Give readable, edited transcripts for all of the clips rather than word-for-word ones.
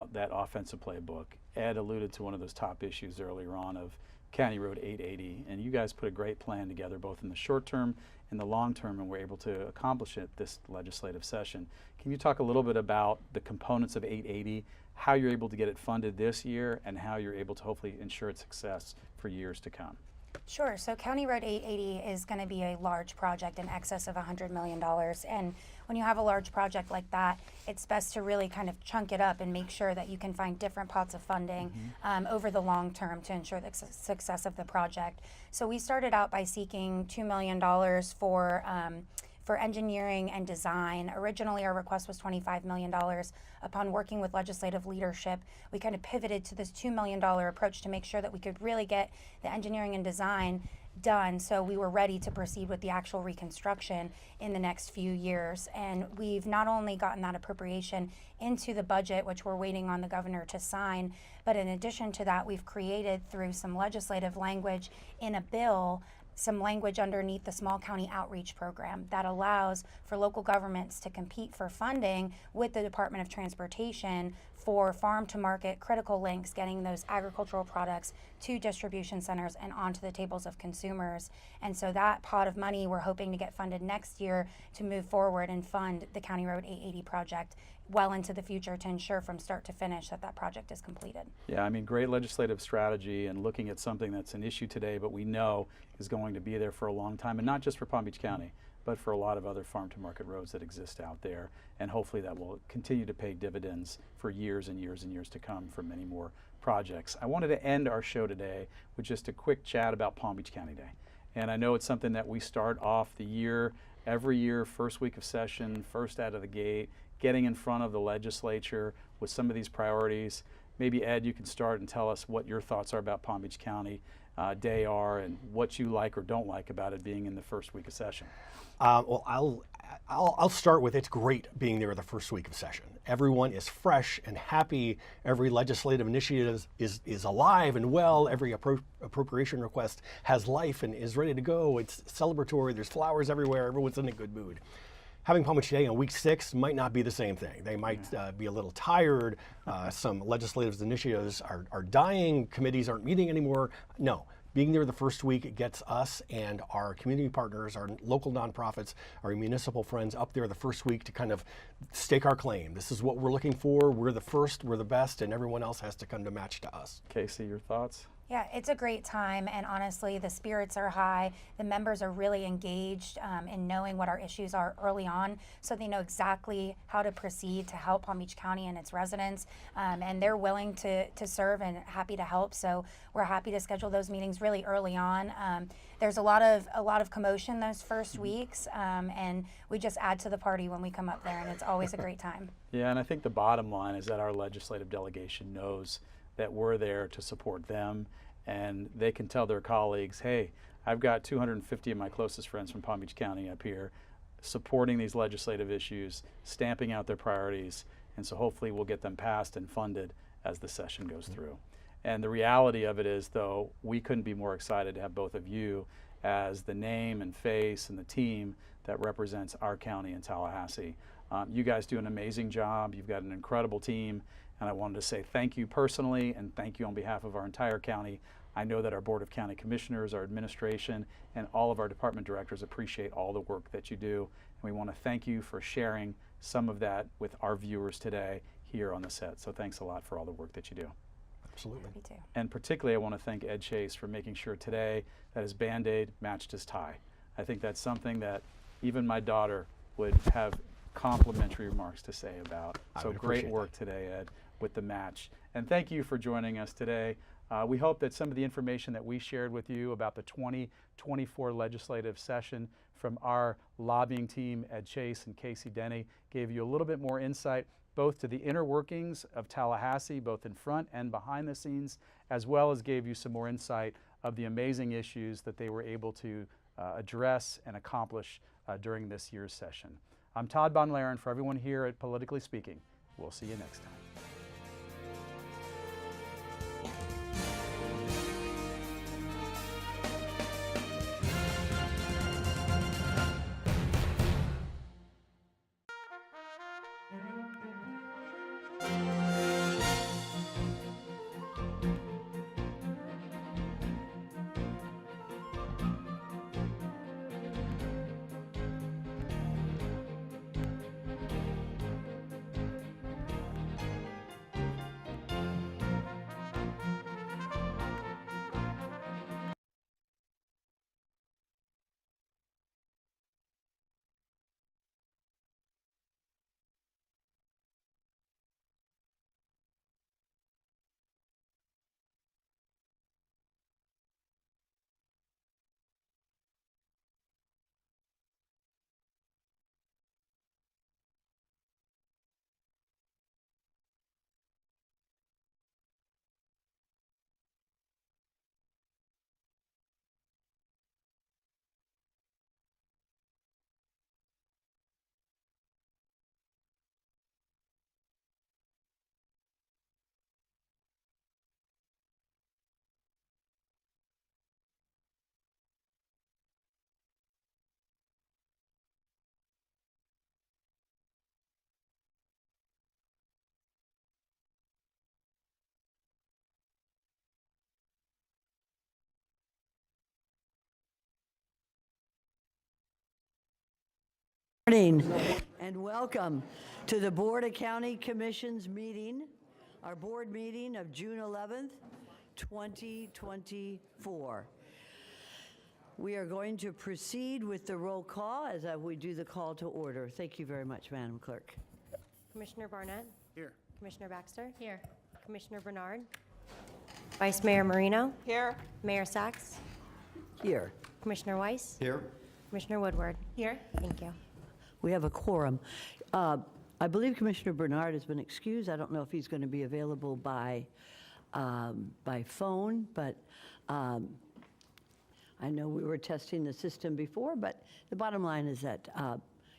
out that offensive playbook. Ed alluded to one of those top issues earlier on of County Road 880, and you guys put a great plan together both in the short term and the long term, and were able to accomplish it this legislative session. Can you talk a little bit about the components of 880, how you're able to get it funded this year, and how you're able to hopefully ensure its success for years to come? Sure. So County Road 880 is going to be a large project in excess of $100 million. And when you have a large project like that, it's best to really kind of chunk it up and make sure that you can find different pots of funding over the long term to ensure the success of the project. So we started out by seeking $2 million for engineering and design. Originally, our request was $25 million. Upon working with legislative leadership, we kind of pivoted to this $2 million approach to make sure that we could really get the engineering and design done, so we were ready to proceed with the actual reconstruction in the next few years. And we've not only gotten that appropriation into the budget, which we're waiting on the governor to sign, but in addition to that, we've created through some legislative language in a bill some language underneath the Small County Outreach Program that allows for local governments to compete for funding with the Department of Transportation for farm to market critical links, getting those agricultural products to distribution centers and onto the tables of consumers. And so that pot of money we're hoping to get funded next year to move forward and fund the County Road 880 project well into the future to ensure from start to finish that that project is completed. Yeah, I mean, great legislative strategy and looking at something that's an issue today, but we know is going to be there for a long time, and not just for Palm Beach County, but for a lot of other farm to market roads that exist out there. And hopefully that will continue to pay dividends for years and years and years to come for many more projects. I wanted to end our show today with just a quick chat about Palm Beach County Day. And I know it's something that we start off the year, every year, first week of session, first out of the gate, getting in front of the legislature with some of these priorities. Maybe Ed, you can start and tell us what your thoughts are about Palm Beach County Day are and what you like or don't like about it being in the first week of session. Well, I'll start with it's great being there the first week of session. Everyone is fresh and happy. Every legislative initiative is alive and well. Every appropriation request has life and is ready to go. It's celebratory. There's flowers everywhere. Everyone's in a good mood. Having Palm Beach Day on week 6 might not be the same thing. They might be a little tired. Some legislative initiatives are dying. Committees aren't meeting anymore. No. Being there the first week, it gets us and our community partners, our local nonprofits, our municipal friends up there the first week to kind of stake our claim. This is what we're looking for. We're the first, we're the best, and everyone else has to come to match to us. Casey, your thoughts? Yeah, it's a great time, and honestly, the spirits are high. The members are really engaged in knowing what our issues are early on, so they know exactly how to proceed to help Palm Beach County and its residents, and they're willing to serve and happy to help. So we're happy to schedule those meetings really early on. There's a lot of commotion those first weeks, and we just add to the party when we come up there, and it's always a great time. Yeah, and I think the bottom line is that our legislative delegation knows that we're there to support them, and they can tell their colleagues, hey, I've got 250 of my closest friends from Palm Beach County up here supporting these legislative issues, stamping out their priorities, and so hopefully we'll get them passed and funded as the session goes through. And the reality of it is, though, we couldn't be more excited to have both of you as the name and face and the team that represents our county in Tallahassee. You guys do an amazing job. You've got an incredible team. And I wanted to say thank you personally and thank you on behalf of our entire county. I know that our Board of County Commissioners, our administration, and all of our department directors appreciate all the work that you do. And we want to thank you for sharing some of that with our viewers today here on the set. So thanks a lot for all the work that you do. Absolutely. Me too. And particularly I want to thank Ed Chase for making sure today that his Band-Aid matched his tie. I think that's something that even my daughter would have complimentary remarks to say about. So great work today, Ed, with the match. And thank you for joining us today. We hope that some of the information that we shared with you about the 2024 legislative session from our lobbying team, Ed Chase and Casey Denny, gave you a little bit more insight both to the inner workings of Tallahassee, both in front and behind the scenes, as well as gave you some more insight of the amazing issues that they were able to address and accomplish during this year's session. I'm Todd Bonlaren for everyone here at Politically Speaking. We'll see you next time. Morning and welcome to the Board of County Commissions meeting, our board meeting of June 11th, 2024. We are going to proceed with the roll call as we do the call to order. Thank you very much, Madam Clerk. Commissioner Barnett? Here. Commissioner Baxter? Here. Commissioner Bernard? Vice Mayor Marino? Here. Mayor Sachs? Here. Commissioner Weiss? Here. Commissioner Woodward? Here. Thank you. We have a quorum. I believe Commissioner Bernard has been excused. I don't know if he's going to be available by phone, but I know we were testing the system before, but the bottom line is that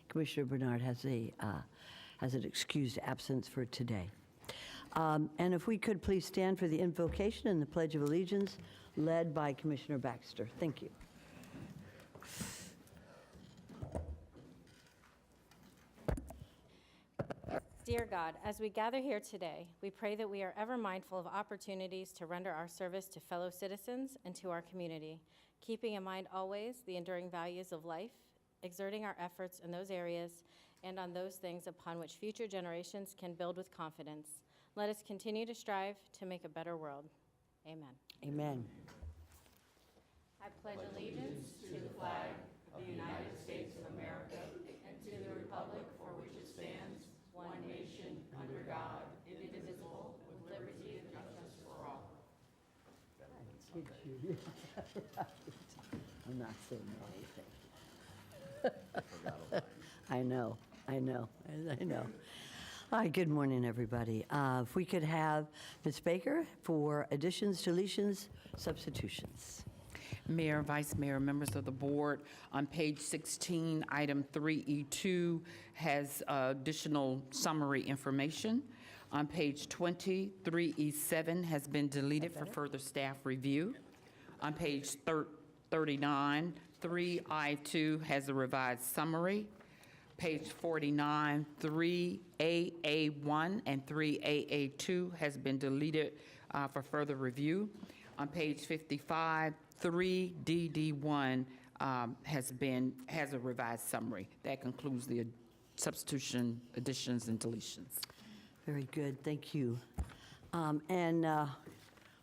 Commissioner Bernard has an excused absence for today. And if we could please stand for the invocation and the Pledge of Allegiance led by Commissioner Baxter. Thank you. Dear God, as we gather here today, we pray that we are ever mindful of opportunities to render our service to fellow citizens and to our community, keeping in mind always the enduring values of life, exerting our efforts in those areas and on those things upon which future generations can build with confidence. Let us continue to strive to make a better world. Amen. Amen. I pledge allegiance to the flag of the United States of America and to the republic for which it stands, one nation, under God, indivisible, with liberty and justice for all. I'm not saying anything. I know. Hi, good morning, everybody. If we could have Ms. Baker for additions, deletions, substitutions. Mayor, Vice Mayor, members of the board, on page 16, item 3E2 has additional summary information. On page 20, 3E7 has been deleted for further staff review. On page 39, 3I2 has a revised summary. Page 49, 3AA1 and 3AA2 has been deleted for further review. On page 55, 3DD1 has a revised summary. That concludes the substitution, additions, and deletions. Very good, thank you. And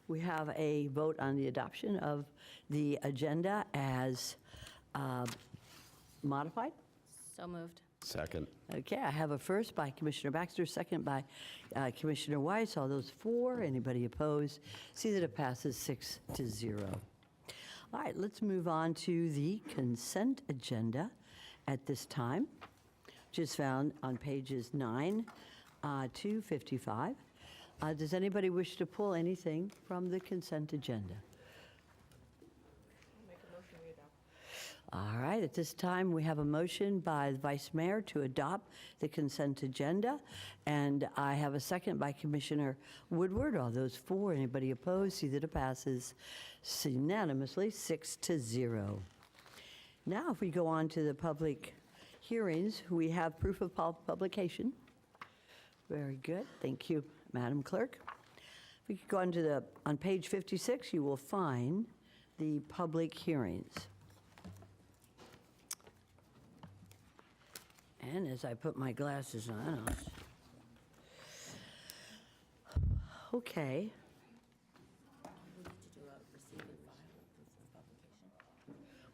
we have a vote on the adoption of the agenda as modified. So moved. Second. Okay, I have a first by Commissioner Baxter, second by Commissioner Weiss. All those for, anybody opposed? See that it passes 6-0. All right, let's move on to the consent agenda at this time, which is found on pages 9 to 55. Does anybody wish to pull anything from the consent agenda? All right, at this time, we have a motion by the Vice Mayor to adopt the consent agenda, and I have a second by Commissioner Woodward. All those for, anybody opposed? See that it passes unanimously, 6-0. Now, if we go on to the public hearings, we have proof of publication. Very good, thank you, Madam Clerk. If we could go on page 56, you will find the public hearings. And as I put my glasses on, okay.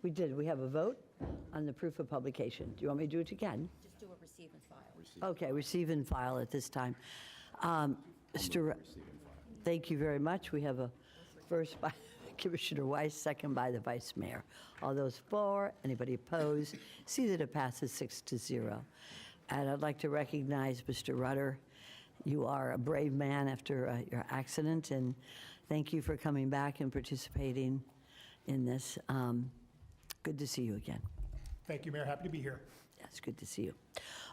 We did, we have a vote on the proof of publication. Do you want me to do it again? Just do a receive and file. Okay, receive and file at this time. Thank you very much. We have a first by Commissioner Weiss, second by the Vice Mayor. All those for, anybody opposed? See that it passes 6-0. And I'd like to recognize Mr. Rutter. You are a brave man after your accident, and thank you for coming back and participating in this. Good to see you again. Thank you, Mayor. Happy to be here. Yes, good to see you.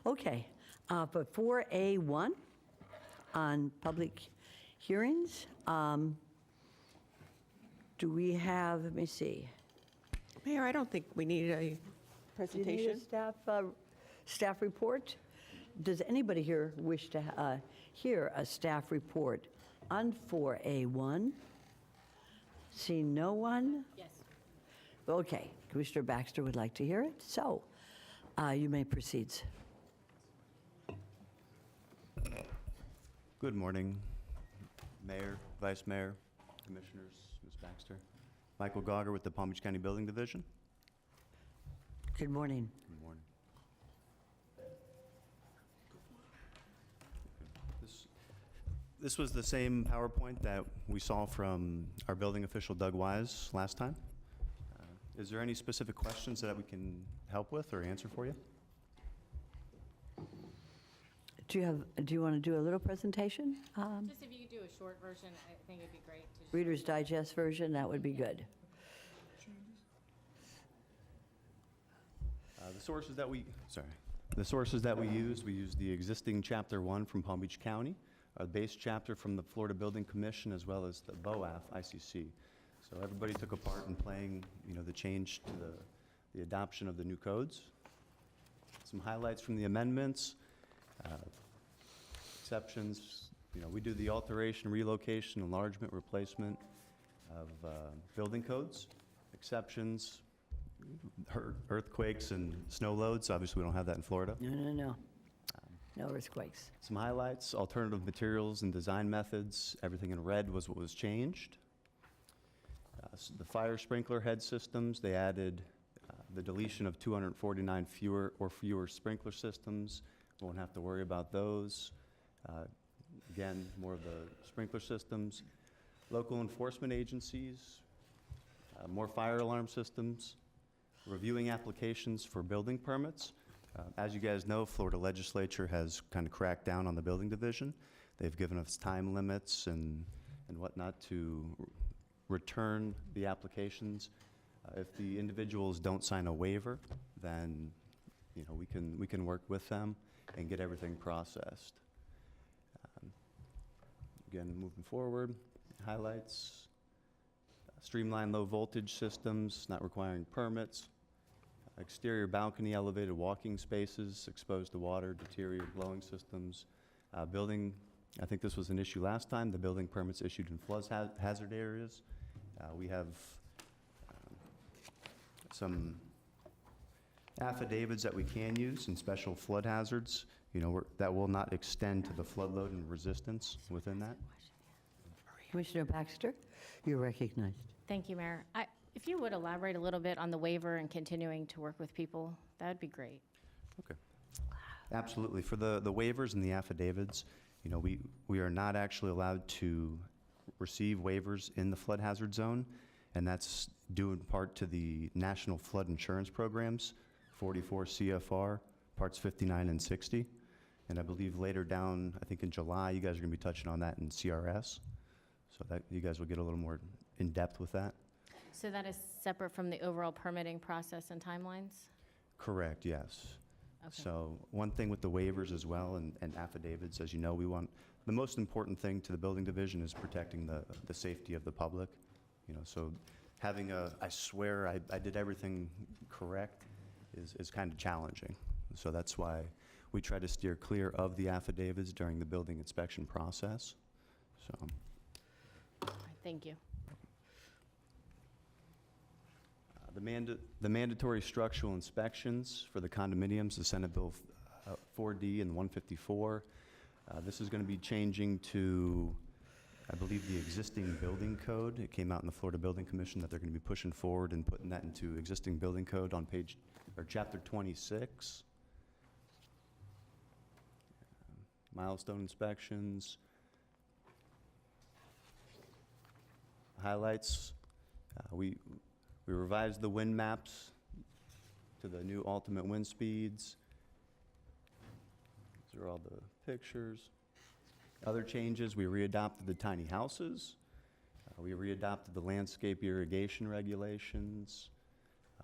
Okay, but 4A1 on public hearings, do we have, let me see. Mayor, I don't think we need a Do you need presentation. a staff report? Does anybody here wish to hear a staff report on 4A1? See no one? Yes. Okay, Commissioner Baxter would like to hear it. So, You may proceed. Good morning, Mayor, Vice Mayor, Commissioners, Ms. Baxter. Michael Gauger with the Palm Beach County Building Division. Good morning. Good morning. This was the same PowerPoint that we saw from our building official, Doug Wise, last time. Is there any specific questions that we can help with or answer for you? Do you want to do a little presentation? Just if you could do a short version, I think it'd be great to just. Reader's Digest version, that would be good. The sources that we used the existing Chapter 1 from Palm Beach County, a base chapter from the Florida Building Commission, as well as the BOAF ICC. So everybody took a part in playing, the change to the adoption of the new codes. Some highlights from the amendments, exceptions. We do the alteration, relocation, enlargement, replacement of building codes, exceptions, earthquakes and snow loads. Obviously, we don't have that in Florida. No. No earthquakes. Some highlights, alternative materials and design methods. Everything in red was what was changed. The fire sprinkler head systems, they added the deletion of 249 fewer sprinkler systems. Won't have to worry about those. Again, more of the sprinkler systems. Local enforcement agencies, more fire alarm systems. Reviewing applications for building permits. As you guys know, Florida legislature has kind of cracked down on the building division. They've given us time limits and whatnot to return the applications. If the individuals don't sign a waiver, then we can work with them and get everything processed. Again, moving forward, highlights. Streamline low voltage systems, not requiring permits. Exterior balcony elevated walking spaces exposed to water, deteriorated blowing systems. Building, I think this was an issue last time, the building permits issued in flood hazard areas. We have some affidavits that we can use in special flood hazards, that will not extend to the flood load and resistance within that. Commissioner Baxter, you're recognized. Thank you, Mayor. If you would elaborate a little bit on the waiver and continuing to work with people, that would be great. Okay. Absolutely. For the waivers and the affidavits, we are not actually allowed to receive waivers in the flood hazard zone, and that's due in part to the National Flood Insurance Programs, 44 CFR, parts 59 and 60. And I believe later down, I think in July, you guys are going to be touching on that in CRS. So that you guys will get a little more in depth with that. So that is separate from the overall permitting process and timelines? Correct, yes. Okay. So one thing with the waivers as well and affidavits, as you know, the most important thing to the building division is protecting the safety of the public. So having I swear I did everything correct is kind of challenging. So that's why we try to steer clear of the affidavits during the building inspection process. So. All right, thank you. The mandatory structural inspections for the condominiums, the Senate Bill 4D and 154. This is going to be changing to, I believe, the existing building code. It came out in the Florida Building Commission that they're going to be pushing forward and putting that into existing building code on chapter 26. Milestone inspections. Highlights. We revised the wind maps to the new ultimate wind speeds. These are all the pictures. Other changes, we readopted the tiny houses. We readopted the landscape irrigation regulations.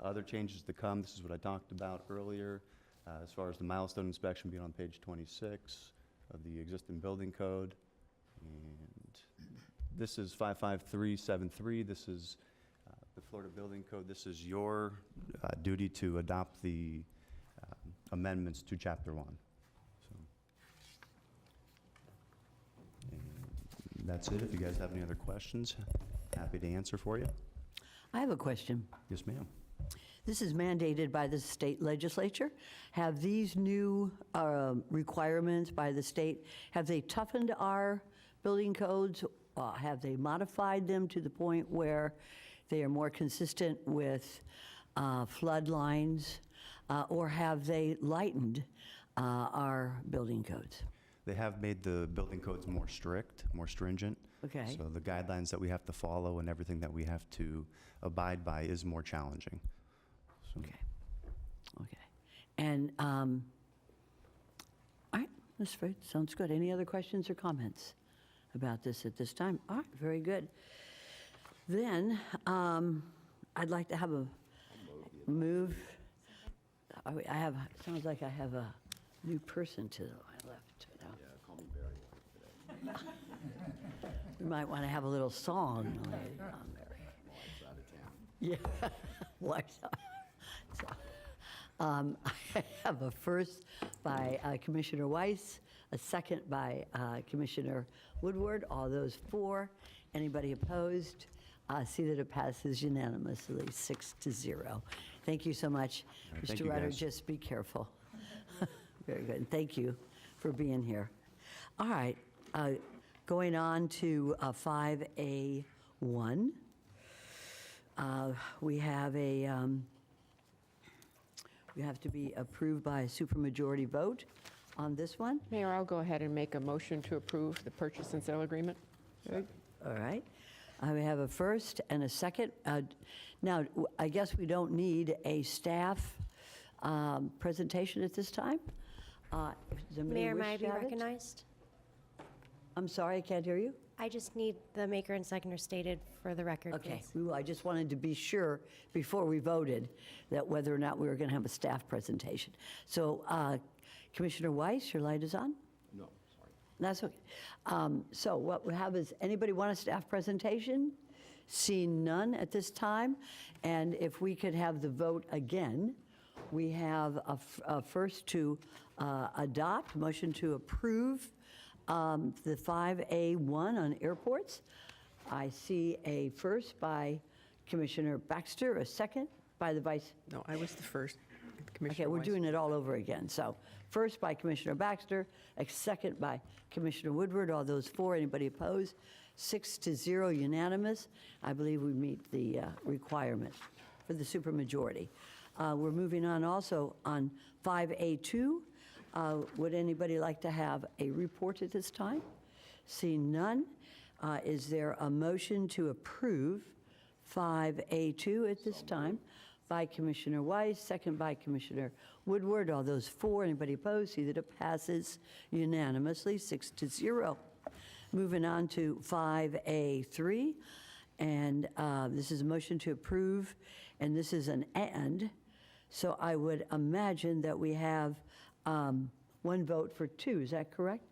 Other changes to come, this is what I talked about earlier, as far as the milestone inspection being on page 26 of the existing building code. And this is 55373. This is the Florida Building Code. This is your duty to adopt the amendments to Chapter 1. So, and that's it. If you guys have any other questions, happy to answer for you. I have a question. Yes, ma'am. This is mandated by the state legislature. Have these new requirements by the state, have they toughened our building codes? Have they modified them to the point where they are more consistent with flood lines? Or have they lightened our building codes? They have made the building codes more strict, more stringent. Okay. So the guidelines that we have to follow and everything that we have to abide by is more challenging. So- Okay. Okay. And, all right, sounds good. Any other questions or comments about this at this time? All right, very good. Then, I'd like to have a move. I have, sounds like I have a new person to my left now. Yeah, call me Barry today. We might want to have a little song. Wife's out of town. Yeah, wife's out. So, I have a first by Commissioner Weiss, a second by Commissioner Woodward. All those for. Anybody opposed? See that it passes unanimously, 6-0. Thank you so much. All right, thank Mr. you, Rutter, guys. just be careful. Very good. And thank you for being here. All right, going on to 5A1. We have we have to be approved by a supermajority vote on this one. Mayor, I'll go ahead and make a motion to approve the purchase and sale agreement. All right. We have a first and a second. Now, I guess we don't need a staff presentation at this time. Does anybody Mayor, wish may I to be have it? recognized? I'm sorry, I can't hear you. I just need the maker and seconder stated for the record, Okay, please. I just wanted to be sure before we voted that whether or not we were going to have a staff presentation. So Commissioner Weiss, your light is on? No, sorry. That's okay. So what we have is, anybody want a staff presentation? Seeing none at this time. And if we could have the vote again, we have a first to adopt, motion to approve the 5A1 on airports. I see a first by Commissioner Baxter, a second by the vice. No, I was the first. Okay, Commissioner we're Weiss. doing it all over again. So first by Commissioner Baxter, a second by Commissioner Woodward. All those for, anybody opposed? 6-0 unanimous. I believe we meet the requirement for the supermajority. We're moving on also on 5A2. Would anybody like to have a report at this time? Seeing none, is there a motion to approve 5A2 at this time? By Commissioner Weiss, second by Commissioner Woodward. All those for, anybody opposed? See that it passes unanimously, 6-0. Moving on to 5A3, and this is a motion to approve, and this is an and. So I would imagine that we have one vote for two. Is that correct,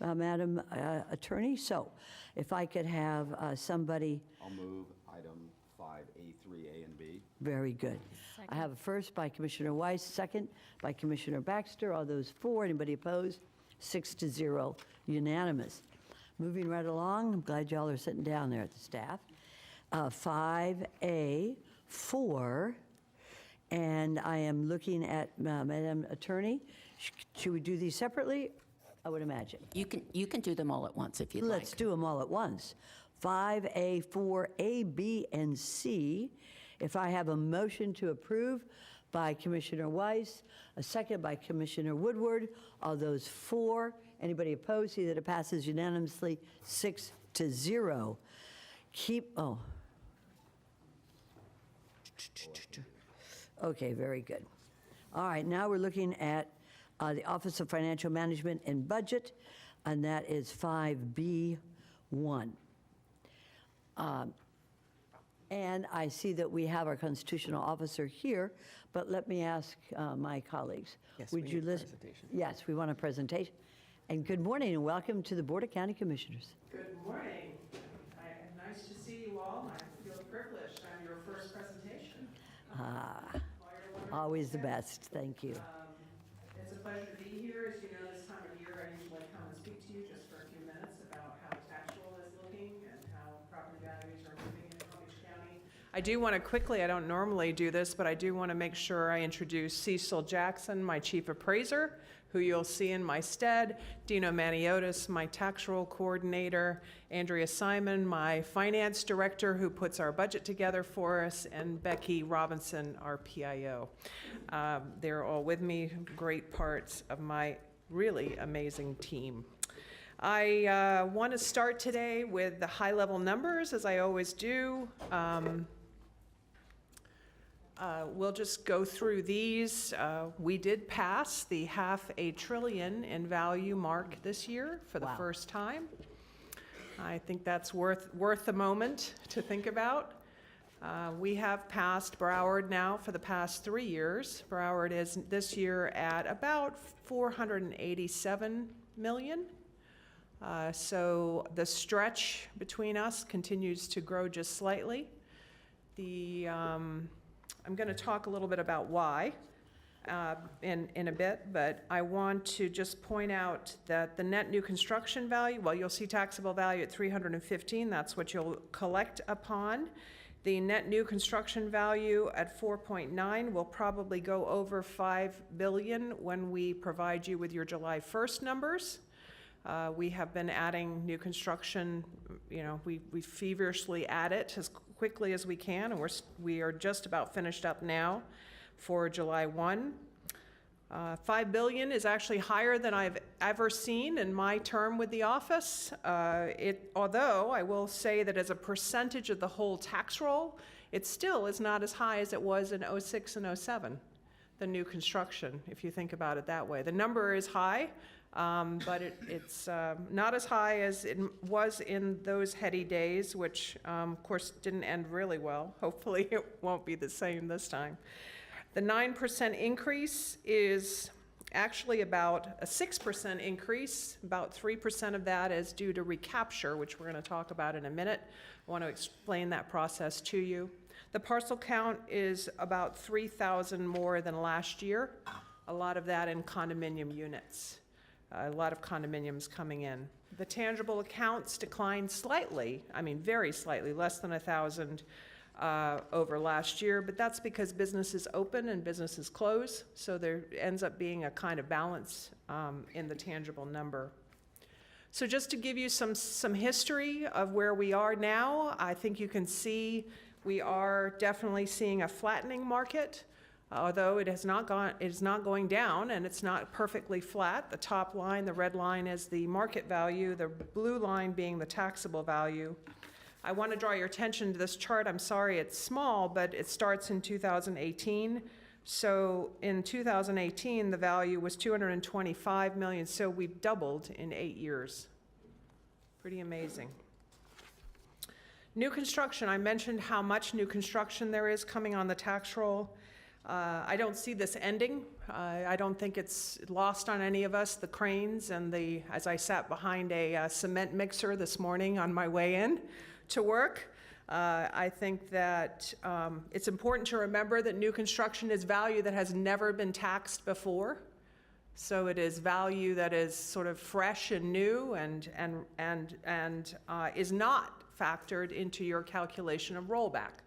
Madam Attorney? So if I could have somebody. I'll move item 5A3, A and B. Very good. I have a first by Commissioner Weiss, second by Commissioner Baxter. All those for, anybody opposed? 6-0, unanimous. Moving right along, I'm glad y'all are sitting down there at the staff. 5A4, and I am looking at Madam Attorney. Should we do these separately? I would imagine. You can do them all at once if you'd like. Let's do them all at once. 5A4, A, B, and C. If I have a motion to approve by Commissioner Weiss, a second by Commissioner Woodward, all those for, anybody opposed, see that it passes unanimously, 6-0. Okay, very good. All right, now we're looking at the Office of Financial Management and Budget, and that is 5B1. And I see that we have our constitutional officer here, but let me ask my colleagues. Yes, would we you need a listen? presentation. Yes, we want a presentation. And good morning and welcome to the Board of County Commissioners. Good morning. Nice to see you all. I feel privileged. I'm your first presentation. Always the best. Thank you. It's a pleasure to be here. As you know, this time of year, I usually come and speak to you just for a few minutes about how tax roll is looking and how property values are moving in Palm Beach County. I I do want to quickly, I don't normally do this, but I do want to make sure I introduce Cecil Jackson, my chief appraiser, who you'll see in my stead, Dino Maniotis, my tax roll coordinator, Andrea Simon, my finance director, who puts our budget together for us, and Becky Robinson, our PIO. They're all with me, great parts of my really amazing team. I want to start today with the high-level numbers, as I always do. We'll just go through these. We did pass the $500 billion in value mark this year for the first time. I think that's worth a moment to think about. We have passed Broward now for the past 3 years. Broward is this year at about $487 million. So the stretch between us continues to grow just slightly. I'm going to talk a little bit about why in a bit, but I want to just point out that the net new construction value, well, you'll see taxable value at 315, that's what you'll collect upon. The net new construction value at 4.9 will probably go over $5 billion when we provide you with your July 1st numbers. We have been adding new construction, we feverishly add it as quickly as we can, and we are just about finished up now for July 1. $5 billion is actually higher than I've ever seen in my term with the office. Although I will say that as a percentage of the whole tax roll, it still is not as high as it was in 06 and 07, the new construction, if you think about it that way. The number is high, but it's not as high as it was in those heady days, which of course didn't end really well. Hopefully it won't be the same this time. The 9% increase is actually about a 6% increase. About 3% of that is due to recapture, which we're going to talk about in a minute. I want to explain that process to you. The parcel count is about 3,000 more than last year. A lot of that in condominium units. A lot of condominiums coming in. The tangible accounts declined slightly, very slightly, less than 1,000 over last year, but that's because businesses open and businesses close, so there ends up being a kind of balance in the tangible number. So just to give you some history of where we are now, I think you can see we are definitely seeing a flattening market. Although it is not going down, and it's not perfectly flat. The top line, the red line, is the market value, the blue line being the taxable value. I want to draw your attention to this chart. I'm sorry it's small, but it starts in 2018. So in 2018, the value was $225 million, so we've doubled in 8 years. Pretty amazing. New construction, I mentioned how much new construction there is coming on the tax roll. I don't see this ending. I don't think it's lost on any of us, the cranes and as I sat behind a cement mixer this morning on my way in to work, I think that it's important to remember that new construction is value that has never been taxed before. So it is value that is sort of fresh and new and is not factored into your calculation of rollback.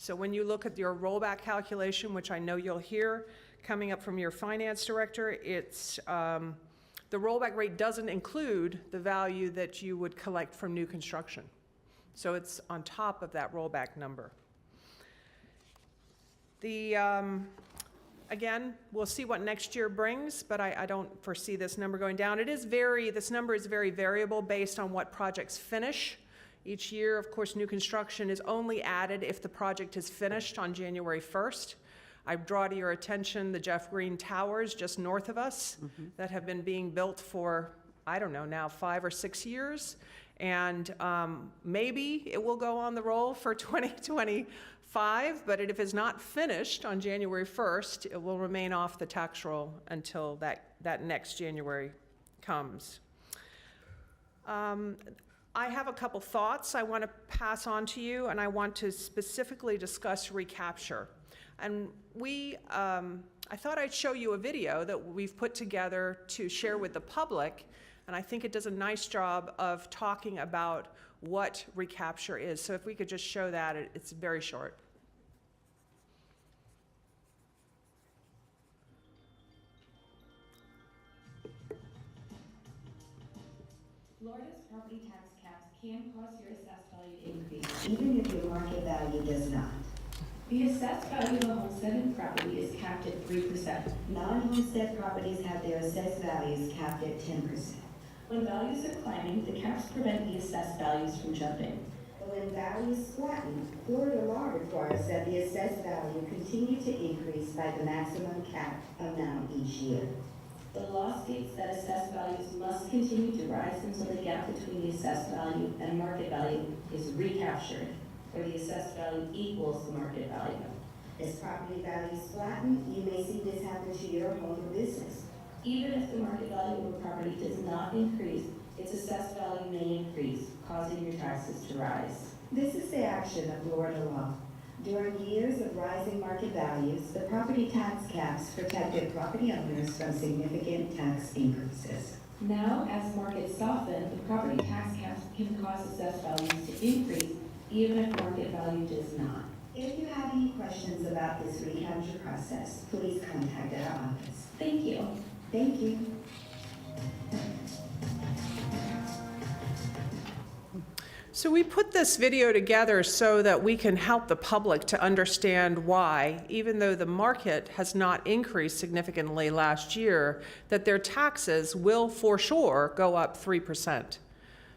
So when you look at your rollback calculation, which I know you'll hear coming up from your finance director, it's the rollback rate doesn't include the value that you would collect from new construction. So it's on top of that rollback number. Again, we'll see what next year brings, but I don't foresee this number going down. This number is very variable based on what projects finish. Each year, of course, new construction is only added if the project is finished on January 1st. I draw to your attention the Jeff Green Towers just north of us that have been being built for, I don't know, now 5 or 6 years. And maybe it will go on the roll for 2025, but if it's not finished on January 1st, it will remain off the tax roll until that next January comes. I have a couple thoughts I want to pass on to you, and I want to specifically discuss recapture. And I thought I'd show you a video that we've put together to share with the public And I think it does a nice job of talking about what recapture is. So if we could just show that, it's very short. Florida's property tax caps can cause your assessed value to increase, even if your market value does not. The assessed value of a homesteaded property is capped at 3%. Non-homestead properties have their assessed values capped at 10%. When values are climbing, the caps prevent the assessed values from jumping. But when values flatten, Florida law requires that the assessed value continue to increase by the maximum cap amount each year. The law states that assessed values must continue to rise until the gap between the assessed value and market value is recaptured, or the assessed value equals the market value. As property values flatten, you may see this happen to your home or business. Even if the market value of a property does not increase, its assessed value may increase, causing your taxes to rise. This is the action of Florida law. During years of rising market values, the property tax caps protected property owners from significant tax increases. Now, as markets soften, the property tax caps can cause assessed values to increase, even if market value does not. If you have any questions about this recapture process, please contact our office. Thank you. Thank you. So we put this video together so that we can help the public to understand why, even though the market has not increased significantly last year, that their taxes will for sure go up 3%.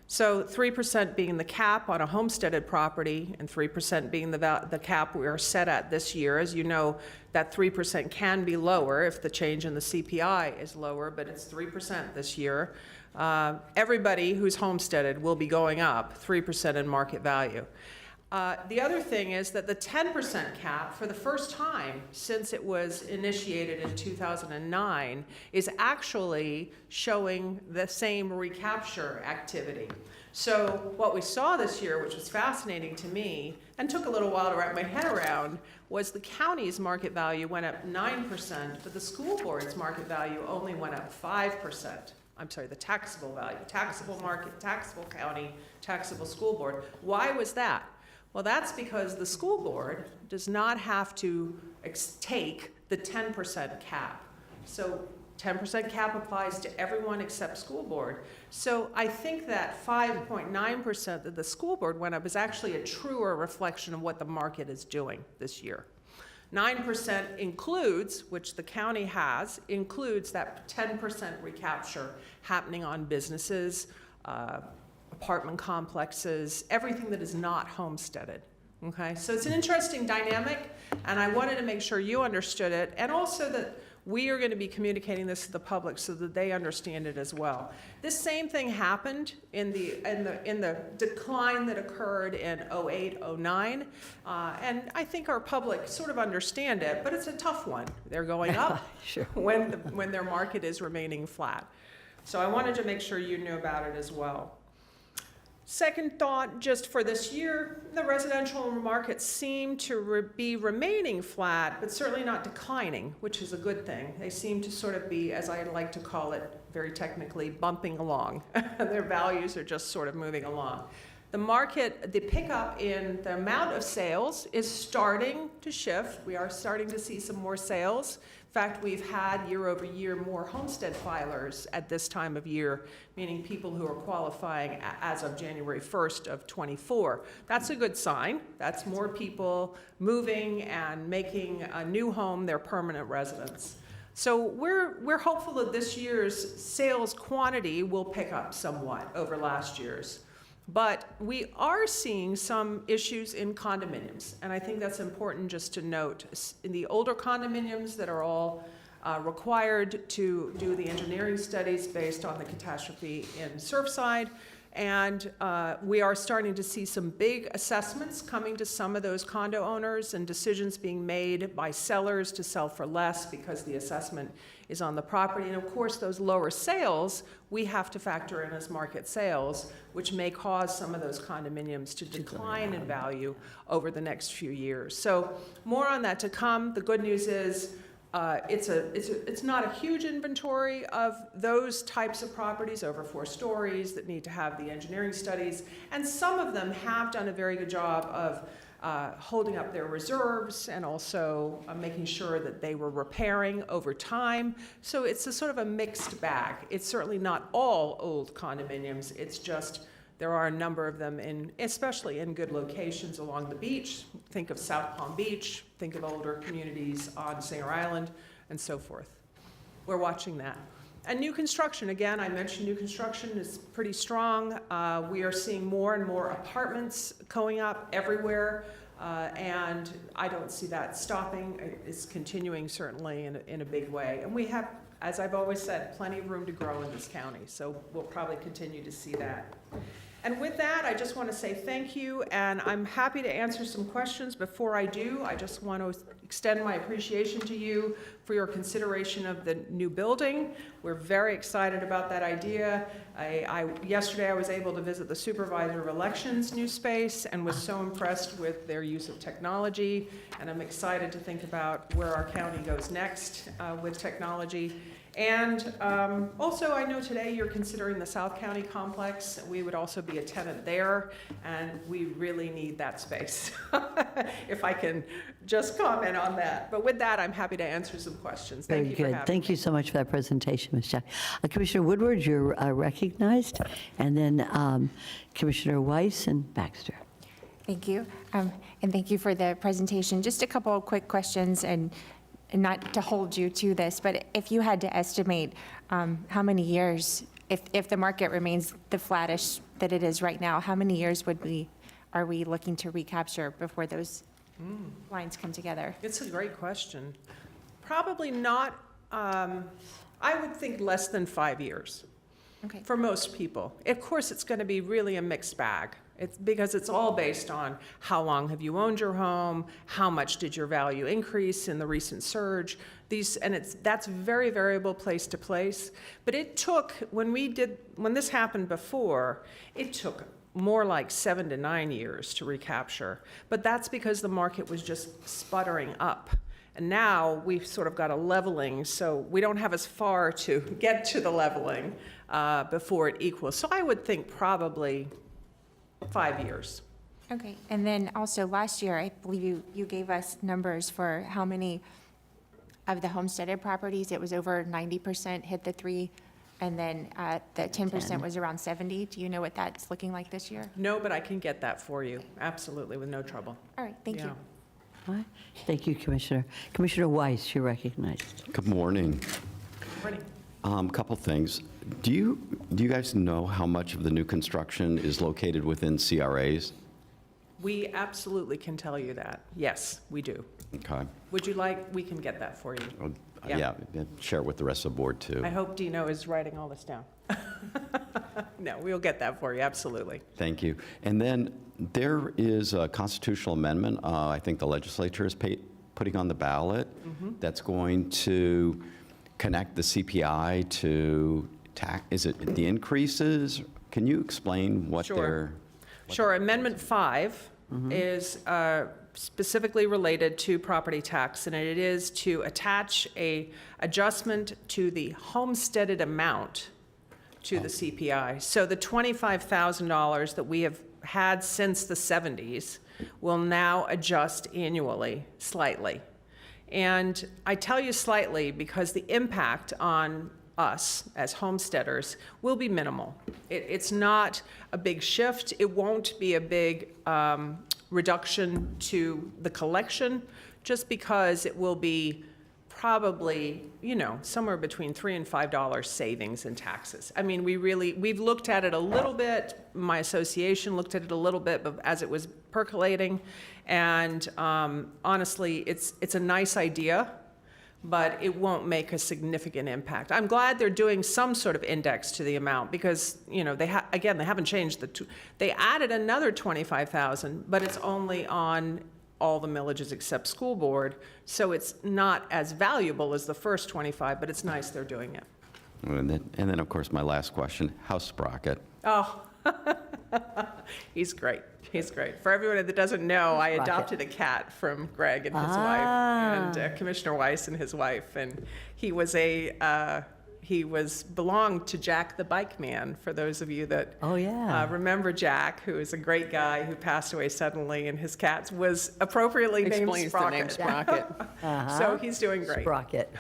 So 3% being the cap on a homesteaded property and 3% being the cap we are set at this year. As you know, that 3% can be lower if the change in the CPI is lower, but it's 3% this year. Everybody who's homesteaded will be going up 3% in market value. The other thing is that the 10% cap, for the first time since it was initiated in 2009, is actually showing the same recapture activity. So what we saw this year, which was fascinating to me and took a little while to wrap my head around, was the county's market value went up 9%, but the school board's market value only went up 5%. I'm sorry, the taxable value, taxable market, taxable county, taxable school board. Why was that? Well, that's because the school board does not have to take the 10% cap. So 10% cap applies to everyone except school board. So I think that 5.9% that the school board went up is actually a truer reflection of what the market is doing this year. 9% includes, which the county has, includes that 10% recapture happening on businesses, apartment complexes, everything that is not homesteaded. Okay, so it's an interesting dynamic, and I wanted to make sure you understood it, and also that we are going to be communicating this to the public so that they understand it as well. This same thing happened in the decline that occurred in 08, 09, and I think our public sort of understand it, but it's a tough one. They're going up Sure. when their market is remaining flat. So I wanted to make sure you knew about it as well. Second thought, just for this year, the residential markets seem to be remaining flat, but certainly not declining, which is a good thing. They seem to sort of be, as I like to call it very technically, bumping along. Their values are just sort of moving along. The market, the pickup in the amount of sales is starting to shift. We are starting to see some more sales. In fact, we've had year over year more homestead filers at this time of year, meaning people who are qualifying as of January 1st of 24. That's a good sign. That's more people moving and making a new home their permanent residence. So we're hopeful that this year's sales quantity will pick up somewhat over last year's. But we are seeing some issues in condominiums, and I think that's important just to note. In the older condominiums that are all required to do the engineering studies based on the catastrophe in Surfside, and we are starting to see some big assessments coming to some of those condo owners and decisions being made by sellers to sell for less because the assessment is on the property. And of course, those lower sales, we have to factor in as market sales, which may cause some of those condominiums to decline in value over the next few years. So more on that to come. The good news is It's not a huge inventory of those types of properties over 4 stories that need to have the engineering studies, and some of them have done a very good job of holding up their reserves and also making sure that they were repairing over time. So it's a sort of a mixed bag. It's certainly not all old condominiums. It's just there are a number of them, especially in good locations along the beach. Think of South Palm Beach, think of older communities on Singer Island, and so forth. We're watching that. And new construction, again, I mentioned new construction is pretty strong. We are seeing more and more apartments going up everywhere, and I don't see that stopping. It's continuing certainly in a big way. And we have, as I've always said, plenty of room to grow in this county, so we'll probably continue to see that. And with that, I just want to say thank you, and I'm happy to answer some questions. Before I do, I just want to extend my appreciation to you for your consideration of the new building. We're very excited about that idea. Yesterday, I was able to visit the Supervisor of Elections' new space and was so impressed with their use of technology, and I'm excited to think about where our county goes next with technology. And also, I know today you're considering the South County complex. We would also be a tenant there, and we really need that space, if I can just comment on that. But with that, I'm happy to answer some questions. Thank you for having me. Thank you so much for that presentation, Ms. Jack. Commissioner Woodward, you're recognized, and then Commissioner Weiss and Baxter. Thank you, and thank you for the presentation. Just a couple of quick questions, and not to hold you to this, but if you had to estimate how many years, if the market remains the flattish that it is right now, how many years are we looking to recapture before those lines come together? It's a great question. Probably not, I would think less than 5 years. Okay. For most people. Of course, it's going to be really a mixed bag. Because it's all based on how long have you owned your home, how much did your value increase in the recent surge. That's very variable place to place. But it took, when this happened before, it took more like 7 to 9 years to recapture. But that's because the market was just sputtering up. And now we've sort of got a leveling, so we don't have as far to get to the leveling before it equals. So I would think probably 5 years. Okay, and then also last year, I believe you gave us numbers for how many of the homesteaded properties. It was over 90% hit the 3, and then the 10% was around 70. Do you know what that's looking like this year? No, but I can get that for you, absolutely, with no trouble. All right, thank you. All right. Thank you, Commissioner. Commissioner Weiss, you're recognized. Good morning. Good morning. Couple things. Do you guys know how much of the new construction is located within CRAs? We absolutely can tell you that. Yes, we do. Okay. Would you like, we can get that for you. Well, Yeah. yeah, share it with the rest of the board too. I hope Dino is writing all this down. No, we'll get that for you, absolutely. Thank you. And then there is a constitutional amendment, I think the legislature is putting on the ballot that's going to connect the CPI to is it the increases? Can you explain what they're? Sure. Amendment 5 is specifically related to property tax, and it is to attach a adjustment to the homesteaded amount to the CPI. So the $25,000 that we have had since the 70s will now adjust annually, slightly. And I tell you slightly because the impact on us as homesteaders will be minimal. It's not a big shift. It won't be a big reduction to the collection, just because it will be probably, somewhere between $3 and $5 savings in taxes. I mean, we've looked at it a little bit. My association looked at it a little bit, but as it was percolating, and honestly, it's a nice idea, but it won't make a significant impact. I'm glad they're doing some sort of index to the amount because, they haven't changed they added another $25,000, but it's only on all the millages except school board, so it's not as valuable as the first 25, but it's nice they're doing it. And then of course, my last question, House Sprocket. Oh, He's great. He's great. For everyone that doesn't know, I adopted a cat from Greg and his wife, and Commissioner Weiss and his wife, and he was belonged to Jack the Bike Man, for those of you that remember Jack, who is a great guy who passed away suddenly, and his cat was appropriately named Explains Sprocket. the name Sprocket. So he's doing great. Sprocket.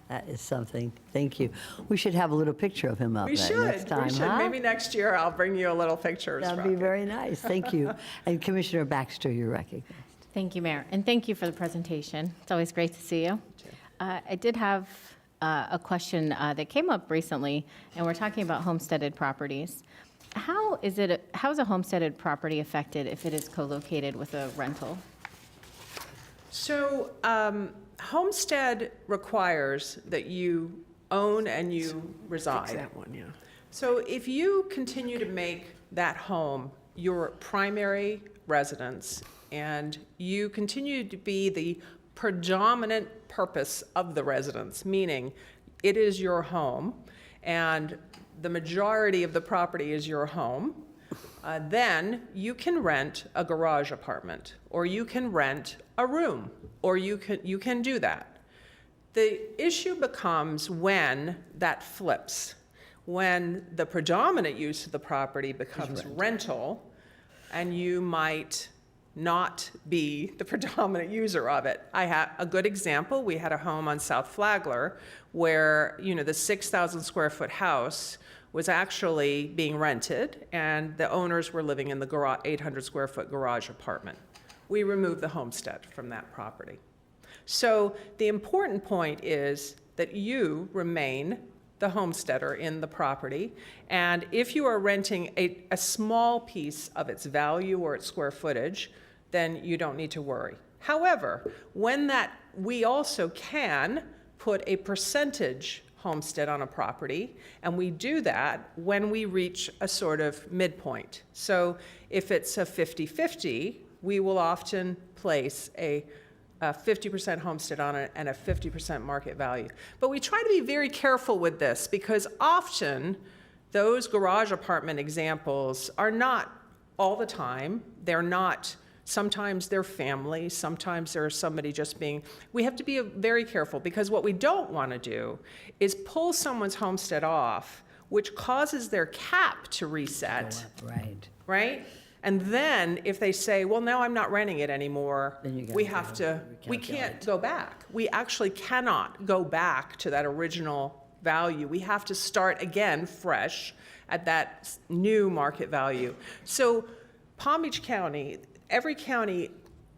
That is something. Thank you. We should have a little picture of him up We there should. next time, We should. huh? Maybe next year I'll bring you a little picture of That'd be Sprocket. very nice. Thank you. And Commissioner Baxter, you're recognized. Thank you, Mayor, and thank you for the presentation. It's always great to see you. I did have a question that came up recently, and we're talking about homesteaded properties. How is a homesteaded property affected if it is co-located with a rental? So, homestead requires that you own and you reside. Fix that one, yeah. So if you continue to make that home your primary residence and you continue to be the predominant purpose of the residence, meaning it is your home and the majority of the property is your home, then you can rent a garage apartment, or you can rent a room, or you can do that. The issue becomes when that flips, when the predominant use of the property becomes rental, and you might not be the predominant user of it. I have a good example. We had a home on South Flagler where, the 6,000 square foot house was actually being rented, and the owners were living in the 800 square foot garage apartment. We removed the homestead from that property. So the important point is that you remain the homesteader in the property, and if you are renting a small piece of its value or its square footage, then you don't need to worry. However, we also can put a percentage homestead on a property, and we do that when we reach a sort of midpoint. So if it's a 50-50, we will often place a 50% homestead on it and a 50% market value. But we try to be very careful with this because often those garage apartment examples are not all the time. They're not, sometimes they're family, sometimes there's somebody just being, we have to be very careful because what we don't want to do is pull someone's homestead off, which causes their cap to reset. Right? And then if they say, well, now I'm not renting it anymore, we can't go back. We actually cannot go back to that original value. We have to start again fresh at that new market value. So Palm Beach County, every county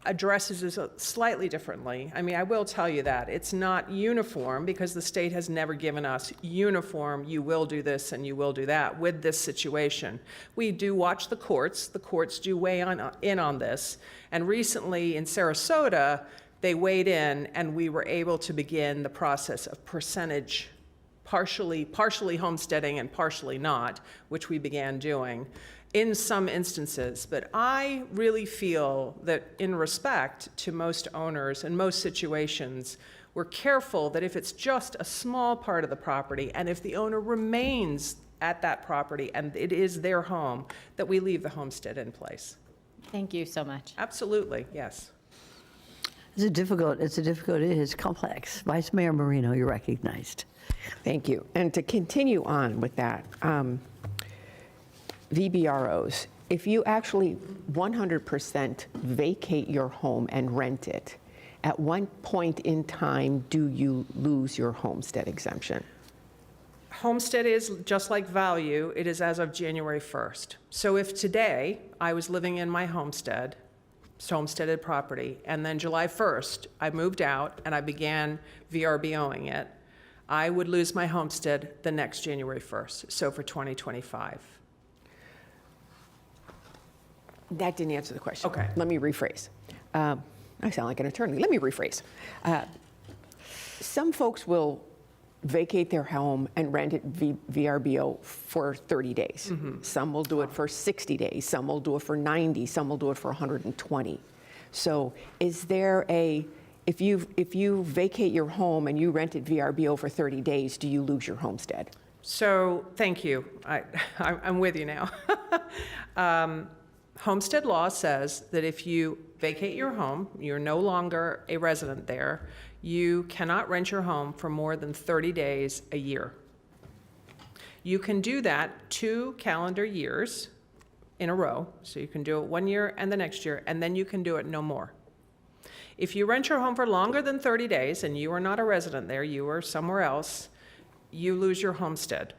addresses this slightly differently. I mean, I will tell you that. It's not uniform because the state has never given us uniform, you will do this and you will do that with this situation. We do watch the courts. The courts do weigh in on this. And recently in Sarasota, they weighed in and we were able to begin the process of percentage, partially homesteading and partially not, which we began doing in some instances. But I really feel that in respect to most owners in most situations, we're careful that if it's just a small part of the property and if the owner remains at that property and it is their home, that we leave the homestead in place. Thank you so much. Absolutely, yes. It is complex. Vice Mayor Marino, you're recognized. Thank you. And to continue on with that, VBROs, if you actually 100% vacate your home and rent it, at one point in time do you lose your homestead exemption? Homestead is just like value, it is as of January 1st. So if today I was living in my homesteaded property, and then July 1st I moved out and I began VRBOing it, I would lose my homestead the next January 1st, so for 2025. That didn't answer the question. Okay. Let me rephrase. I sound like an attorney. Let me rephrase. Some folks will vacate their home and rent it VRBO for 30 days. Mm-hmm. Some will do it for 60 days. Some will do it for 90. Some will do it for 120. So is there if you vacate your home and you rent it VRBO for 30 days, do you lose your homestead? So, thank you. I'm with you now. Homestead law says that if you vacate your home, you're no longer a resident there, you cannot rent your home for more than 30 days a year. You can do that 2 calendar years in a row. So you can do it 1 year and the next year, and then you can do it no more. If you rent your home for longer than 30 days and you are not a resident there, you are somewhere else, you lose your homestead.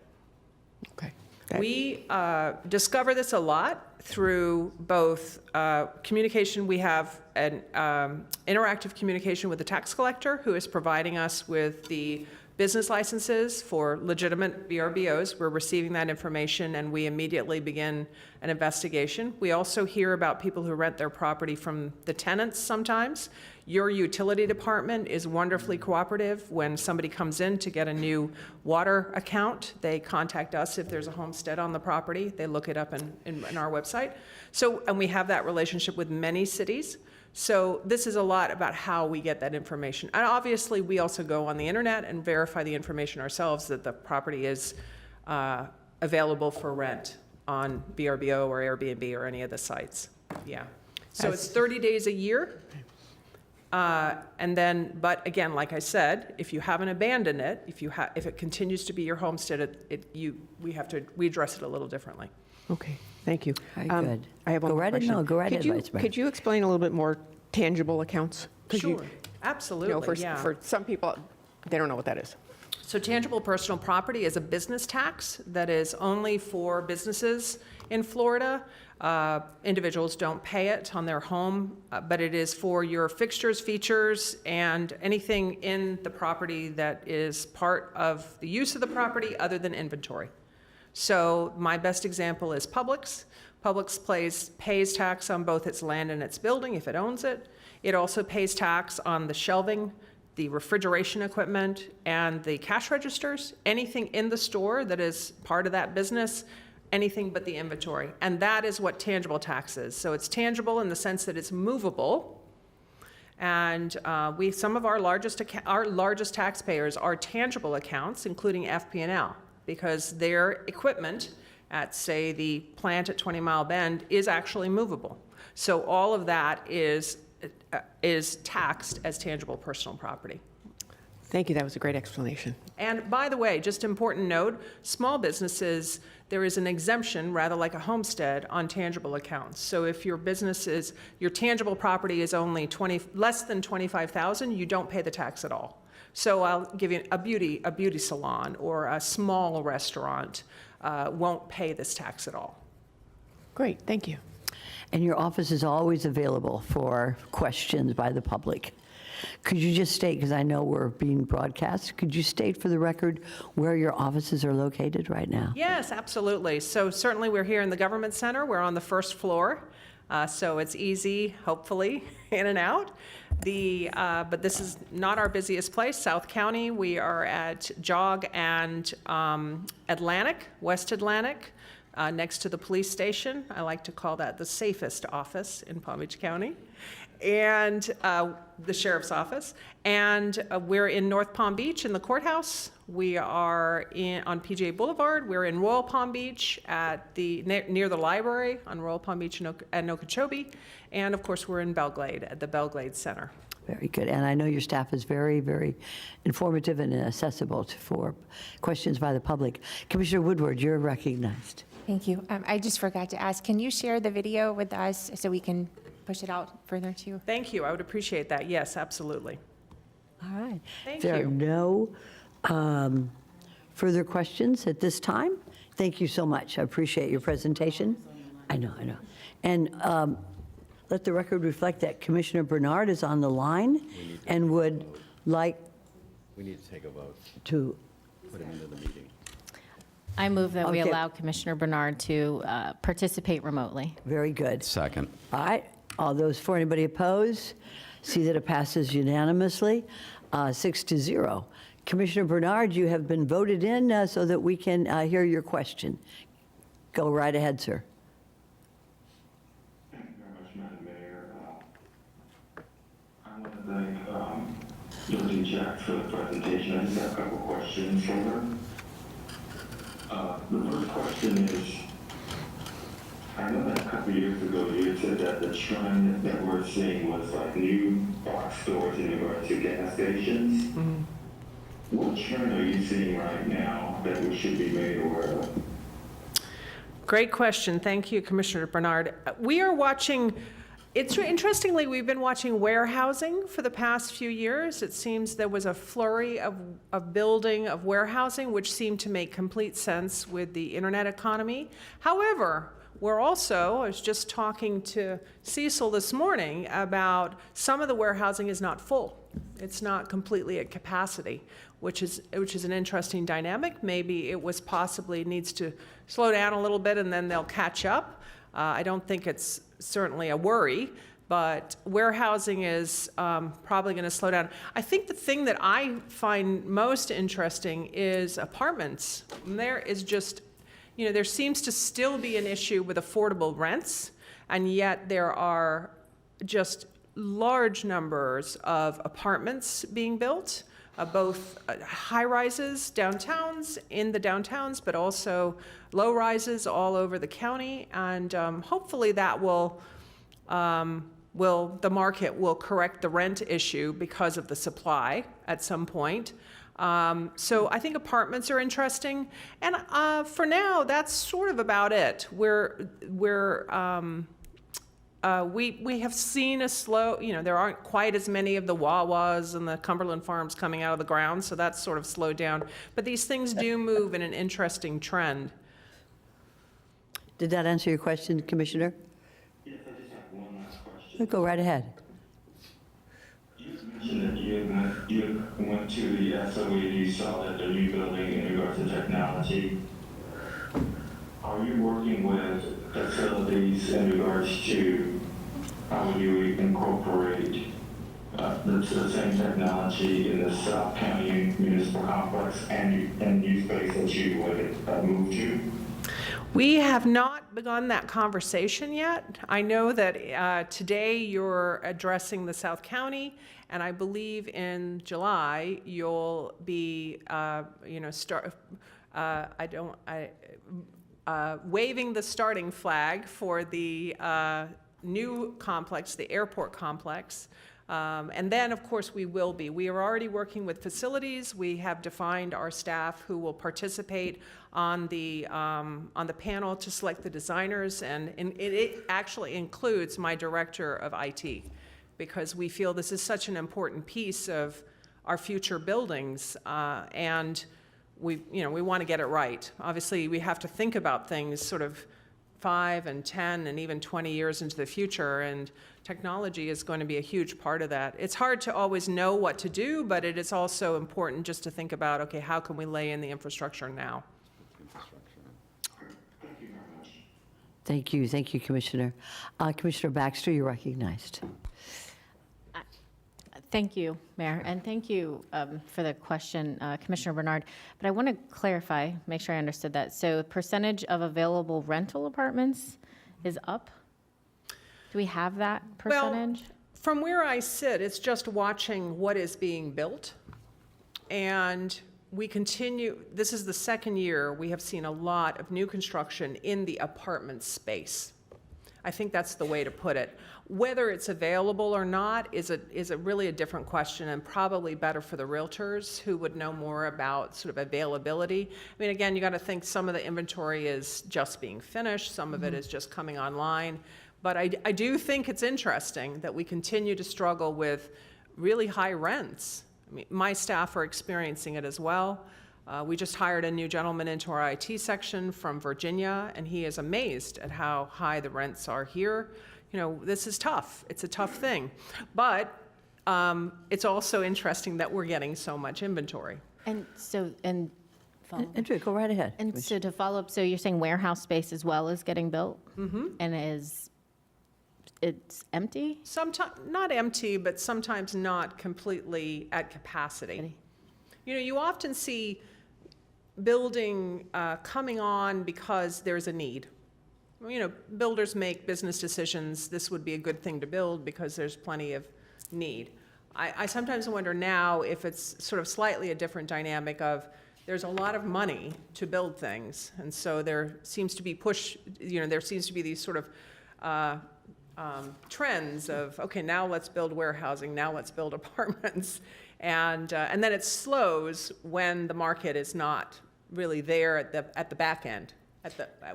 Okay. We discover this a lot through both communication. We have an interactive communication with the tax collector, who is providing us with the business licenses for legitimate BRBOs. We're receiving that information, and we immediately begin an investigation. We also hear about people who rent their property from the tenants sometimes. Your utility department is wonderfully cooperative. When somebody comes in to get a new water account, they contact us if there's a homestead on the property. They look it up in our website. So, and we have that relationship with many cities. So this is a lot about how we get that information. And obviously, we also go on the internet and verify the information ourselves that the property is available for rent on VRBO or Airbnb or any of the sites. Yeah. So it's 30 days a year. And then, but again, like I said, if you haven't abandoned it, if it continues to be your homestead, we address it a little differently. Okay, thank you. Very good. I have one Go more right ahead. question. No, go right ahead, Could you- Vice Mayor. Could you explain a little bit more tangible accounts? Sure, absolutely, yeah. For some people, they don't know what that is. So tangible personal property is a business tax that is only for businesses in Florida. Individuals don't pay it on their home, but it is for your fixtures, features, and anything in the property that is part of the use of the property other than inventory. So my best example is Publix. Publix pays tax on both its land and its building if it owns it. It also pays tax on the shelving, the refrigeration equipment, and the cash registers. Anything in the store that is part of that business, anything but the inventory. And that is what tangible tax is. So it's tangible in the sense that it's movable. And some of our largest taxpayers are tangible accounts, including FP&L, because their equipment at, say, the plant at 20 Mile Bend is actually movable. So all of that is taxed as tangible personal property. Thank you, that was a great explanation. And by the way, just important note, small businesses, there is an exemption, rather like a homestead, on tangible accounts. So if your tangible property is only less than $25,000, you don't pay the tax at all. So I'll give you a beauty salon or a small restaurant won't pay this tax at all. Great, thank you. And your office is always available for questions by the public. Could you just state, because I know we're being broadcast, could you state for the record where your offices are located right now? Yes, absolutely. So certainly we're here in the Government Center. We're on the first floor. So it's easy, hopefully, in and out. But this is not our busiest place. South County, we are at Jog and West Atlantic, next to the police station. I like to call that the safest office in Palm Beach County, and the sheriff's office. And we're in North Palm Beach in the courthouse. We are on PJ Boulevard. We're in Royal Palm Beach near the library on Royal Palm Beach and Okeechobee. And of course, we're in Belglade at the Belglade Center. Very good. And I know your staff is very, very informative and accessible for questions by the public. Commissioner Woodward, you're recognized. Thank you. I just forgot to ask, can you share the video with us so we can push it out further too? Thank you. I would appreciate that. Yes, absolutely. All right. Thank There are you. no further questions at this time. Thank you so much. I appreciate your presentation. I know. And let the record reflect that Commissioner Bernard is on the line and would like We need to take a vote to. put him into the meeting. I move that we Okay. allow Commissioner Bernard to participate remotely. Very good. Second. All right, all those for, anybody opposed? See that it passes unanimously, 6-0. Commissioner Bernard, you have been voted in so that we can hear your question. Go right ahead, sir. Thank you very much, Madam Mayor. I want to thank Georgie Jack for the presentation. I just have a couple questions for her. The first question is, I know that a couple of years ago you had said that the trend that we're seeing was like new box stores in regard to gas stations. What trend are you seeing right now that we should be made aware of? Great question. Thank you, Commissioner Bernard. We are watching, interestingly, we've been watching warehousing for the past few years. It seems there was a flurry of building of warehousing, which seemed to make complete sense with the internet economy. However, we're also, I was just talking to Cecil this morning about some of the warehousing is not full. It's not completely at capacity, which is an interesting dynamic. Maybe it was possibly needs to slow down a little bit and then they'll catch up. I don't think it's certainly a worry, but warehousing is probably going to slow down. I think the thing that I find most interesting is apartments. There is just, there seems to still be an issue with affordable rents, and yet there are just large numbers of apartments being built, both high-rises downtowns, in the downtowns, but also low-rises all over the county, and hopefully that the market will correct the rent issue because of the supply at some point. So I think apartments are interesting, and for now, that's sort of about it. We have seen a slow, there aren't quite as many of the Wawas and the Cumberland Farms coming out of the ground, so that's sort of slowed down. But these things do move in an interesting trend. Did that answer your question, Commissioner? Yes, I just have one last question. Go right ahead. You mentioned that you went to the SOE, you saw that the new building in regards to technology. Are you working with facilities in regards to how you incorporate the same technology in the South County Municipal Complex and new space that you would move to? We have not begun that conversation yet. I know that today you're addressing the South County, and I believe in July you'll be, waving the starting flag for the new complex, the airport complex. And then, of course, we are already working with facilities. We have defined our staff who will participate on the panel to select the designers, and it actually includes my director of IT, because we feel this is such an important piece of our future buildings, and we want to get it right. Obviously, we have to think about things sort of 5 and 10 and even 20 years into the future, and technology is going to be a huge part of that. It's hard to always know what to do, but it is also important just to think about, okay, how can we lay in the infrastructure now? Thank you, Commissioner. Commissioner Baxter, you're recognized. Thank you, Mayor, and thank you for the question, Commissioner Bernard. But I want to clarify, make sure I understood that. So percentage of available rental apartments is up? Do we have that percentage? Well, from where I sit, it's just watching what is being built. And we continue, this is the second year we have seen a lot of new construction in the apartment space. I think that's the way to put it. Whether it's available or not is a really a different question, and probably better for the realtors who would know more about sort of availability. I mean, again, you got to think some of the inventory is just being finished, some of it is just coming online. But I do think it's interesting that we continue to struggle with really high rents. I mean, my staff are experiencing it as well. We just hired a new gentleman into our IT section from Virginia, and he is amazed at how high the rents are here. This is tough. It's a tough thing. But it's also interesting that we're getting so much inventory. Andrea, go right ahead. And so to follow up, so you're saying warehouse space as well is getting built? Mm-hmm. And it's empty? Sometimes, not empty, but sometimes not completely at capacity. You often see building coming on because there's a need. Builders make business decisions. This would be a good thing to build because there's plenty of need. I sometimes wonder now if it's sort of slightly a different dynamic of there's a lot of money to build things. And so there seems to be there seems to be these sort of trends of, okay, now let's build warehousing, now let's build apartments. And then it slows when the market is not really there at the back end,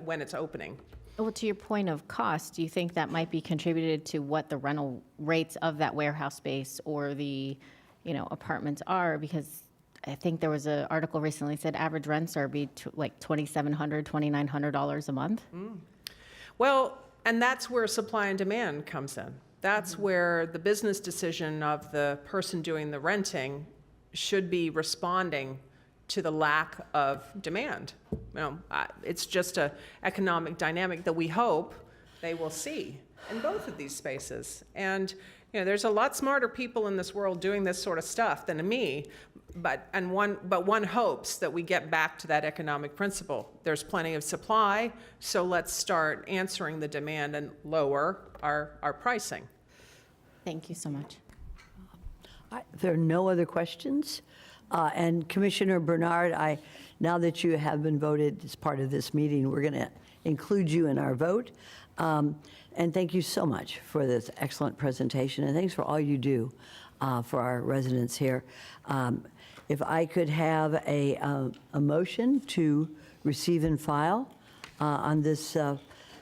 when it's opening. Well, to your point of cost, do you think that might be contributed to what the rental rates of that warehouse space or the, apartments are? Because I think there was an article recently said average rents are like $2,700, $2,900 a month. Well, and that's where supply and demand comes in. That's where the business decision of the person doing the renting should be responding to the lack of demand. It's just an economic dynamic that we hope they will see in both of these spaces. And there's a lot smarter people in this world doing this sort of stuff than me, but one hopes that we get back to that economic principle. There's plenty of supply, so let's start answering the demand and lower our pricing. Thank you so much. If there are no other questions, and Commissioner Bernard, now that you have been voted as part of this meeting, we're going to include you in our vote. And thank you so much for this excellent presentation, and thanks for all you do for our residents here. If I could have a motion to receive and file on this,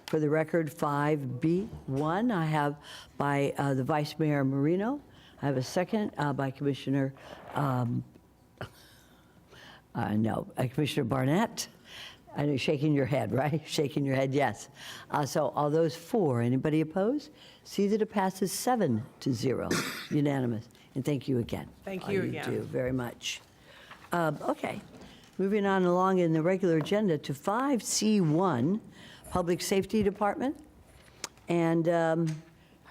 for the record, 5B1, I have by the Vice Mayor Marino. I have a second by Commissioner, Commissioner Barnett. I know, shaking your head, right? Shaking your head, yes. So all those four, anybody opposed? See that it passes 7-0, unanimous. And thank you again. Thank you again. You do very much. Okay, moving on along in the regular agenda to 5C1, Public Safety Department. And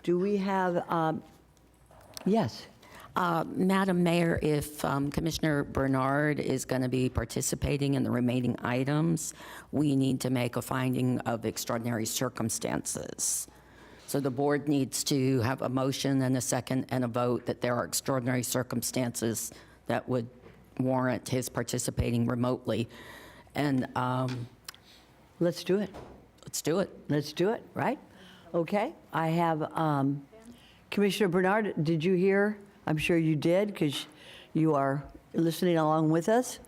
do we have, yes. Madam Mayor, if Commissioner Bernard is going to be participating in the remaining items, we need to make a finding of extraordinary circumstances. So the board needs to have a motion and a second and a vote that there are extraordinary circumstances that would warrant his participating remotely. And let's do it. Let's do it. Let's do it, right? Okay, I have Commissioner Bernard, did you hear? I'm sure you did, because you are listening along with us.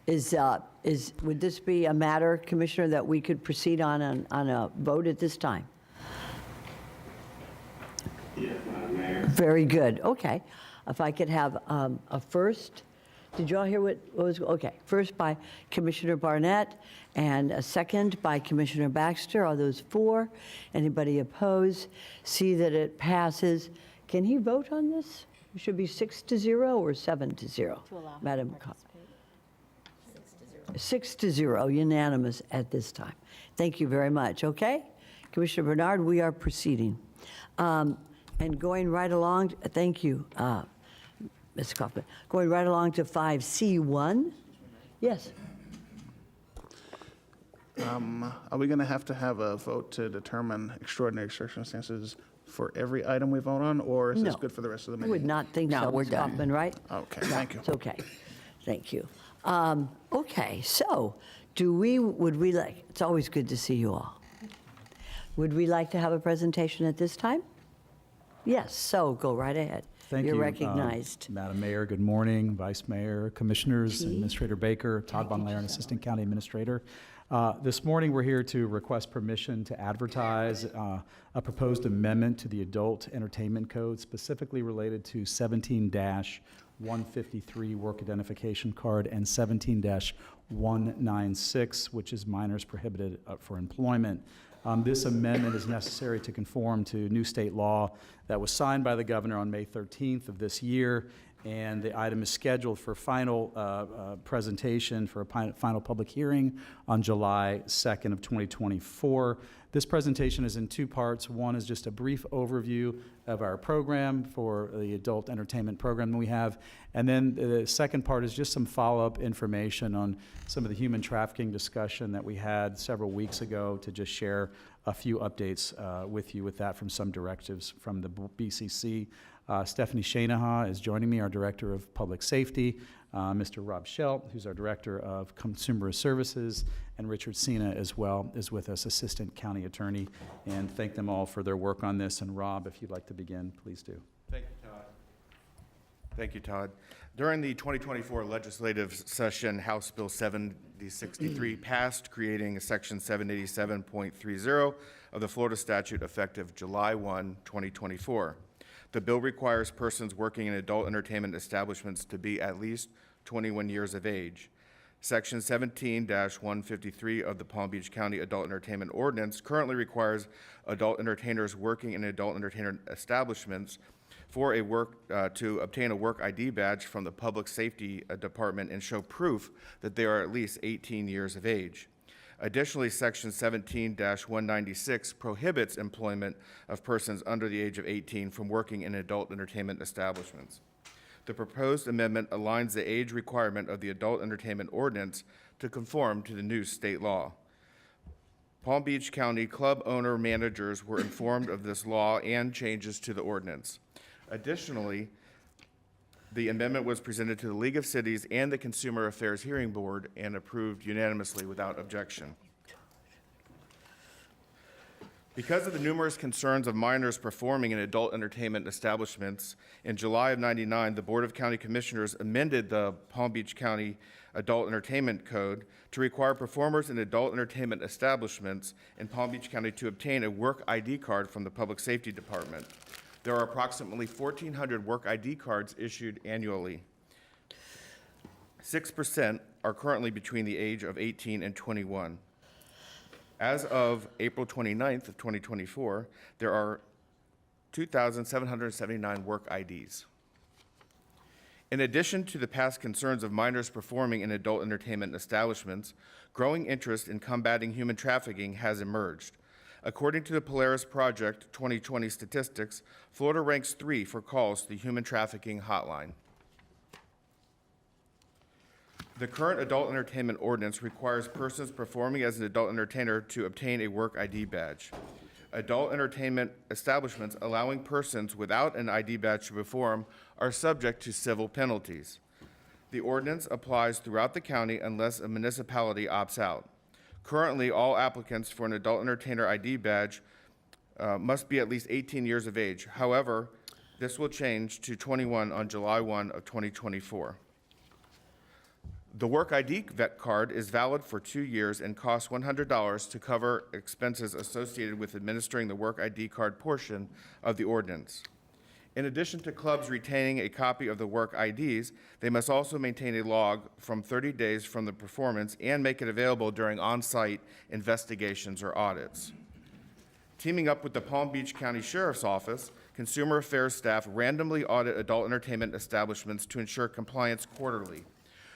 Would this be a matter, Commissioner, that we could proceed on a vote at this time? Yes, Madam Mayor. Very good. Okay. If I could have a first. Did you all hear what was? Okay. First by Commissioner Barnett and a second by Commissioner Baxter. Are those four? Anybody opposed? See that it passes. Can he vote on this? It should be 6-0 or 7-0, Madam Clerk. 6-0, unanimous at this time. Thank you very much. Okay, Commissioner Bernard, we are proceeding. And going right along, thank you, Ms. Kaufman. Going right along to 5C1. Yes. Are we going to have a vote to determine extraordinary circumstances for every item we vote on, or is this good for the rest of the meeting? I would not think so, we're Ms. done. Kaufman, right? Okay, thank you. It's okay. Thank you. Okay, so would we like, it's always good to see you all. Would we like to have a presentation at this time? Yes, so go right ahead. Thank You're you, recognized. Madam Mayor, good morning, Vice Mayor, Commissioners, Administrator Baker, Todd Von Laren, Assistant County Administrator. This morning, we're here to request permission to advertise a proposed amendment to the Adult Entertainment Code, specifically related to 17-153 Work Identification Card and 17-196, which is minors prohibited for employment. This amendment is necessary to conform to new state law that was signed by the governor on May 13th of this year, and the item is scheduled for final presentation for a final public hearing on July 2nd of 2024. This presentation is in two parts. One is just a brief overview of our program for the adult entertainment program that we have, and then the second part is just some follow-up information on some of the human trafficking discussion that we had several weeks ago to just share a few updates with you with that from some directives from the BCC. Stephanie Shanaha is joining me, our Director of Public Safety, Mr. Rob Schelt, who's our Director of Consumer Services, and Richard Sina as well is with us, Assistant County Attorney, and thank them all for their work on this. And Rob, if you'd like to begin, please do. Thank you, Todd. Thank you, Todd. During the 2024 legislative session, House Bill 7063 passed, creating Section 787.30 of the Florida statute effective July 1, 2024. The bill requires persons working in adult entertainment establishments to be at least 21 years of age. Section 17-153 of the Palm Beach County Adult Entertainment Ordinance currently requires adult entertainers working in adult entertainment establishments to obtain a work ID badge from the Public Safety Department and show proof that they are at least 18 years of age. Additionally, Section 17-196 prohibits employment of persons under the age of 18 from working in adult entertainment establishments. The proposed amendment aligns the age requirement of the Adult Entertainment Ordinance to conform to the new state law. Palm Beach County club owner managers were informed of this law and changes to the ordinance. Additionally, the amendment was presented to the League of Cities and the Consumer Affairs Hearing Board and approved unanimously without objection. Because of the numerous concerns of minors performing in adult entertainment establishments, in July of '99, the Board of County Commissioners amended the Palm Beach County Adult Entertainment Code to require performers in adult entertainment establishments in Palm Beach County to obtain a work ID card from the Public Safety Department. There are approximately 1,400 work ID cards issued annually. 6% are currently between the age of 18 and 21. As of April 29th of 2024, there are 2,779 work IDs. In addition to the past concerns of minors performing in adult entertainment establishments, growing interest in combating human trafficking has emerged. According to the Polaris Project 2020 statistics, Florida ranks 3 for calls to the human trafficking hotline. The current adult entertainment ordinance requires persons performing as an adult entertainer to obtain a work ID badge. Adult entertainment establishments allowing persons without an ID badge to perform are subject to civil penalties. The ordinance applies throughout the county unless a municipality opts out. Currently, all applicants for an adult entertainer ID badge must be at least 18 years of age. However, this will change to 21 on July 1 of 2024. The work ID vet card is valid for 2 years and costs $100 to cover expenses associated with administering the work ID card portion of the ordinance. In addition to clubs retaining a copy of the work IDs, they must also maintain a log from 30 days from the performance and make it available during on-site investigations or audits. Teaming up with the Palm Beach County Sheriff's Office, Consumer Affairs staff randomly audit adult entertainment establishments to ensure compliance quarterly.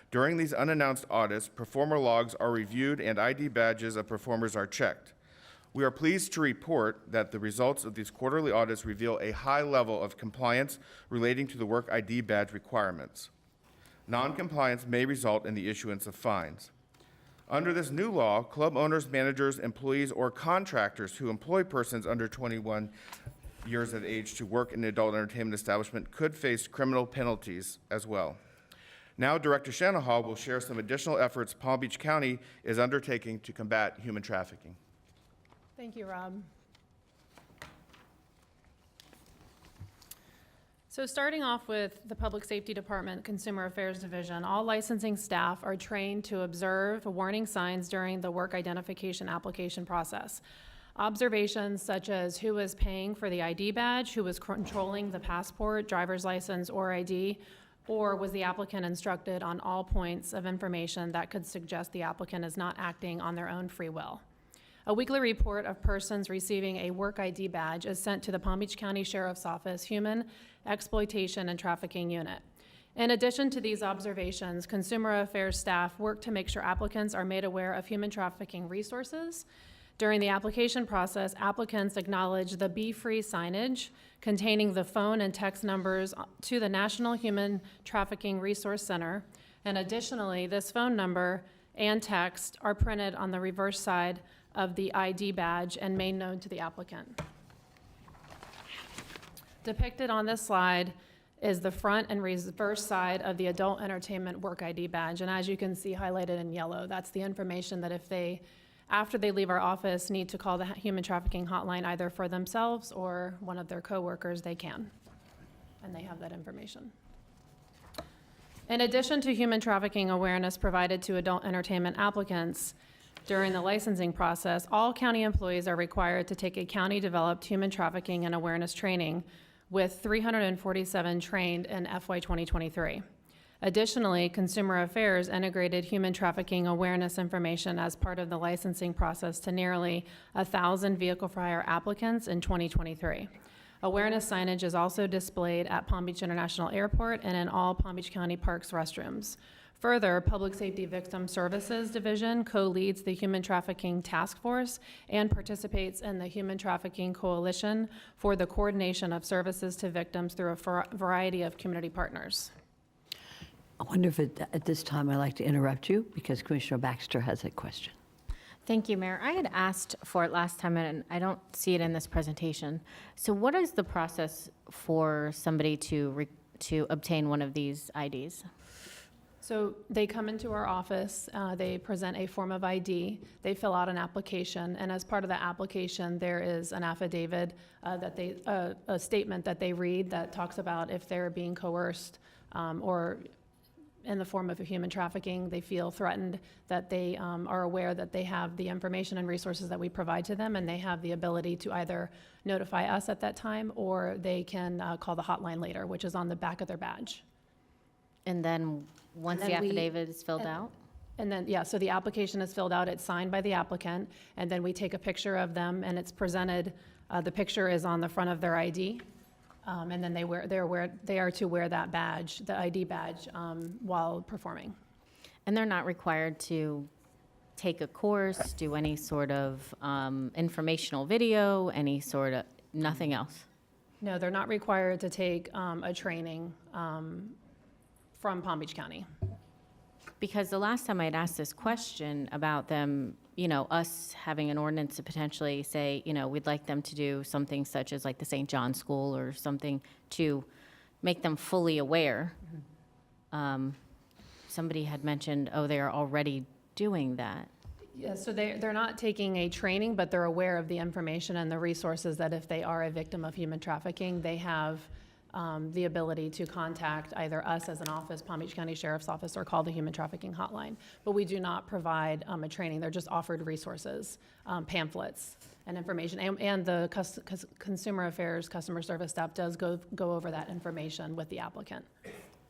During these unannounced audits, performer logs are reviewed and ID badges of performers are checked. We are pleased to report that the results of these quarterly audits reveal a high level of compliance relating to the work ID badge requirements. Non-compliance may result in the issuance of fines. Under this new law, club owners, managers, employees, or contractors who employ persons under 21 years of age to work in an adult entertainment establishment could face criminal penalties as well. Now, Director Shanahan will share some additional efforts Palm Beach County is undertaking to combat human trafficking. Thank you, Rob. So starting off with the Public Safety Department Consumer Affairs Division, all licensing staff are trained to observe warning signs during the work identification application process. Observations such as who was paying for the ID badge, who was controlling the passport, driver's license, or ID, or was the applicant instructed on all points of information that could suggest the applicant is not acting on their own free will. A weekly report of persons receiving a work ID badge is sent to the Palm Beach County Sheriff's Office Human Exploitation and Trafficking Unit. In addition to these observations, Consumer Affairs staff work to make sure applicants are made aware of human trafficking resources. During the application process, applicants acknowledge the Be Free signage containing the phone and text numbers to the National Human Trafficking Resource Center. And additionally, this phone number and text are printed on the reverse side of the ID badge and made known to the applicant. Depicted on this slide is the front and reverse side of the adult entertainment work ID badge. And as you can see highlighted in yellow, that's the information that if they, after they leave our office, need to call the human trafficking hotline either for themselves or one of their coworkers, they can. And they have that information. In addition to human trafficking awareness provided to adult entertainment applicants, during the licensing process, all county employees are required to take a county-developed human trafficking and awareness training, with 347 trained in FY 2023. Additionally, Consumer Affairs integrated human trafficking awareness information as part of the licensing process to nearly 1,000 vehicle for hire applicants in 2023. Awareness signage is also displayed at Palm Beach International Airport and in all Palm Beach County Parks restrooms. Further, Public Safety Victim Services Division co-leads the Human Trafficking Task Force and participates in the Human Trafficking Coalition for the coordination of services to victims through a variety of community partners. I wonder if at this time I'd like to interrupt you because Commissioner Baxter has a question. Thank you, Mayor. I had asked for it last time, and I don't see it in this presentation. So what is the process for somebody to obtain one of these IDs? So they come into our office, they present a form of ID, they fill out an application, and as part of the application, there is an affidavit a statement that they read that talks about if they're being coerced or in the form of a human trafficking, they feel threatened, that they are aware that they have the information and resources that we provide to them, and they have the ability to either notify us at that time or they can call the hotline later, which is on the back of their badge. And then once the affidavit is filled out? And then, yeah, so the application is filled out, it's signed by the applicant, and then we take a picture of them and it's presented, the picture is on the front of their ID. And then they are to wear that badge, the ID badge, while performing. And they're not required to take a course, do any sort of informational video, any sort of, nothing else? No, they're not required to take a training from Palm Beach County. Because the last time I'd asked this question about them, us having an ordinance to potentially say, we'd like them to do something such as like the St. John School or something to make them fully aware. Somebody had mentioned, they are already doing that. Yeah, so they're not taking a training, but they're aware of the information and the resources that if they are a victim of human trafficking, they have the ability to contact either us as an office, Palm Beach County Sheriff's Office, or call the human trafficking hotline. But we do not provide a training. They're just offered resources, pamphlets, and information. And the Consumer Affairs customer service staff does go over that information with the applicant.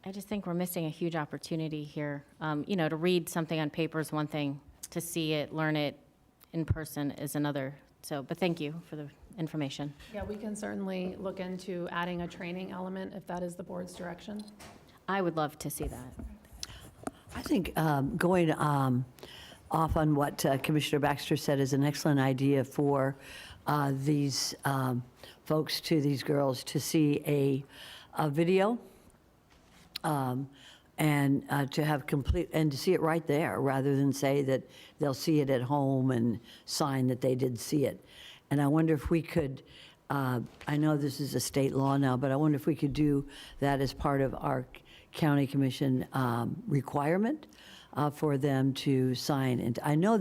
I just think we're missing a huge opportunity here. To read something on paper is one thing, to see it, learn it in person is another. But thank you for the information. Yeah, we can certainly look into adding a training element if that is the board's direction. I would love to see that. I think going off on what Commissioner Baxter said is an excellent idea for these folks, these girls, to see a video and to have complete, and to see it right there, rather than say that they'll see it at home and sign that they did see it. And I wonder if we could, I know this is a state law now, but I wonder if we could do that as part of our county commission requirement for them to sign. And I know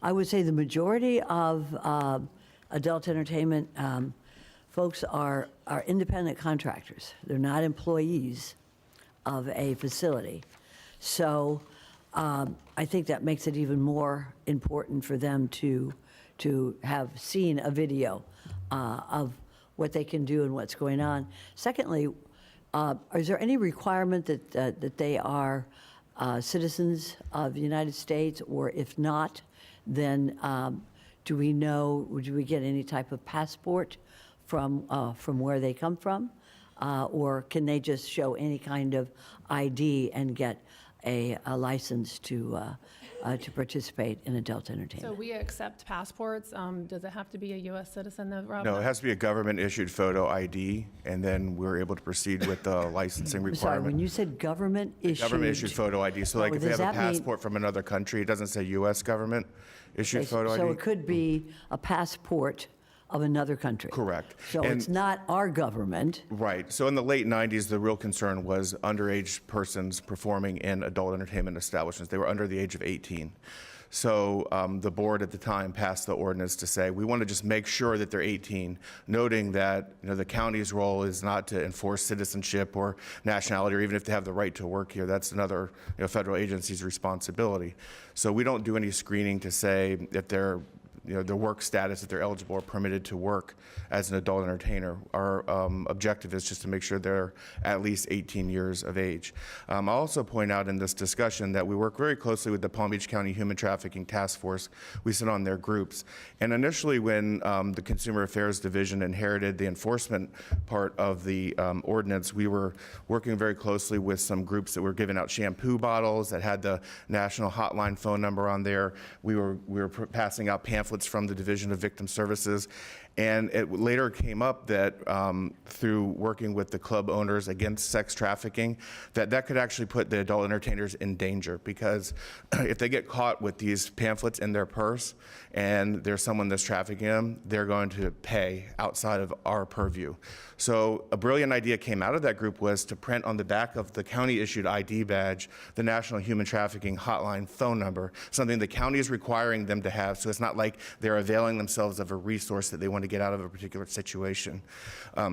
I would say the majority of adult entertainment folks are independent contractors. They're not employees of a facility. So I think that makes it even more important for them to have seen a video of what they can do and what's going on. Secondly, is there any requirement that they are citizens of the United States, or if not, then do we get any type of passport from where they come from? Or can they just show any kind of ID and get a license to to participate in adult So entertainment. we accept passports. Does it have to be a U.S. citizen though, Rob? No, it has to be a government-issued photo ID, and then we're able to proceed with the licensing I'm sorry, when requirement. you said government issued. Government-issued photo ID, so like Oh, if they does have a that mean- passport from another country, it doesn't say U.S. government-issued Okay, photo So ID. it could be a passport of another country. Correct. So And- it's not our government. Right. So in the late 90s, the real concern was underage persons performing in adult entertainment establishments. They were under the age of 18. So the board at the time passed the ordinance to say, we want to just make sure that they're 18, noting that the county's role is not to enforce citizenship or nationality, or even if they have the right to work here. That's another federal agency's responsibility. So we don't do any screening to say if they're their work status, if they're eligible or permitted to work as an adult entertainer. Our objective is just to make sure they're at least 18 years of age. I'll also point out in this discussion that we work very closely with the Palm Beach County Human Trafficking Task Force. We sit on their groups. And initially when the Consumer Affairs Division inherited the enforcement part of the ordinance, we were working very closely with some groups that were giving out shampoo bottles that had the national hotline phone number on there. We were passing out pamphlets from the Division of Victim Services. And it later came up that through working with the club owners against sex trafficking, that could actually put the adult entertainers in danger, because if they get caught with these pamphlets in their purse and there's someone that's trafficking them, they're going to pay outside of our purview. So a brilliant idea came out of that group was to print on the back of the county-issued ID badge the National Human Trafficking Hotline phone number, something the county is requiring them to have, so it's not like they're availing themselves of a resource that they want to get out of a particular situation.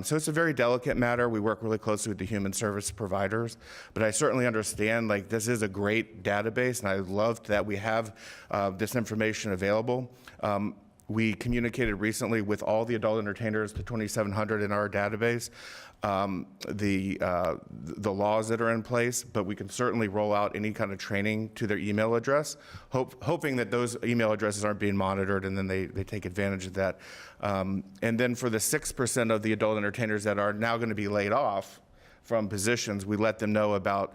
So it's a very delicate matter. We work really closely with the human service providers, but I certainly understand this is a great database, and I love that we have this information available. We communicated recently with all the adult entertainers, the 2,700 in our database, the laws that are in place, but we can certainly roll out any kind of training to their email address, hoping that those email addresses aren't being monitored and then they take advantage of that. And then for the 6% of the adult entertainers that are now going to be laid off from positions, we let them know about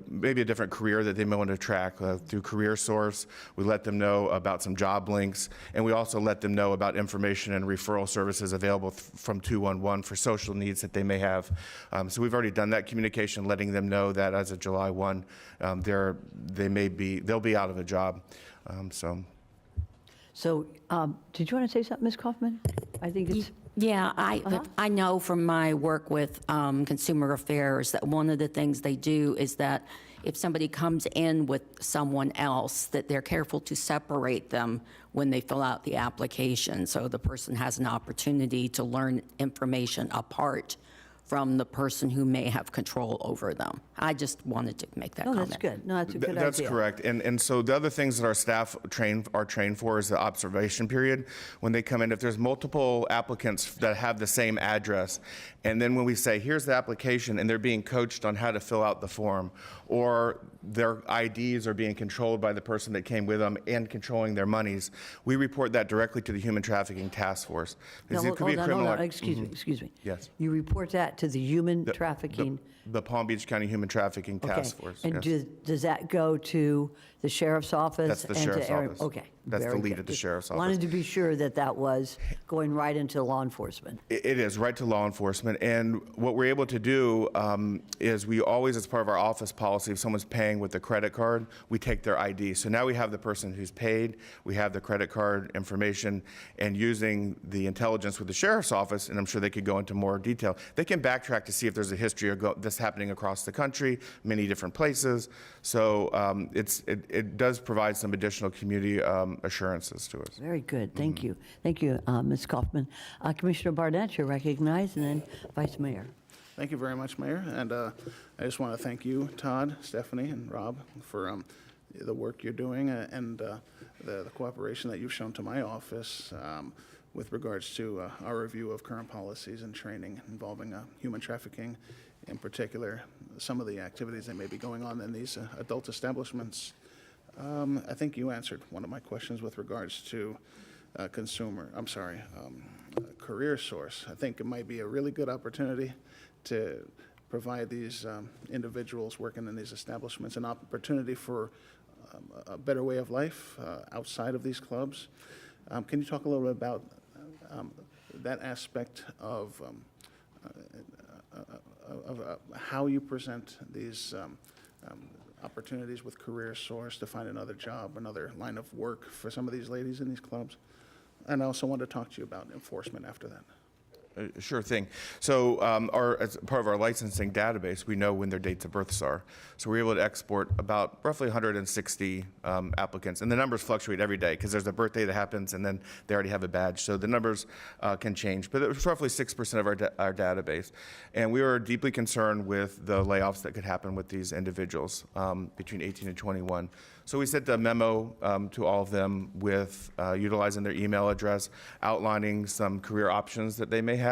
maybe a different career that they may want to track through Career Source. We let them know about some job links, and we also let them know about information and referral services available from 211 for social needs that they may have. So we've already done that communication, letting them know that as of July 1, they'll be out of a job. So did you want to say something, Ms. Kaufman? I think it's... Yeah, I know from my work with Consumer Affairs that one of the things they do is that if somebody comes in with someone else, that they're careful to separate them when they fill out the application, so the person has an opportunity to learn information apart from the person who may have control over them. I just wanted to make that comment. That's good. No, that's a good idea. That's correct. And so the other things that our staff are trained for is the observation period. When they come in, if there's multiple applicants that have the same address, and then when we say, here's the application, and they're being coached on how to fill out the form, or their IDs are being controlled by the person that came with them and controlling their monies, we report that directly to the Human Trafficking Task Force. Because it could be a criminal act. Excuse me. Yes. You report that to the Human Trafficking... The Palm Beach County Human Trafficking Task Force. And yes. does that go to the sheriff's office? That's the and sheriff's to office. Okay. That's the very lead good. at the Just sheriff's office. Wanted to be sure that was going right into law enforcement. It is, right to law enforcement. And what we're able to do is we always, as part of our office policy, if someone's paying with a credit card, we take their ID. So now we have the person who's paid, we have the credit card information, and using the intelligence with the sheriff's office, and I'm sure they could go into more detail, they can backtrack to see if there's a history of this happening across the country, many different places. So it does provide some additional community assurances to us. Very good. Thank you. Thank you, Ms. Kaufman. Commissioner Barnett, you're recognized, and then Vice Mayor. Thank you very much, Mayor. And I just want to thank you, Todd, Stephanie, and Rob for the work you're doing and the cooperation that you've shown to my office with regards to our review of current policies and training involving human trafficking, in particular, some of the activities that may be going on in these adult establishments. I think you answered one of my questions with regards to Career Source. I think it might be a really good opportunity to provide these individuals working in these establishments an opportunity for a better way of life outside of these clubs. Can you talk a little bit about that aspect of how you present these opportunities with Career Source to find another job, another line of work for some of these ladies in these clubs? And I also want to talk to you about enforcement after that. Sure thing. So as part of our licensing database, we know when their dates of births are. So we're able to export about roughly 160 applicants. And the numbers fluctuate every day because there's a birthday that happens and then they already have a badge. So the numbers can change. But it was roughly 6% of our database. And we were deeply concerned with the layoffs that could happen with these individuals between 18 and 21. So we sent a memo to all of them with utilizing their email address, outlining some career options that they may have.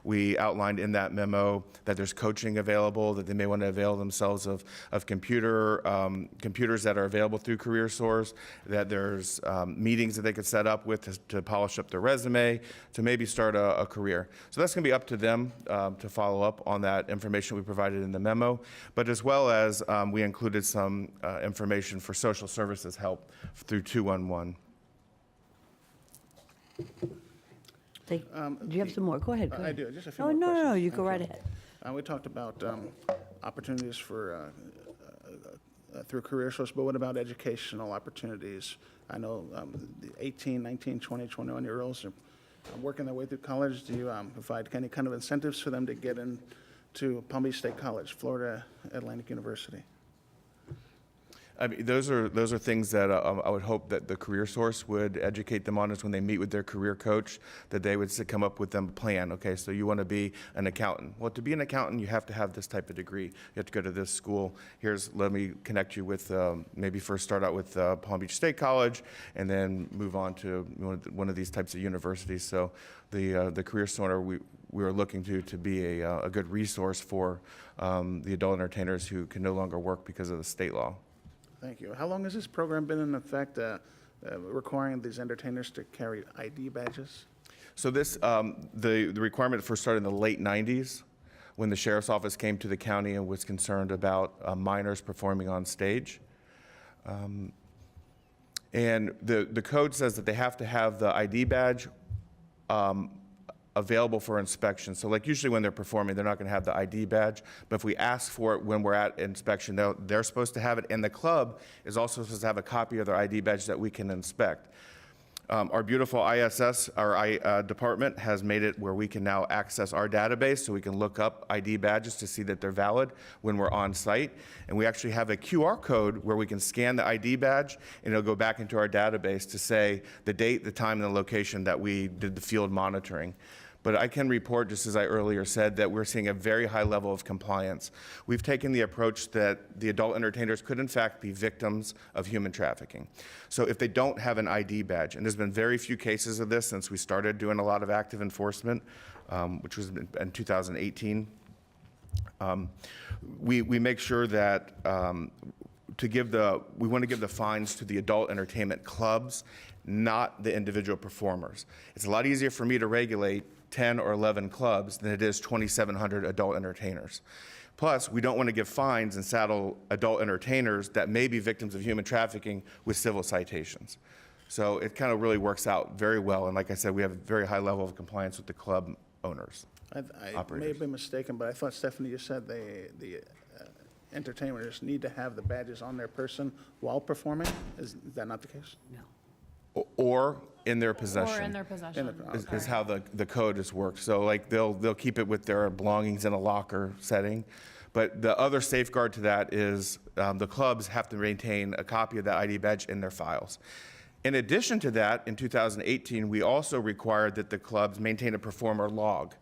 We outlined in that memo that there's coaching available, that they may want to avail themselves of computers that are available through Career Source, that there's meetings that they could set up with to polish up their resume, to maybe start a career. So that's going to be up to them to follow up on that information we provided in the memo, but as well as we included some information for social services help through 211. Do you have some more? Go ahead. I do. Just a few Oh, more no, questions. no, you Thank go right ahead. We talked about opportunities for through Career Source, but what about educational opportunities? I know the 18, 19, 20, 21-year-olds are working their way through college. Do you provide any kind of incentives for them to get into Palm Beach State College, Florida Atlantic University? I mean, those are things that I would hope that the Career Source would educate them on, is when they meet with their career coach, that they would come up with them a plan. Okay, so you want to be an accountant. Well, to be an accountant, you have to have this type of degree. You have to go to this school. Let me connect you with, maybe first start out with Palm Beach State College, and then move on to one of these types of universities. So the Career Source, we are looking to be a good resource for the adult entertainers who can no longer work because of the state law. Thank you. How long has this program been in effect, requiring these entertainers to carry ID badges? So this, the requirement first started in the late 90s, when the sheriff's office came to the county and was concerned about minors performing on stage. And the code says that they have to have the ID badge available for inspection. So like usually when they're performing, they're not going to have the ID badge, but if we ask for it when we're at inspection, they're supposed to have it, and the club is also supposed to have a copy of their ID badge that we can inspect. Our beautiful ISS, our department, has made it where we can now access our database, so we can look up ID badges to see that they're valid when we're on site. And we actually have a QR code where we can scan the ID badge, and it'll go back into our database to say the date, the time, and the location that we did the field monitoring. But I can report, just as I earlier said, that we're seeing a very high level of compliance. We've taken the approach that the adult entertainers could in fact be victims of human trafficking. So if they don't have an ID badge, and there's been very few cases of this since we started doing a lot of active enforcement, which was in 2018, we make sure that we want to give the fines to the adult entertainment clubs, not the individual performers. It's a lot easier for me to regulate 10 or 11 clubs than it is 2,700 adult entertainers. Plus, we don't want to give fines and saddle adult entertainers that may be victims of human trafficking with civil citations. So it kind of really works out very well. And like I said, we have a very high level of compliance with the club owners. I may have been mistaken, but I thought, Stephanie, you said the entertainers need to have the badges on their person while performing. Is that not the case? No. Or in their possession. Or in their possession. Is how the code has worked. So like they'll keep it with their belongings in a locker setting. But the other safeguard to that is the clubs have to maintain a copy of that ID badge in their files. In addition to that, in 2018, we also required that the clubs maintain a performer log.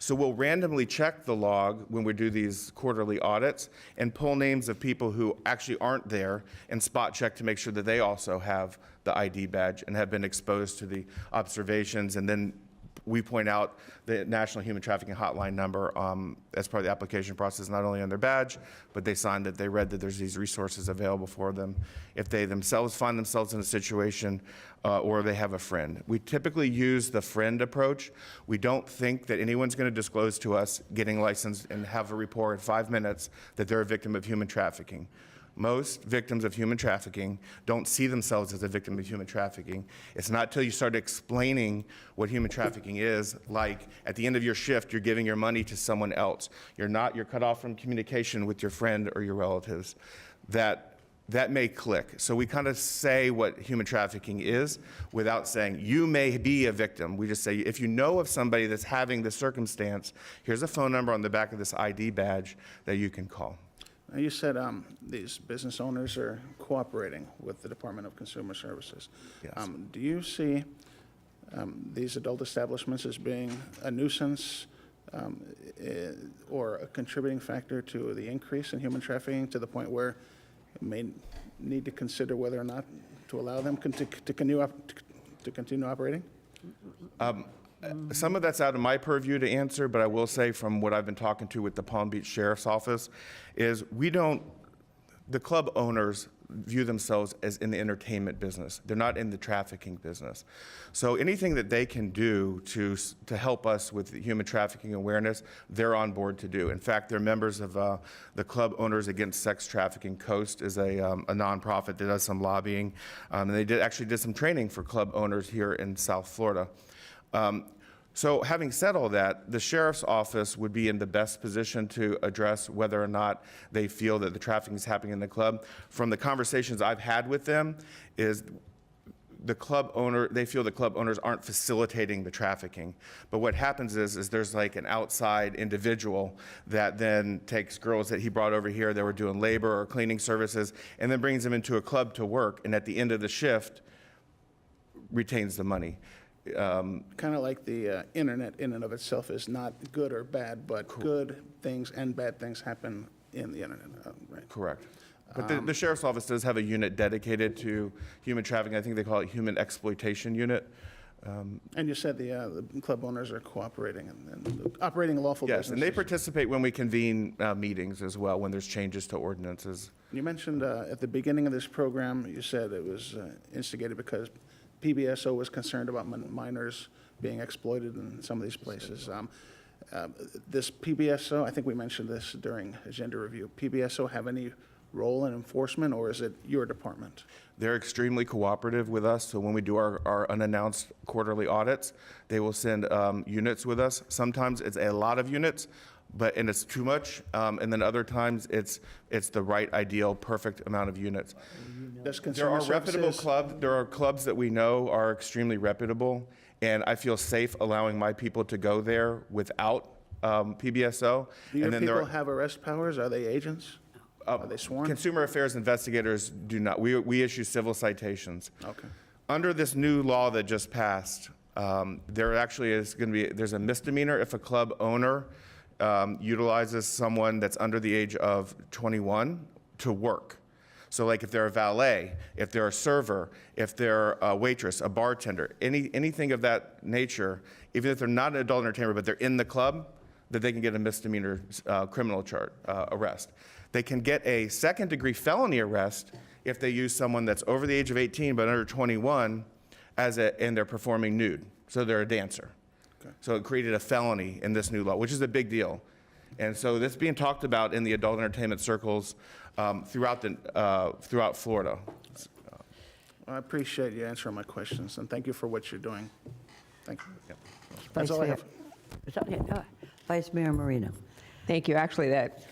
So we'll randomly check the log when we do these quarterly audits and pull names of people who actually aren't there and spot check to make sure that they also have the ID badge and have been exposed to the observations. And then we point out the National Human Trafficking Hotline number as part of the application process, not only on their badge, but they sign that they read that there's these resources available for them if they themselves find themselves in a situation or they have a friend. We typically use the friend approach. We don't think that anyone's going to disclose to us getting licensed and have a report in 5 minutes that they're a victim of human trafficking. Most victims of human trafficking don't see themselves as a victim of human trafficking. It's not till you start explaining what human trafficking is, like at the end of your shift, you're giving your money to someone else. You're cut off from communication with your friend or your relatives, that may click. So we kind of say what human trafficking is without saying, you may be a victim. We just say, if you know of somebody that's having this circumstance, here's a phone number on the back of this ID badge that you can call. Now, you said these business owners are cooperating with the Department of Consumer Services. Yes. Do you see these adult establishments as being a nuisance or a contributing factor to the increase in human trafficking to the point where it may need to consider whether or not to allow them to continue operating? Some of that's out of my purview to answer, but I will say from what I've been talking to with the Palm Beach Sheriff's Office is the club owners view themselves as in the entertainment business. They're not in the trafficking business. So anything that they can do to help us with human trafficking awareness, they're on board to do. In fact, they're members of the Club Owners Against Sex Trafficking. Coast is a nonprofit that does some lobbying, and they actually did some training for club owners here in South Florida. So having said all that, the sheriff's office would be in the best position to address whether or not they feel that the trafficking is happening in the club. From the conversations I've had with them, is they feel the club owners aren't facilitating the trafficking. But what happens is there's like an outside individual that then takes girls that he brought over here that were doing labor or cleaning services and then brings them into a club to work, and at the end of the shift, retains the money. Kind of like the internet in and of itself is not good or bad, but good things and bad things happen in the internet, right? Correct. But the sheriff's office does have a unit dedicated to human trafficking. I think they call it human exploitation unit. And you said the club owners are cooperating and operating lawful businesses. Yes, and they participate when we convene meetings as well, when there's changes to ordinances. You mentioned at the beginning of this program, you said it was instigated because PBSO was concerned about minors being exploited in some of these places. This PBSO, I think we mentioned this during agenda review, PBSO have any role in enforcement, or is it your department? They're extremely cooperative with us, so when we do our unannounced quarterly audits, they will send units with us. Sometimes it's a lot of units, and it's too much, and then other times it's the right, ideal, perfect amount of units. There are reputable clubs. There are clubs that we know are extremely reputable, and I feel safe allowing my people to go there without PBSO. Do your people have arrest powers? Are they agents? Are they sworn? Consumer affairs investigators do not. We issue civil citations. Okay. Under this new law that just passed, there actually is going to be, there's a misdemeanor if a club owner utilizes someone that's under the age of 21 to work. So like if they're a valet, if they're a server, if they're a waitress, a bartender, anything of that nature, even if they're not an adult entertainer, but they're in the club, that they can get a misdemeanor criminal arrest. They can get a second-degree felony arrest if they use someone that's over the age of 18 but under 21 and they're performing nude. So they're a dancer. Okay. So it created a felony in this new law, which is a big deal. And so this is being talked about in the adult entertainment circles throughout Florida. I appreciate you answering my questions, and thank you for what you're doing. Thank you. Yep. That's all I have. Vice Mayor Marino. Thank you. Actually, that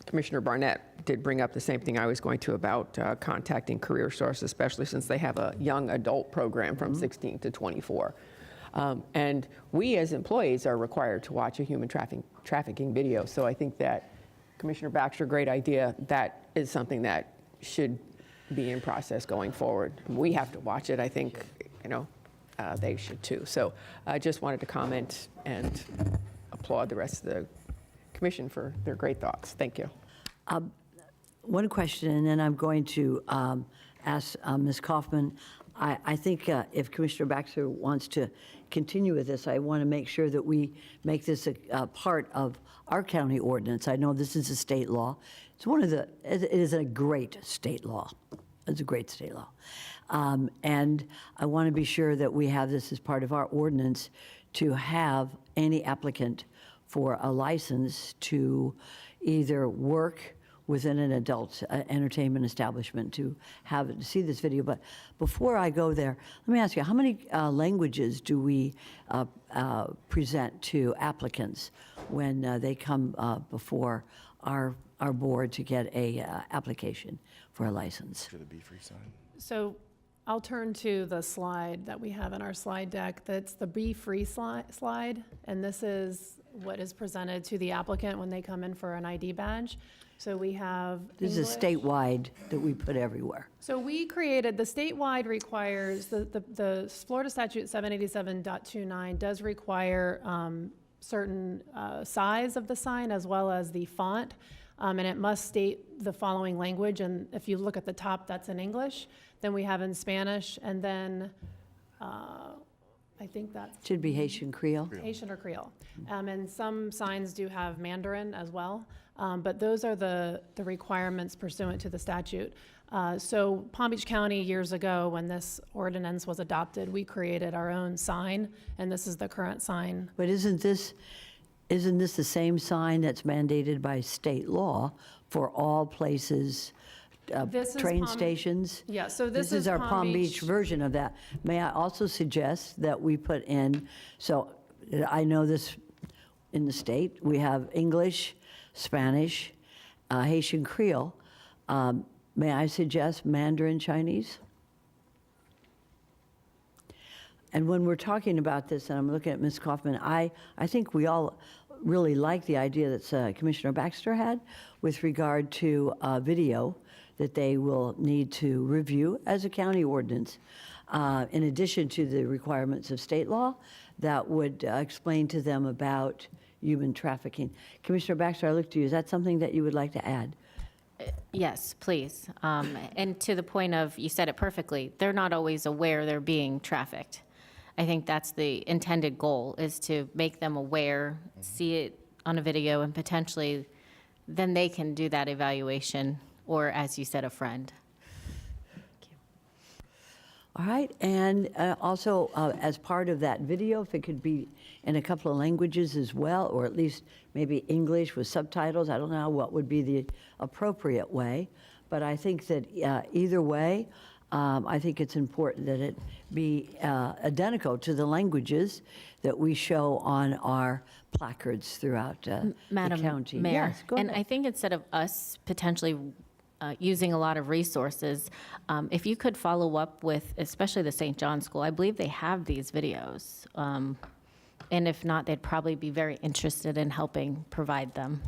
Commissioner Barnett did bring up the same thing I was going to about contacting Career Source, especially since they have a young adult program from 16 to 24. And we as employees are required to watch a human trafficking video. So I think that Commissioner Baxter, great idea. That is something that should be in process going forward. We have to watch it. I think, they should too. So I just wanted to comment and applaud the rest of the commission for their great thoughts. Thank you. One question, and then I'm going to ask Ms. Kaufman. I think if Commissioner Baxter wants to continue with this, I want to make sure that we make this a part of our county ordinance. I know this is a state law. It is a great state law. It's a great state law. And I want to be sure that we have this as part of our ordinance to have any applicant for a license to either work within an adult entertainment establishment to see this video. But before I go there, let me ask you, how many languages do we present to applicants when they come before our board to get a application for a license? Should it be free sign? So I'll turn to the slide that we have in our slide deck. That's the Be Free slide, and this is what is presented to the applicant when they come in for an ID badge. So we have This is English. statewide that we put everywhere. So we created, the statewide requires, the Florida statute 787.29 does require certain size of the sign as well as the font, and it must state the following language. And if you look at the top, that's in English. Then we have in Spanish, and then I think that's Should be Haitian Creole. Haitian or Creole. And some signs do have Mandarin as well. But those are the requirements pursuant to the statute. So Palm Beach County, years ago, when this ordinance was adopted, we created our own sign, and this is the current sign. But isn't this the same sign that's mandated by state law for all places, This is train Palm- stations? Yeah, so this is is our Palm Palm Beach Beach. version of that. May I also suggest that we put in, so I know this in the state, we have English, Spanish, Haitian Creole. May I suggest Mandarin Chinese? And when we're talking about this, and I'm looking at Ms. Kaufman, I think we all really like the idea that Commissioner Baxter had with regard to video that they will need to review as a county ordinance, in addition to the requirements of state law that would explain to them about human trafficking. Commissioner Baxter, I look to you. Is that something that you would like to add? Yes, please. And to the point of, you said it perfectly, they're not always aware they're being trafficked. I think that's the intended goal, is to make them aware, see it on a video, and potentially then they can do that evaluation, or as you said, a friend. All right, and also as part of that video, if it could be in a couple of languages as well, or at least maybe English with subtitles, I don't know what would be the appropriate way, but I think that either way, I think it's important that it be identical to the languages that we show on our placards throughout the Madam county. Mayor, Yes, go and ahead. I think instead of us potentially using a lot of resources, if you could follow up with, especially the St. John School, I believe they have these videos. And if not, they'd probably be very interested in helping provide them.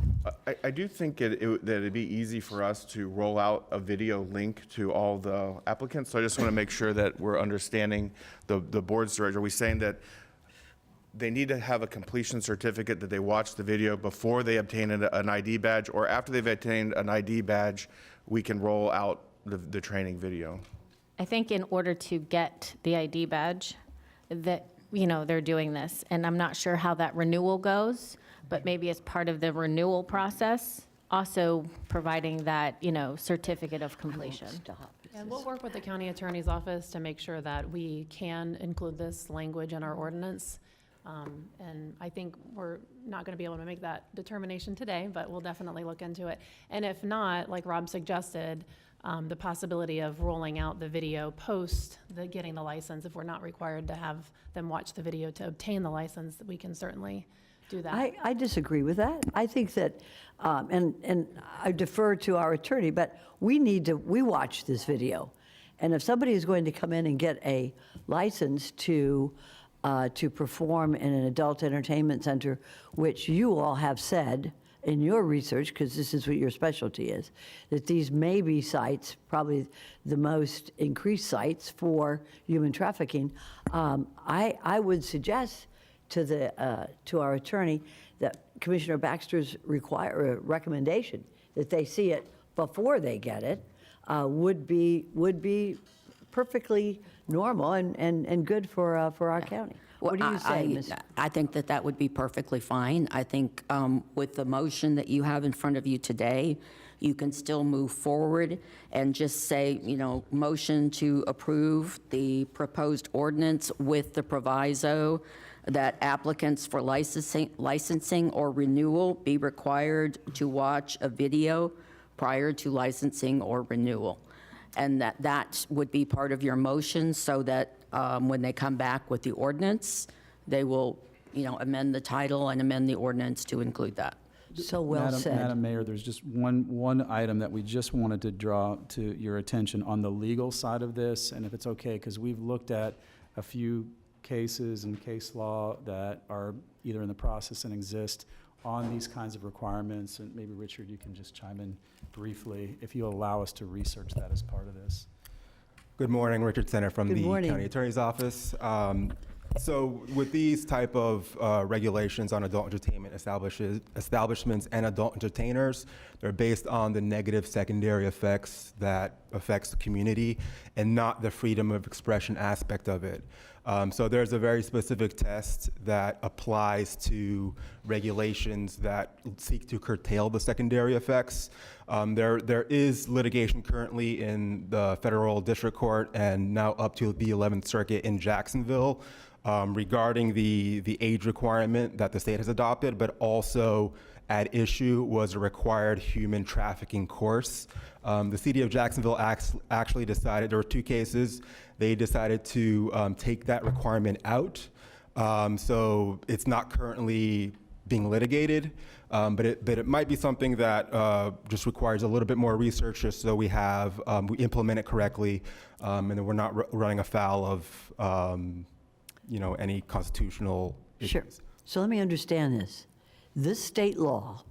I do think that it'd be easy for us to roll out a video link to all the applicants. So I just want to make sure that we're understanding the board's direction. Are we saying that they need to have a completion certificate, that they watch the video before they obtain an ID badge, or after they've obtained an ID badge, we can roll out the training video? I think in order to get the ID badge, that, you know, they're doing this. And I'm not sure how that renewal goes, but maybe as part of the renewal process, also providing that, you know, certificate of completion. And we'll work with the county attorney's office to make sure that we can include this language in our ordinance. And I think we're not going to be able to make that determination today, but we'll definitely look into it. And if not, like Rob suggested, the possibility of rolling out the video post getting the license, if we're not required to have them watch the video to obtain the license, we can certainly do that. I disagree with that. I think that, and I defer to our attorney, but we watch this video. And if somebody is going to come in and get a license to perform in an adult entertainment center, which you all have said in your research, because this is what your specialty is, that these may be sites, probably the most increased sites for human trafficking, I would suggest to our attorney that Commissioner Baxter's recommendation that they see it before they get it would be perfectly normal and good for our county. What do you say, Ms.? I think that would be perfectly fine. I think with the motion that you have in front of you today, you can still move forward and just say, you know, motion to approve the proposed ordinance with the proviso that applicants for licensing or renewal be required to watch a video prior to licensing or renewal. And that would be part of your motion, so that when they come back with the ordinance, they will, amend the title and amend the ordinance to include that. So well Madam, said. Madam Mayor, there's just one item that we just wanted to draw to your attention on the legal side of this, and if it's okay, because we've looked at a few cases and case law that are either in the process and exist on these kinds of requirements, and maybe Richard, you can just chime in briefly, if you allow us to research that as part of this. Good morning, Richard Center from Good the morning. County Attorney's Office. So with these type of regulations on adult entertainment establishments and adult entertainers, they're based on the negative secondary effects that affects the community and not the freedom of expression aspect of it. So there's a very specific test that applies to regulations that seek to curtail the secondary effects. There is litigation currently in the federal district court and now up to the 11th Circuit in Jacksonville regarding the age requirement that the state has adopted, but also at issue was a required human trafficking course. The city of Jacksonville actually decided, there were two cases, they decided to take that requirement out. So it's not currently being litigated, but it might be something that just requires a little bit more research just so we implement it correctly, and then we're not running afoul of any constitutional issues. Sure. So let me understand this. This state law,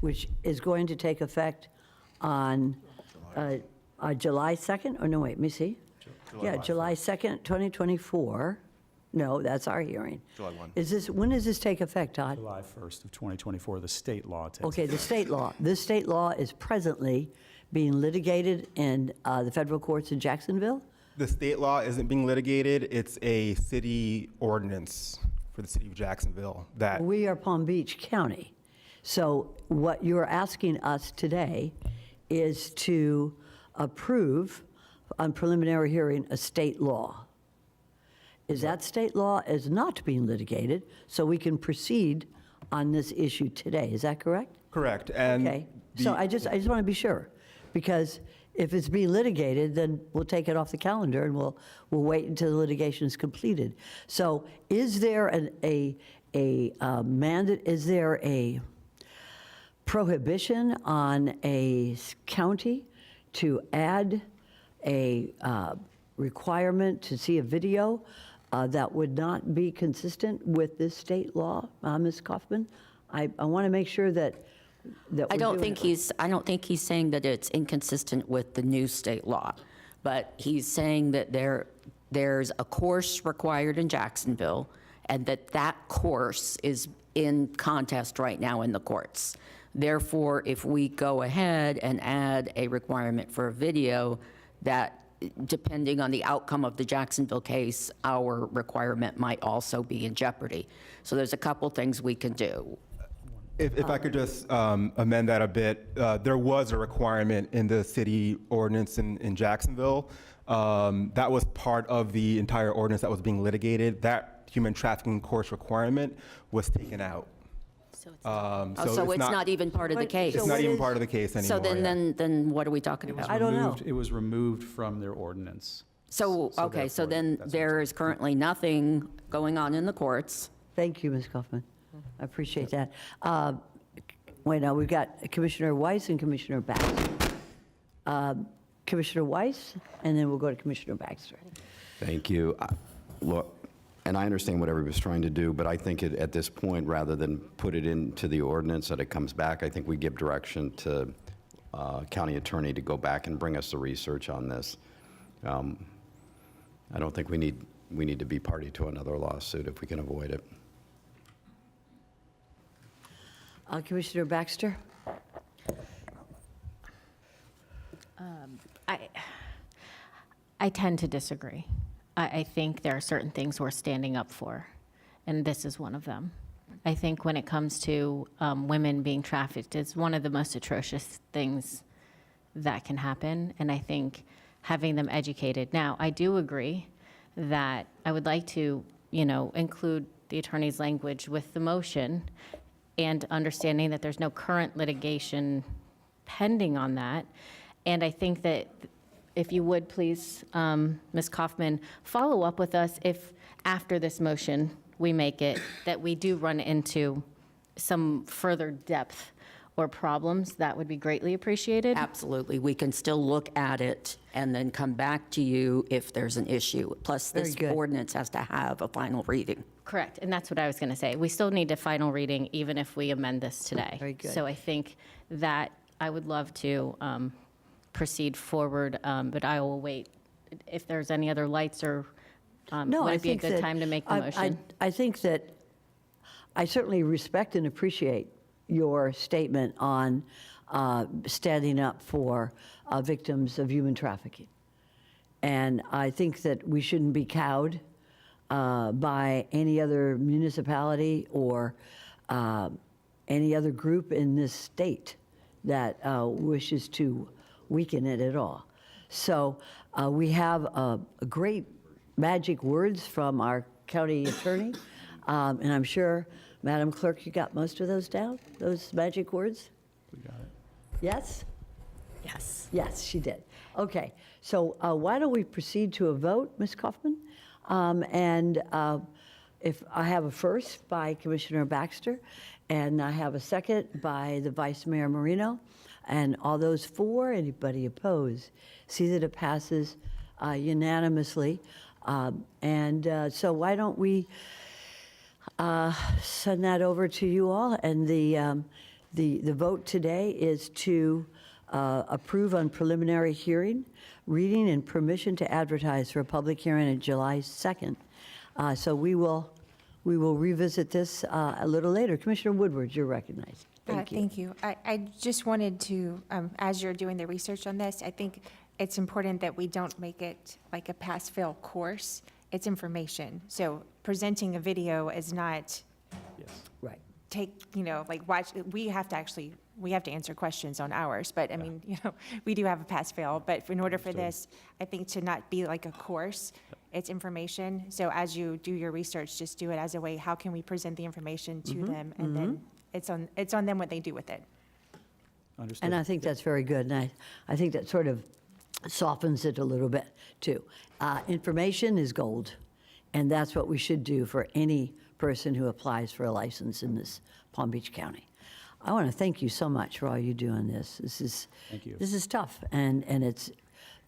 which is going to take effect on July 2nd, or no, wait, let me see. July 2nd, 2024. No, that's our hearing. July 1. When does this take effect, Todd? July 1st of 2024, the state law takes Okay, the effect. state law. This state law is presently being litigated in the federal courts in Jacksonville? The state law isn't being litigated. It's a city ordinance for the city of Jacksonville that We are Palm Beach County. So what you're asking us today is to approve on preliminary hearing a state law. Is that state law is not being litigated, so we can proceed on this issue today. Is that correct? correct. And Okay. So I just want to be sure, because if it's being litigated, then we'll take it off the calendar and we'll wait until the litigation is completed. So is there a mandate, is there a prohibition on a county to add a requirement to see a video that would not be consistent with this state law, Ms. Kaufman? I want to make sure that I don't think he's saying that it's inconsistent with the new state law, but he's saying that there's a course required in Jacksonville, and that course is in contest right now in the courts. Therefore, if we go ahead and add a requirement for a video, that depending on the outcome of the Jacksonville case, our requirement might also be in jeopardy. So there's a couple things we can do. If I could just amend that a bit, there was a requirement in the city ordinance in Jacksonville. That was part of the entire ordinance that was being litigated. That human trafficking course requirement was taken out. So it's not even part of the case. It's not even part of the case anymore. So then what are we talking about? I don't know. It was removed from their ordinance. So, okay, so then there is currently nothing going on in the courts. Thank you, Ms. Kaufman. I appreciate that. Wait, now we've got Commissioner Weiss and Commissioner Baxter. Commissioner Weiss, and then we'll go to Commissioner Baxter. Thank you. Look, and I understand what everybody's trying to do, but I think at this point, rather than put it into the ordinance that it comes back, I think we give direction to county attorney to go back and bring us the research on this. I don't think we need to be party to another lawsuit if we can avoid it. Commissioner Baxter? I tend to disagree. I think there are certain things we're standing up for, and this is one of them. I think when it comes to women being trafficked, it's one of the most atrocious things that can happen, and I think having them educated. Now, I do agree that I would like to, include the attorney's language with the motion and understanding that there's no current litigation pending on that. And I think that if you would please, Ms. Kaufman, follow up with us if after this motion we make it, that we do run into some further depth or problems, that would be greatly appreciated. Absolutely. We can still look at it and then come back to you if there's an issue. Plus, this Very good. ordinance has to have a final reading. Correct, and that's what I was going to say. We still need a final reading even if we amend this today. Very good. So I think that I would love to proceed forward, but I will wait. If there's any other lights or No, would I it be a think good that- time to make the motion? I think that I certainly respect and appreciate your statement on standing up for victims of human trafficking. And I think that we shouldn't be cowed by any other municipality or any other group in this state that wishes to weaken it at all. So we have great magic words from our county attorney, and I'm sure, Madam Clerk, you got most of those down, those magic words? We got it. Yes? Yes. Yes, she did. Okay, so why don't we proceed to a vote, Ms. Kaufman? And if I have a first by Commissioner Baxter, and I have a second by the Vice Mayor Marino, and all those for, anybody opposed, see that it passes unanimously. So why don't we send that over to you all, and the vote today is to approve on preliminary hearing, reading, and permission to advertise for a public hearing on July 2nd. So we will revisit this a little later. Commissioner Woodward, you're recognized. Thank you. Thank you. I just wanted to, as you're doing the research on this, I think it's important that we don't make it like a pass-fail course. It's information. So presenting a video is not Yes. Right. like watch, we have to answer questions on ours, but I mean, we do have a pass-fail, but in order for this, I think to not be like a course, it's information. So as you do your research, just do it as a way, how can we present the information to them? And then it's on them what they do with it. Understood. And I think that's very good, and I think that sort of softens it a little bit, too. Information is gold, and that's what we should do for any person who applies for a license in this Palm Beach County. I want to thank you so much for all you do on this. Thank you. This is tough, and it's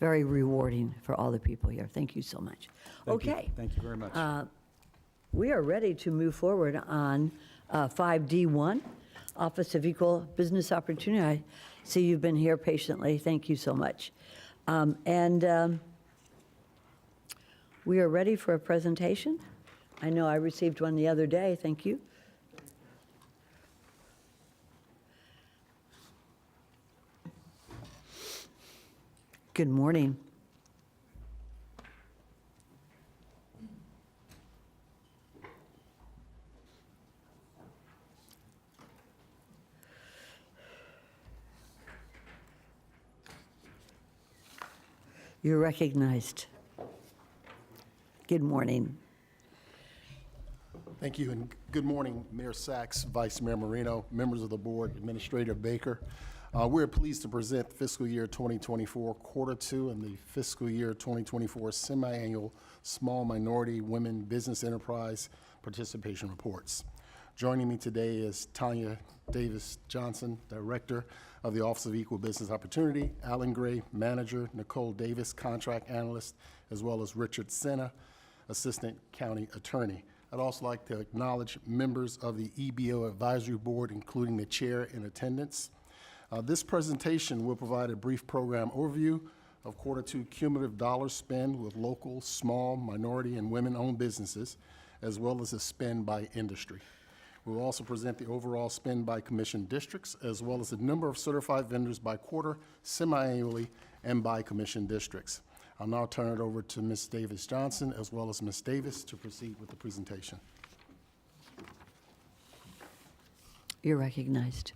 very rewarding for all the people here. Thank you so much. Thank you. Okay. Thank you very much. We are ready to move forward on 5D1, Office of Equal Business Opportunity. I see you've been here patiently. Thank you so much. We are ready for a presentation. I know I received one the other day. Thank you. Good morning. You're recognized. Good morning. Thank you, and good morning, Mayor Sachs, Vice Mayor Marino, members of the board, Administrator Baker. We're pleased to present fiscal year 2024 quarter two and the fiscal year 2024 semi-annual small minority women business enterprise participation reports. Joining me today is Tanya Davis Johnson, Director of the Office of Equal Business Opportunity, Alan Gray, Manager, Nicole Davis, Contract Analyst, as well as Richard Senna, Assistant County Attorney. I'd also like to acknowledge members of the EBO Advisory Board, including the chair in attendance. This presentation will provide a brief program overview of quarter two cumulative dollar spend with local, small, minority, and women-owned businesses, as well as a spend by industry. We'll also present the overall spend by commission districts, as well as the number of certified vendors by quarter, semi-annually, and by commission districts. I'll now turn it over to Ms. Davis Johnson, as well as Ms. Davis, to proceed with the presentation. You're recognized.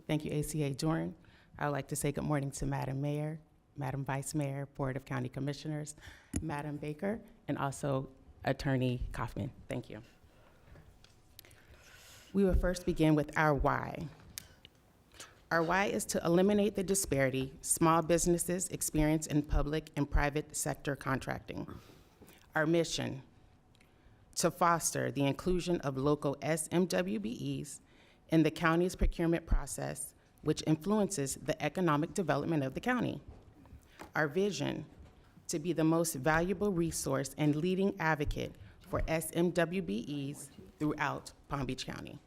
Thank you, ACA Jordan. I would like to say good morning to Madam Mayor, Madam Vice Mayor, Board of County Commissioners, Madam Baker, and also Attorney Kaufman. Thank you. We will first begin with our why. Our why is to eliminate the disparity small businesses experience in public and private sector contracting. Our mission, to foster the inclusion of local SMWBEs in the county's procurement process, which influences the economic development of the county. Our vision, to be the most valuable resource and leading advocate for SMWBEs throughout Palm Beach County.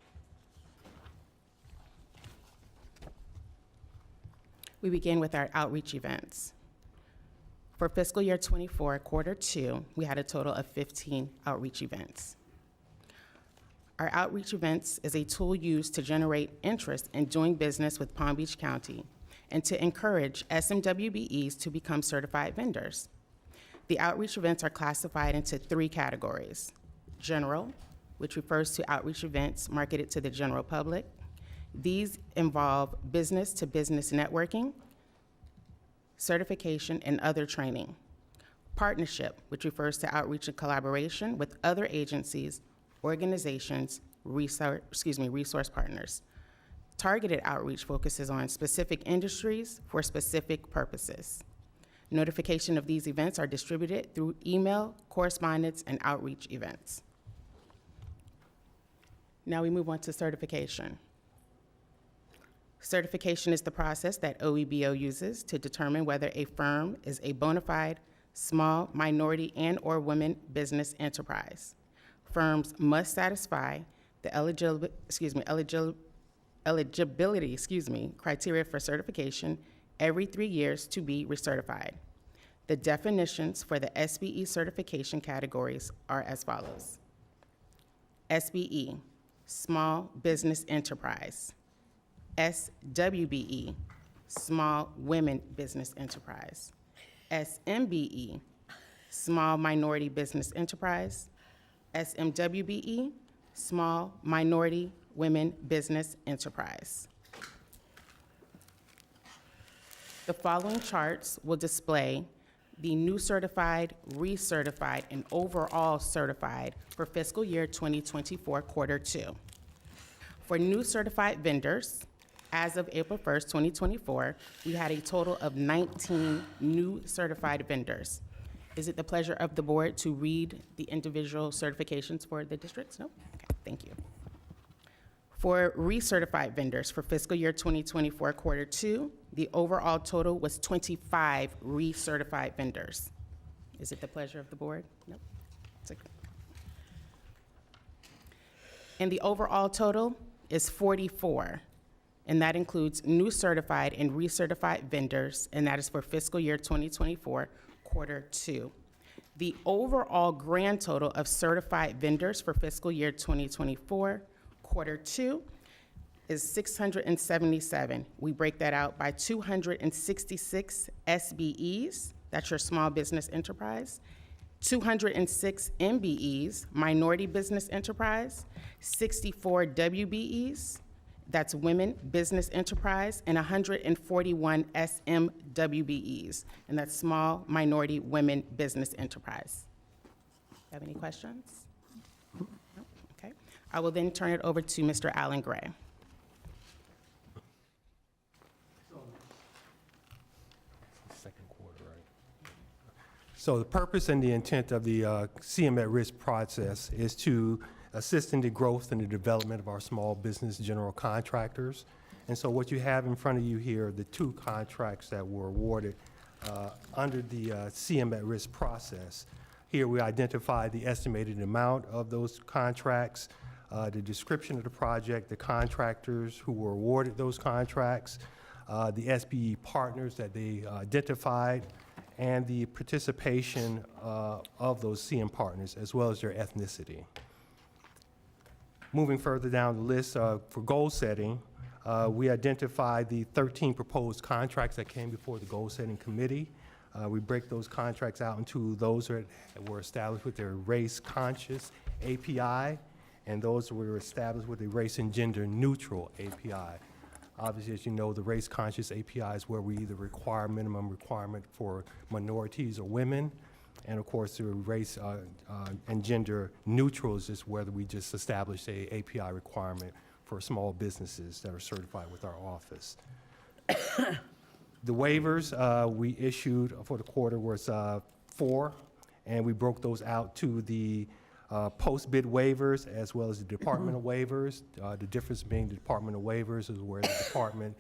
We begin with our outreach events. For fiscal year 24, quarter 2, we had a total of 15 outreach events. Our outreach events is a tool used to generate interest in doing business with Palm Beach County and to encourage SMWBEs to become certified vendors. The outreach events are classified into 3 categories. General, which refers to outreach events marketed to the general public. These involve business-to-business networking, certification, and other training. Partnership, which refers to outreach and collaboration with other agencies, organizations, resource partners. Targeted outreach focuses on specific industries for specific purposes. Notification of these events are distributed through email, correspondence, and outreach events. Now we move on to certification. Certification is the process that OEBO uses to determine whether a firm is a bona fide, small, minority, and/or women business enterprise. Firms must satisfy the eligibility criteria for certification every 3 years to be recertified. The definitions for the SBE certification categories are as follows. SBE, Small Business Enterprise. SWBE, Small Women Business Enterprise. SMBE, Small Minority Business Enterprise. SMWBE, Small Minority Women Business Enterprise. The following charts will display the new certified, recertified, and overall certified for fiscal year 2024, quarter 2. For new certified vendors, as of April 1st, 2024, we had a total of 19 new certified vendors. Is it the pleasure of the board to read the individual certifications for the districts? No? Okay, thank you. For recertified vendors for fiscal year 2024, quarter 2, the overall total was 25 recertified vendors. Is it the pleasure of the board? No? It's okay. And the overall total is 44, and that includes new certified and recertified vendors, and that is for fiscal year 2024, quarter 2. The overall grand total of certified vendors for fiscal year 2024, quarter 2, is 677. We break that out by 266 SBEs, that's your small business enterprise, 206 MBEs, minority business enterprise, 64 WBEs, that's women business enterprise, and 141 SMWBEs, and that's small minority women business enterprise. Have any questions? No? Okay. I will then turn it over to Mr. Alan Gray. So the purpose and the intent of the CM at Risk process is to assist in the growth and the development of our small business general contractors. And so what you have in front of you here are the 2 contracts that were awarded under the CM at Risk process. Here we identify the estimated amount of those contracts, the description of the project, the contractors who were awarded those contracts, the SBE partners that they identified, and the participation of those CM partners, as well as their ethnicity. Moving further down the list, for goal setting, we identified the 13 proposed contracts that came before the goal setting committee. We break those contracts out into those that were established with their race conscious API, and those that were established with a race and gender neutral API. Obviously, as you know, the race conscious API is where we either require minimum requirement for minorities or women, and of course the race and gender neutral is just whether we just establish a API requirement for small businesses that are certified with our office. The waivers we issued for the quarter was 4, and we broke those out to the post-bid waivers as well as the departmental waivers. The difference being the departmental waivers is where the department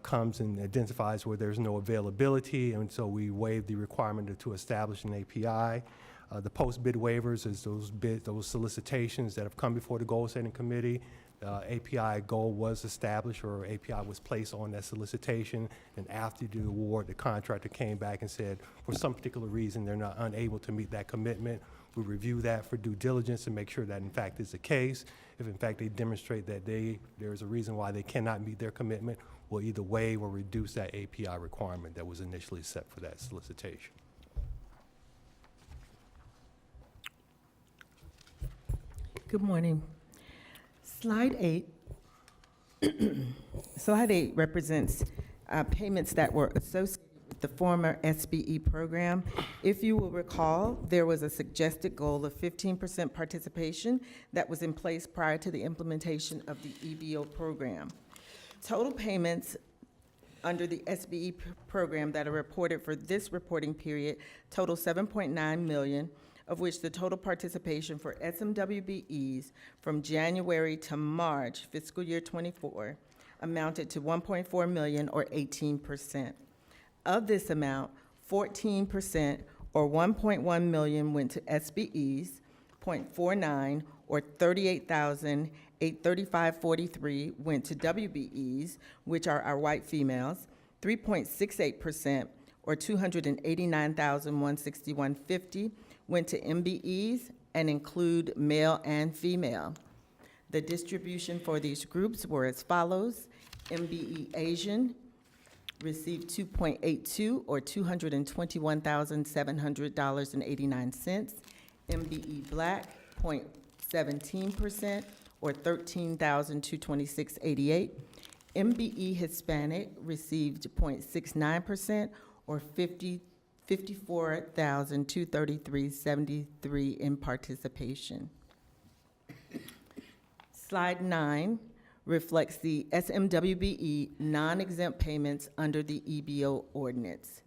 comes and identifies where there's no availability, and so we waive the requirement to establish an API. The post-bid waivers is those solicitations that have come before the goal-setting committee. API goal was established or API was placed on that solicitation, and after the award, the contractor came back and said, for some particular reason, they're not unable to meet that commitment. We review that for due diligence and make sure that in fact is the case. If in fact they demonstrate that there's a reason why they cannot meet their commitment, we'll either waive or reduce that API requirement that was initially set for that solicitation. Good morning. Slide 8. Slide 8 represents payments that were associated with the former SBE program. If you will recall, there was a suggested goal of 15% participation that was in place prior to the implementation of the EBO program. Total payments under the SBE program that are reported for this reporting period total $7.9 million, of which the total participation for SMWBEs from January to March fiscal year 24 amounted to $1.4 million or 18%. Of this amount, 14% or $1.1 million went to SBEs, 0.49 or $38,835.43 went to WBEs, which are our white females, 3.68% or $289,161.50 went to MBEs and include male and female. The distribution for these groups were as follows. MBE Asian received 2.82 or $221,700.89. MBE Black, 0.17% or $13,226.88. MBE Hispanic received 0.69% or $54,233.73 in participation. Slide 9 reflects the SMWBE non-exempt payments under the EBO ordinance.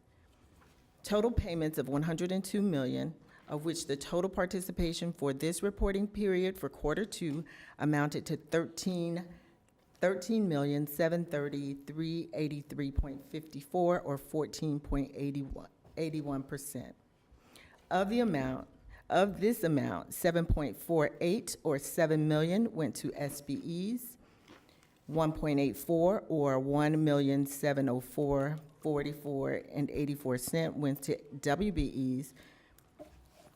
Total payments of $102 million, of which the total participation for this reporting period for quarter 2 amounted to $13,733,383.54 or 14.81%. Of this amount, 7.48 or $7 million went to SBEs, 1.84 or $1,704.44 went to WBEs,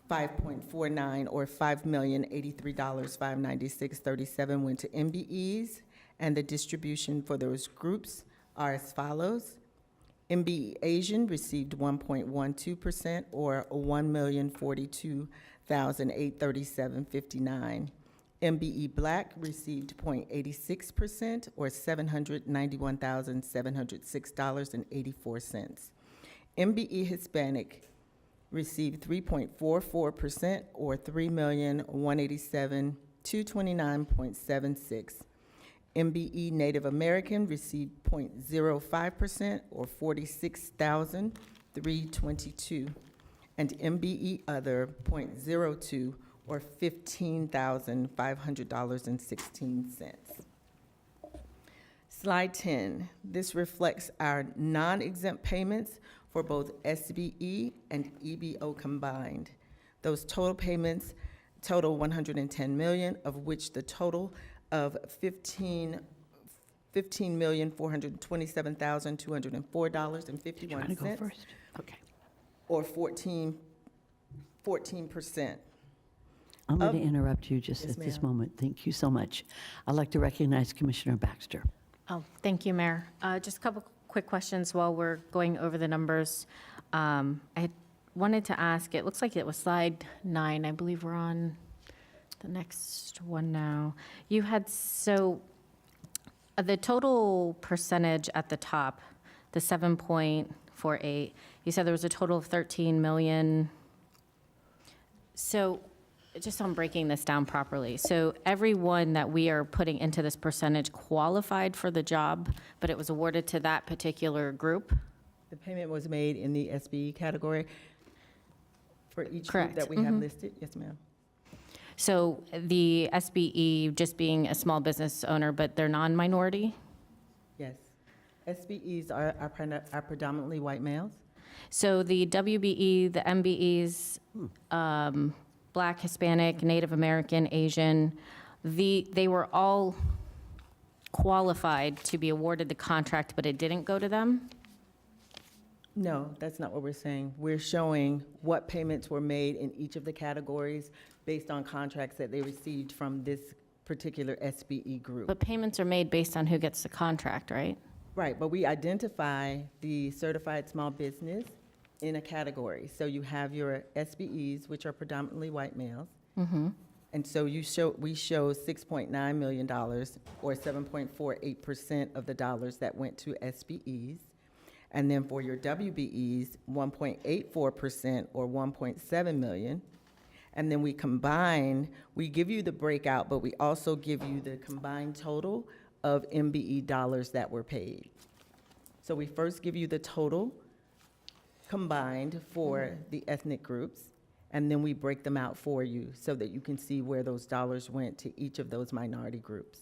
5.49 or $5,083,596.37 went to MBEs, and the distribution for those groups are as follows. MBE Asian received 1.12% or $1,042,837.59. MBE Black received 0.86% or $791,706.84. MBE Hispanic received 3.44% or $3,187,229.76. MBE Native American received 0.05% or $46,322. And MBE Other 0.02 or $15,500.16. Slide 10. This reflects our non-exempt payments for both SBE and EBO combined. Those total payments total $110 million, of which the total of $15,427,204.51. Okay. Or 14%. I'm going to interrupt you just Yes, at this ma'am. moment. Thank you so much. I'd like to recognize Commissioner Baxter. Oh, thank you, Mayor. Just a couple quick questions while we're going over the numbers. I wanted to ask, it looks like it was slide 9. I believe we're on the next one now. You had, the total percentage at the top, the 7.48, you said there was a total of 13 million. So just so I'm breaking this down properly. So everyone that we are putting into this percentage qualified for the job, but it was awarded to that particular group? The payment was made in the SBE category for each group Correct. that we have listed. Yes, ma'am. So the SBE just being a small business owner, but they're non-minority? Yes. SBEs are predominantly white males. So the WBE, the MBEs, Black, Hispanic, Native American, Asian, they were all qualified to be awarded the contract, but it didn't go to them? No, that's not what we're saying. We're showing what payments were made in each of the categories based on contracts that they received from this particular SBE group. But payments are made based on who gets the contract, right? Right, but we identify the certified small business in a category. So you have your SBEs, which are predominantly white males. And so we show $6.9 million, or 7.48% of the dollars that went to SBEs. And then for your WBEs, 1.84%, or 1.7 million. And then we give you the breakout, but we also give you the combined total of MBE dollars that were paid. So we first give you the total combined for the ethnic groups, and then we break them out for you so that you can see where those dollars went to each of those minority groups.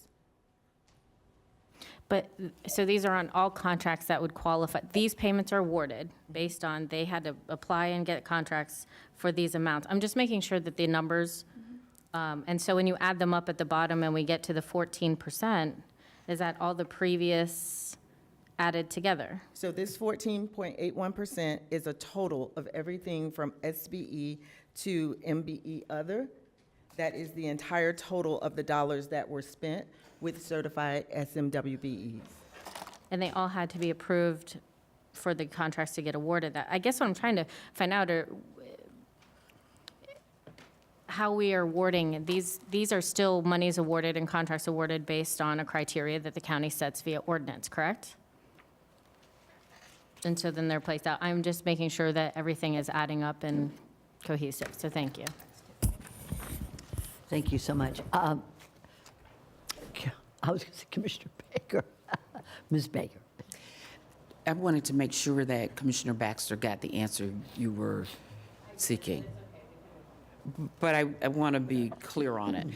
But, so these are on all contracts that would qualify, these payments are awarded based on they had to apply and get contracts for these amounts. I'm just making sure that the numbers, and so when you add them up at the bottom and we get to the 14%, is that all the previous added together? So this 14.81% is a total of everything from SBE to MBE other. That is the entire total of the dollars that were spent with certified SMWBEs. And they all had to be approved for the contracts to get awarded that. I guess what I'm trying to find out are how we are awarding, these are still monies awarded and contracts awarded based on a criteria that the county sets via ordinance, correct? And so then they're placed out. I'm just making sure that everything is adding up and cohesive, so thank you. Thank you so much. I was going to say Commissioner Baker. Ms. Baker. I wanted to make sure that Commissioner Baxter got the answer you were seeking. But I want to be clear on it.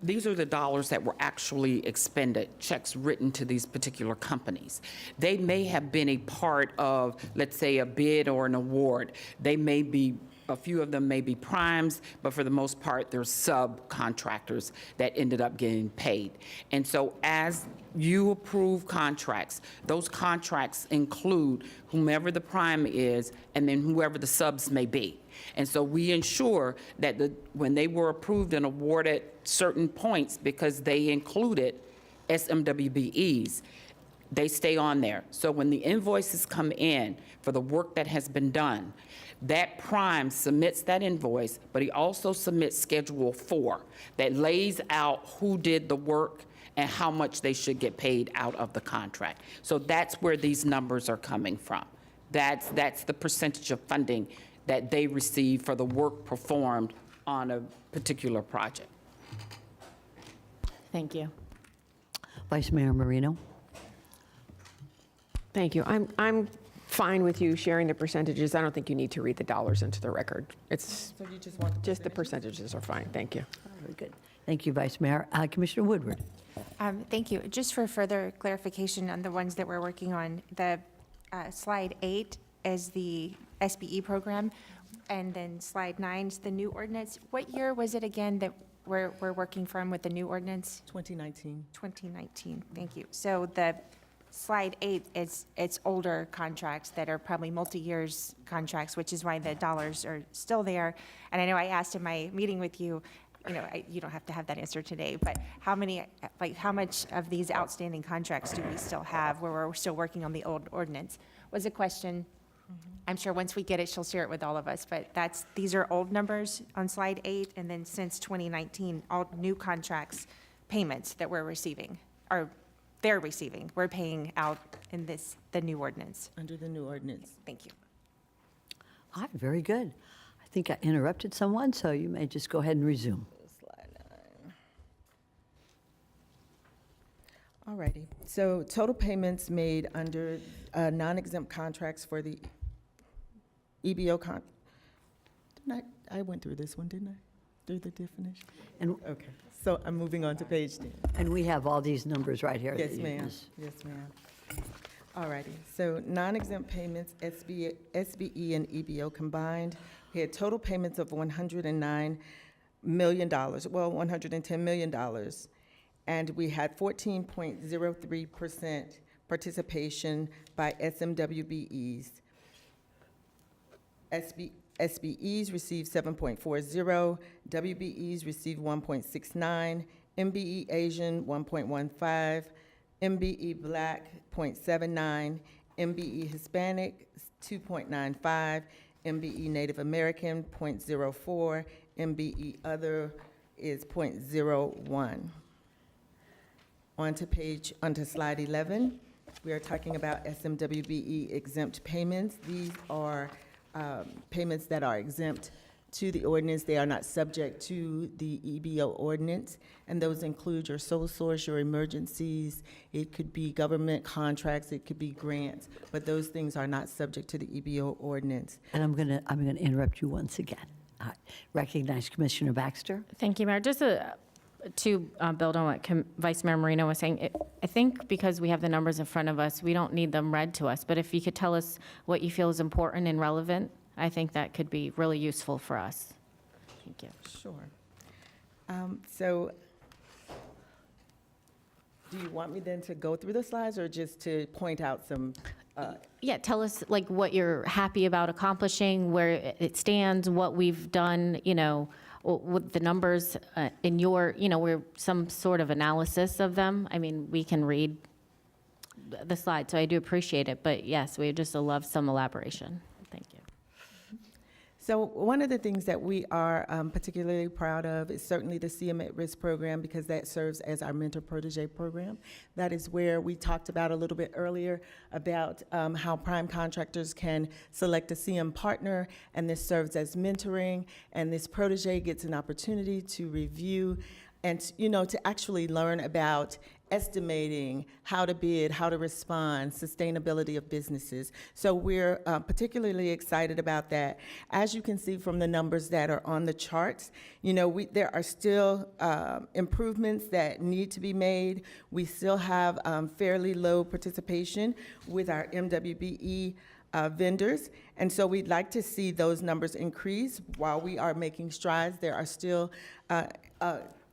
These are the dollars that were actually expended, checks written to these particular companies. They may have been a part of, let's say, a bid or an award. They may be, a few of them may be primes, but for the most part, they're subcontractors that ended up getting paid. And so as you approve contracts, those contracts include whomever the prime is and then whoever the subs may be. And so we ensure that when they were approved and awarded certain points, because they included SMWBEs, they stay on there. So when the invoices come in for the work that has been done, that prime submits that invoice, but he also submits Schedule 4 that lays out who did the work and how much they should get paid out of the contract. So that's where these numbers are coming from. That's the percentage of funding that they receive for the work performed on a particular project. Thank you. Vice Mayor Marino. Thank you. I'm fine with you sharing the percentages. I don't think you need to read the dollars into the record. It's So you just want just the percentages are fine. Thank you. Very good. Thank you, Vice Mayor. Commissioner Woodward. Thank you. Just for further clarification on the ones that we're working on, the slide 8 is the SBE program, and then slide 9 is the new ordinance. What year was it again that we're working from with the new ordinance? 2019. 2019. Thank you. So the slide 8 it's older contracts that are probably multi-years contracts, which is why the dollars are still there. And I know I asked in my meeting with you, you don't have to have that answer today, but how much of these outstanding contracts do we still have where we're still working on the old ordinance? Was a question. I'm sure once we get it, she'll share it with all of us, but these are old numbers on slide 8, and then since 2019, all new contracts, payments that we're receiving, or they're receiving, we're paying out in the new ordinance. Under the new ordinance. Thank you. All right, very good. I think I interrupted someone, so you may just go ahead and resume. All righty. So total payments made under non-exempt contracts for the EBO I went through this one, didn't I? Through the definition? And, Okay. So I'm moving on to page 10. and we have all these numbers right here. Yes, that you ma'am. just- Yes, ma'am. All righty. So non-exempt payments, SBE and EBO combined, we had total payments of $109 million, well, $110 million. And we had 14.03% participation by SMWBEs. SBEs received 7.40, WBEs received 1.69, MBE Asian 1.15, MBE Black 0.79, MBE Hispanic 2.95, MBE Native American 0.04, MBE Other is 0.01. Onto slide 11, we are talking about SMWBE exempt payments. These are payments that are exempt to the ordinance. They are not subject to the EBO ordinance, and those include your sole source, your emergencies. It could be government contracts, it could be grants, but those things are not subject to the EBO ordinance. And I'm gonna interrupt you once again. I recognize Commissioner Baxter. Thank you, Mayor. Just to build on what Vice Mayor Marino was saying, I think because we have the numbers in front of us, we don't need them read to us. But if you could tell us what you feel is important and relevant, I think that could be really useful for us. Thank you. Sure. So, do you want me then to go through the slides or just to point out some? Yeah, tell us like what you're happy about accomplishing, where it stands, what we've done, with the numbers in your, we're some sort of analysis of them. I mean, we can read the slide, so I do appreciate it. But yes, we just love some elaboration. Thank you. So one of the things that we are particularly proud of is certainly the CM at Risk program, because that serves as our mentor protege program. That is where we talked about a little bit earlier about how prime contractors can select a CM partner, and this serves as mentoring, and this protege gets an opportunity to review and to actually learn about estimating, how to bid, how to respond, sustainability of businesses. So we're particularly excited about that. As you can see from the numbers that are on the charts, there are still improvements that need to be made. We still have fairly low participation with our MWBE vendors, and so we'd like to see those numbers increase. While we are making strides, there are still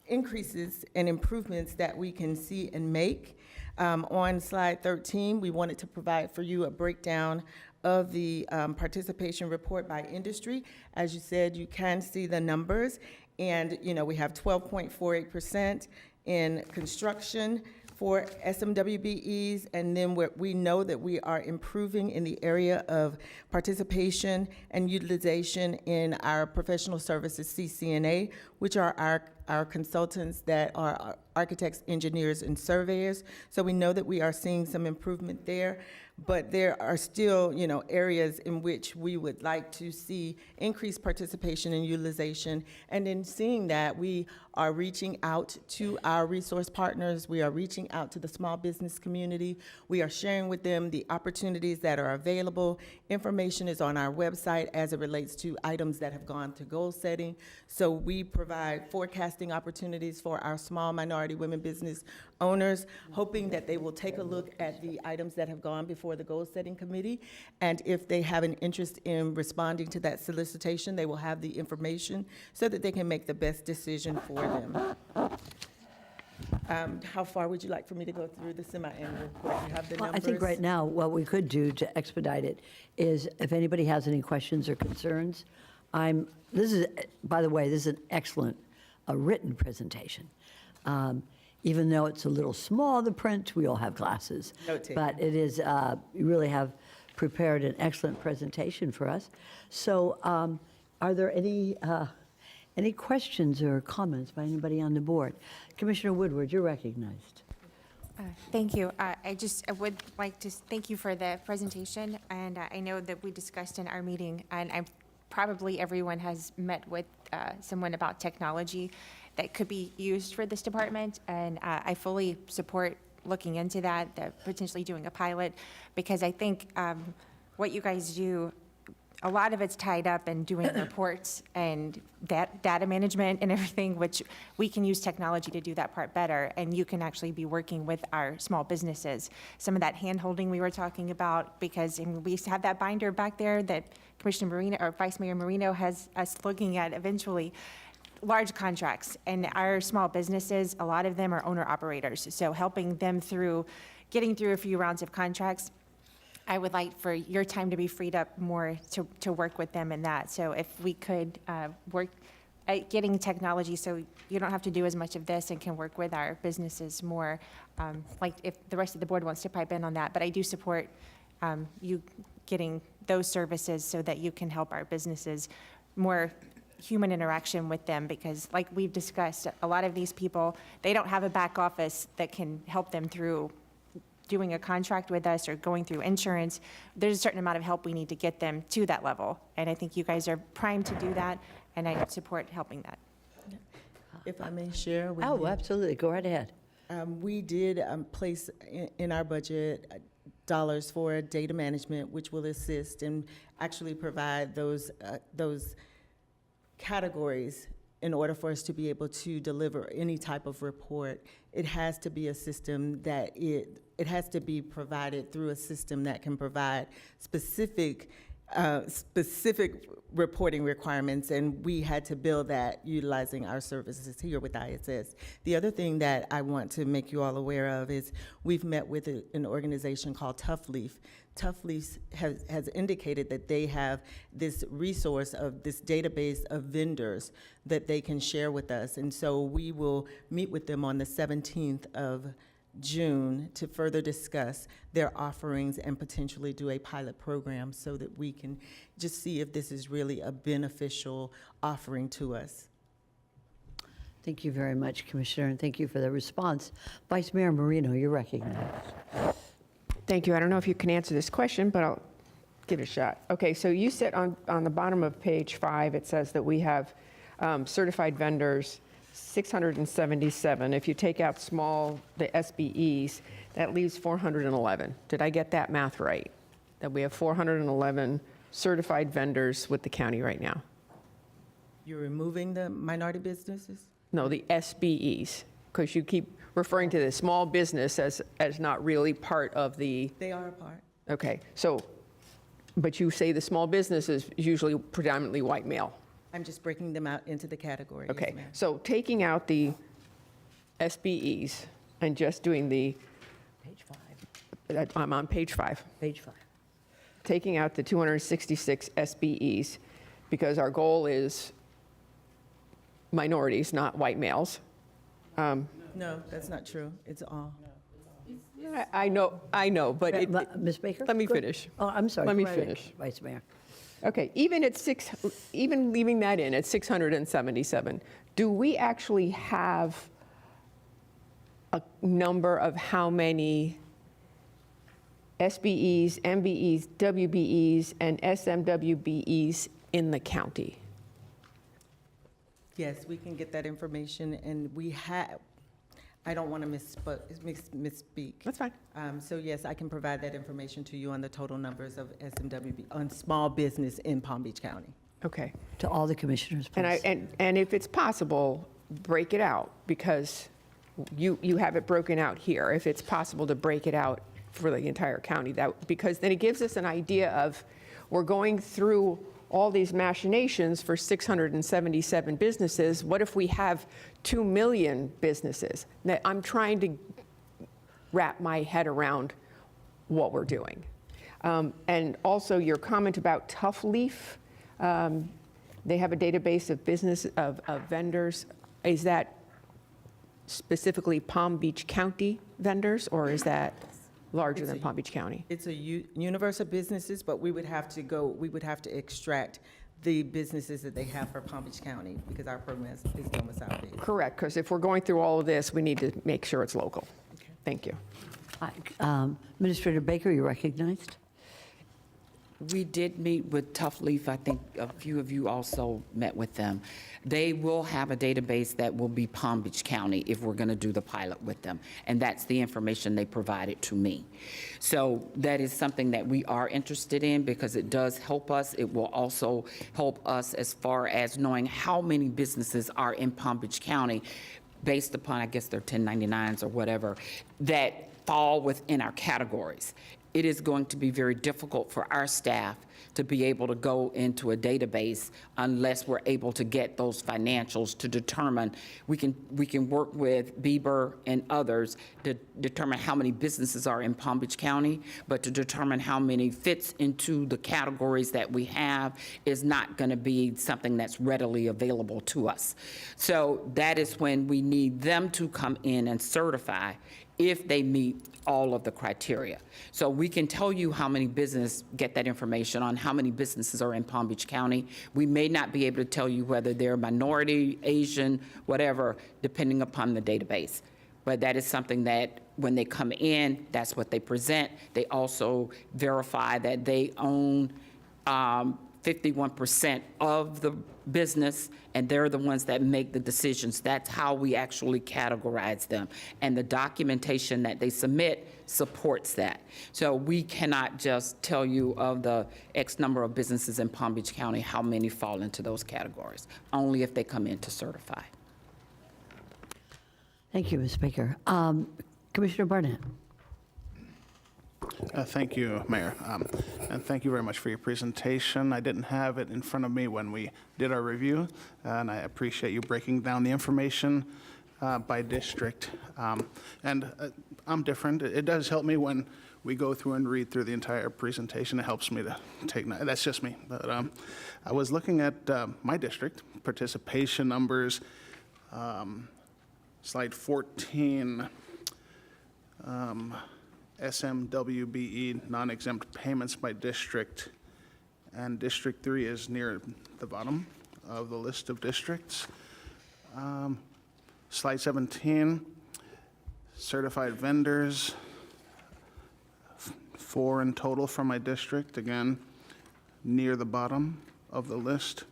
increases and improvements that we can see and make. On slide 13, we wanted to provide for you a breakdown of the participation report by industry. As you said, you can see the numbers, and we have 12.48% in construction for SMWBEs, and then we know that we are improving in the area of participation and utilization in our professional services CCNA, which are our consultants that are architects, engineers, and surveyors. So we know that we are seeing some improvement there, but there are still, areas in which we would like to see increased participation and utilization. And in seeing that, we are reaching out to our resource partners. We are reaching out to the small business community. We are sharing with them the opportunities that are available. Information is on our website as it relates to items that have gone to goal setting. So we provide forecasting opportunities for our small minority women business owners, hoping that they will take a look at the items that have gone before the goal setting committee. And if they have an interest in responding to that solicitation, they will have the information so that they can make the best decision for them. How far would you like for me to go through the semi-annual report? You have the Well, numbers? I think right now, what we could do to expedite it is if anybody has any questions or concerns, this is, by the way, this is an excellent written presentation. Even though it's a little small, the print, we all have glasses. Note-taking. But it is, you really have prepared an excellent presentation for us. So are there any questions or comments by anybody on the board? Commissioner Woodward, you're recognized. Thank you. I would like to thank you for the presentation, and I know that we discussed in our meeting, and I'm probably everyone has met with someone about technology that could be used for this department, and I fully support looking into that, potentially doing a pilot, because I think what you guys do, a lot of it's tied up in doing reports and data management and everything, which we can use technology to do that part better, and you can actually be working with our small businesses. Some of that hand-holding we were talking about, because we used to have that binder back there that Commissioner Marino, or Vice Mayor Marino has us looking at eventually, large contracts, and our small businesses, a lot of them are owner-operators, so helping them through, getting through a few rounds of contracts, I would like for your time to be freed up more to work with them in that. So if we could work at getting technology so you don't have to do as much of this and can work with our businesses more, like if the rest of the board wants to pipe in on that. But I do support you getting those services so that you can help our businesses more human interaction with them, because like we've discussed, a lot of these people, they don't have a back office that can help them through doing a contract with us or going through insurance. There's a certain amount of help we need to get them to that level. And I think you guys are primed to do that, and I support helping that. If I may share with you. Oh, absolutely, go right ahead. We did place in our budget dollars for data management, which will assist and actually provide those categories. In order for us to be able to deliver any type of report, it has to be a system that it has to be provided through a system that can provide specific reporting requirements, and we had to build that utilizing our services here with ISS. The other thing that I want to make you all aware of is we've met with an organization called Tough Leaf. Tough Leaf has indicated that they have this resource of this database of vendors that they can share with us, and so we will meet with them on the 17th of June to further discuss their offerings and potentially do a pilot program so that we can just see if this is really a beneficial offering to us. Thank you very much, Commissioner, and thank you for the response. Vice Mayor Marino, you're recognized. Thank you. I don't know if you can answer this question, but I'll give it a shot. Okay, so you said on the bottom of page 5, it says that we have certified vendors, 677. If you take out the SBEs, that leaves 411. Did I get that math right? That we have 411 certified vendors with the county right now? You're removing the minority businesses? No, the SBEs, because you keep referring to the small business as not really part of the... They are a part. Okay, so, but you say the small business is usually predominantly white male. I'm just breaking them out into the categories. Okay, Yes, so taking out the SBEs and just doing the... Page 5. I'm on page 5. Page 5. Taking out the 266 SBEs, because our goal is minorities, not white males. No, that's not true. It's all. I know, but Ms. Baker? let me Go ahead. finish. Oh, I'm sorry. Let me Go right finish. ahead, Vice Mayor. Okay, even leaving that in at 677, do we actually have a number of how many SBEs, MBEs, WBEs, and SMWBEs in the county? Yes, we can get that information, and we have, I don't want to misspeak. That's fine. So yes, I can provide that information to you on the total numbers of SMWB, on small business in Palm Beach County. Okay. To all the commissioners, please. And if it's possible, break it out, because you have it broken out here. If it's possible to break it out for the entire county, because then it gives us an idea of, we're going through all these machinations for 677 businesses. What if we have 2 million businesses? Now, I'm trying to wrap my head around what we're doing. And also your comment about Tough Leaf, they have a database of vendors. Is that specifically Palm Beach County vendors, or is that larger than Palm Beach County? It's a universe of businesses, but we would have to extract the businesses that they have for Palm Beach County, because our program is domiciled there. Correct, because if we're going through all of this, we need to make sure it's local. Thank you. Administrator Baker, you're recognized. We did meet with Tough Leaf. I think a few of you also met with them. They will have a database that will be Palm Beach County if we're going to do the pilot with them. And that's the information they provided to me. So that is something that we are interested in because it does help us. It will also help us as far as knowing how many businesses are in Palm Beach County based upon, I guess, their 1099s or whatever, that fall within our categories. It is going to be very difficult for our staff to be able to go into a database unless we're able to get those financials to determine. We can work with Bieber and others to determine how many businesses are in Palm Beach County, but to determine how many fits into the categories that we have is not going to be something that's readily available to us. So that is when we need them to come in and certify if they meet all of the criteria. So we can tell you how many businesses get that information on how many businesses are in Palm Beach County. We may not be able to tell you whether they're minority, Asian, whatever, depending upon the database. But that is something that when they come in, that's what they present. They also verify that they own 51% of the business, and they're the ones that make the decisions. That's how we actually categorize them. And the documentation that they submit supports that. So we cannot just tell you of the X number of businesses in Palm Beach County, how many fall into those categories, only if they come in to certify. Thank you, Ms. Baker. Commissioner Barnett. Thank you, Mayor. And thank you very much for your presentation. I didn't have it in front of me when we did our review, and I appreciate you breaking down the information by district. I'm different. It does help me when we go through and read through the entire presentation. It helps me to take notes. That's just me. But I was looking at my district, participation numbers, slide 14, SMWBE, non-exempt payments by district, and District 3 is near the bottom of the list of districts. Slide 17, certified vendors, 4 in total from my district, again, near the bottom of the list.